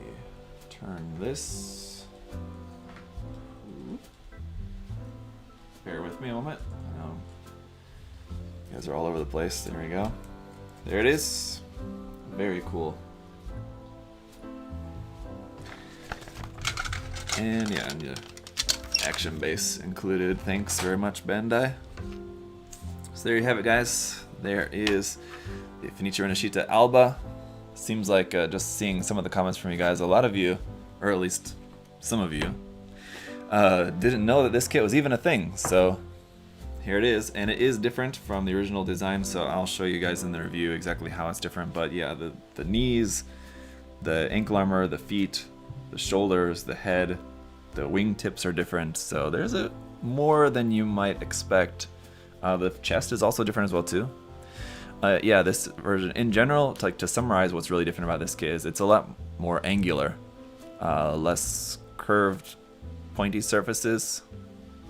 turn this. Bear with me a moment. You guys are all over the place. There we go. There it is. Very cool. And yeah, action base included. Thanks very much, Bandai. So there you have it, guys. There is the Fenice Rinascita Alba. Seems like just seeing some of the comments from you guys, a lot of you, or at least some of you, didn't know that this kit was even a thing. So here it is, and it is different from the original design, so I'll show you guys in the review exactly how it's different. But yeah, the knees, the ankle armor, the feet, the shoulders, the head, the wing tips are different, so there's a more than you might expect. The chest is also different as well too. Yeah, this version in general, to summarize what's really different about this kit is it's a lot more angular, less curved, pointy surfaces.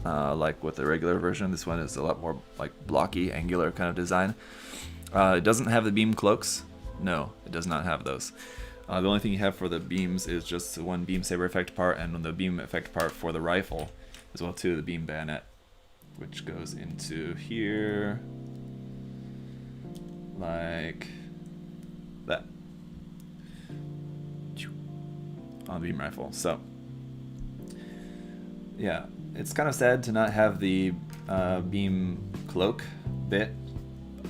Like with the regular version, this one is a lot more like blocky, angular kind of design. It doesn't have the beam cloaks. No, it does not have those. The only thing you have for the beams is just the one beam saber effect part, and the beam effect part for the rifle as well too, the beam bayonet, which goes into here like that on the beam rifle. So yeah, it's kind of sad to not have the beam cloak bit,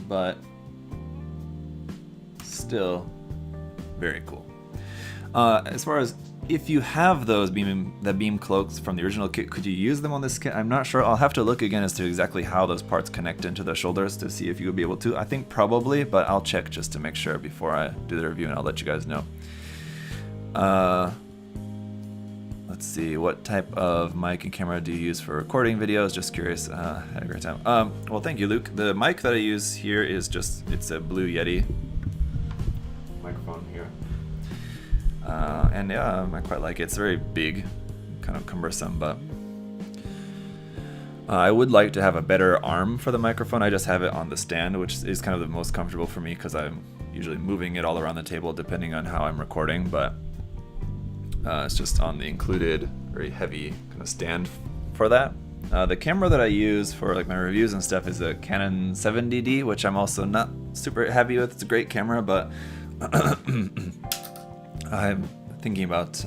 but still very cool. As far as if you have those beam cloaks from the original kit, could you use them on this kit? I'm not sure. I'll have to look again as to exactly how those parts connect into the shoulders to see if you would be able to. I think probably, but I'll check just to make sure before I do the review, and I'll let you guys know. Let's see, what type of mic and camera do you use for recording videos? Just curious. Had a great time. Well, thank you, Luke. The mic that I use here is it's a Blue Yeti microphone here. And yeah, I quite like it. It's very big, kind of cumbersome, but I would like to have a better arm for the microphone. I just have it on the stand, which is kind of the most comfortable for me because I'm usually moving it all around the table depending on how I'm recording, but it's just on the included very heavy kind of stand for that. The camera that I use for like my reviews and stuff is a Canon 70D, which I'm also not super happy with. It's a great camera, but I'm thinking about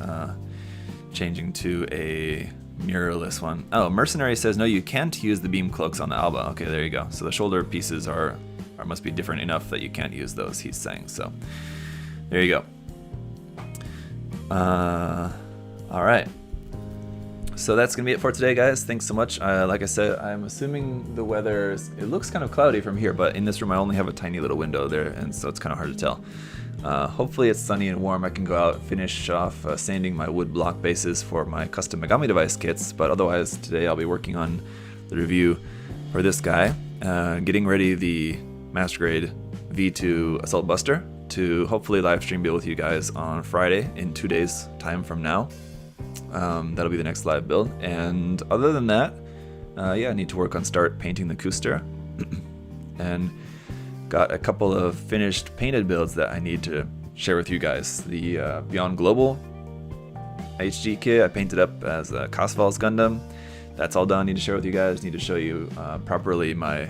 changing to a mirrorless one. Oh, Mercenary says no, you can't use the beam cloaks on the Alba. Okay, there you go. So the shoulder pieces must be different enough that you can't use those, he's saying. So there you go. All right. So that's gonna be it for today, guys. Thanks so much. Like I said, I'm assuming the weather, it looks kind of cloudy from here, but in this room I only have a tiny little window there, and so it's kind of hard to tell. Hopefully it's sunny and warm. I can go out, finish off sanding my wood block bases for my custom Megami device kits, but otherwise today I'll be working on the review for this guy, getting ready the Master Grade V2 Assault Buster to hopefully live stream deal with you guys on Friday in 2 days time from now. That'll be the next live build. And other than that, yeah, I need to work on start painting the Cooster. And got a couple of finished painted builds that I need to share with you guys. The Beyond Global HG kit I painted up as a Cosval's Gundam. That's all done. I need to share with you guys. Need to show you properly my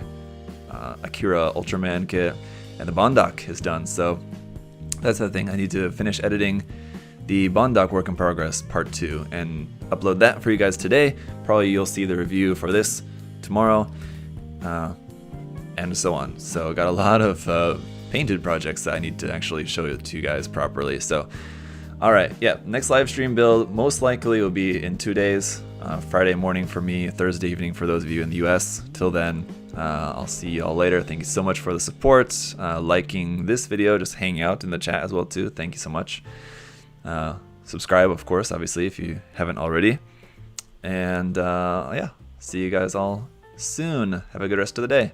Akira Ultraman kit, and the Bondoc is done. So that's the thing. I need to finish editing the Bondoc Work in Progress Part 2 and upload that for you guys today. Probably you'll see the review for this tomorrow, and so on. So got a lot of painted projects that I need to actually show it to you guys properly. So alright, yeah, next live stream build most likely will be in 2 days. Friday morning for me, Thursday evening for those of you in the US. Till then, I'll see you all later. Thank you so much for the support, liking this video, just hang out in the chat as well too. Thank you so much. Subscribe, of course, obviously, if you haven't already. And yeah, see you guys all soon. Have a good rest of the day.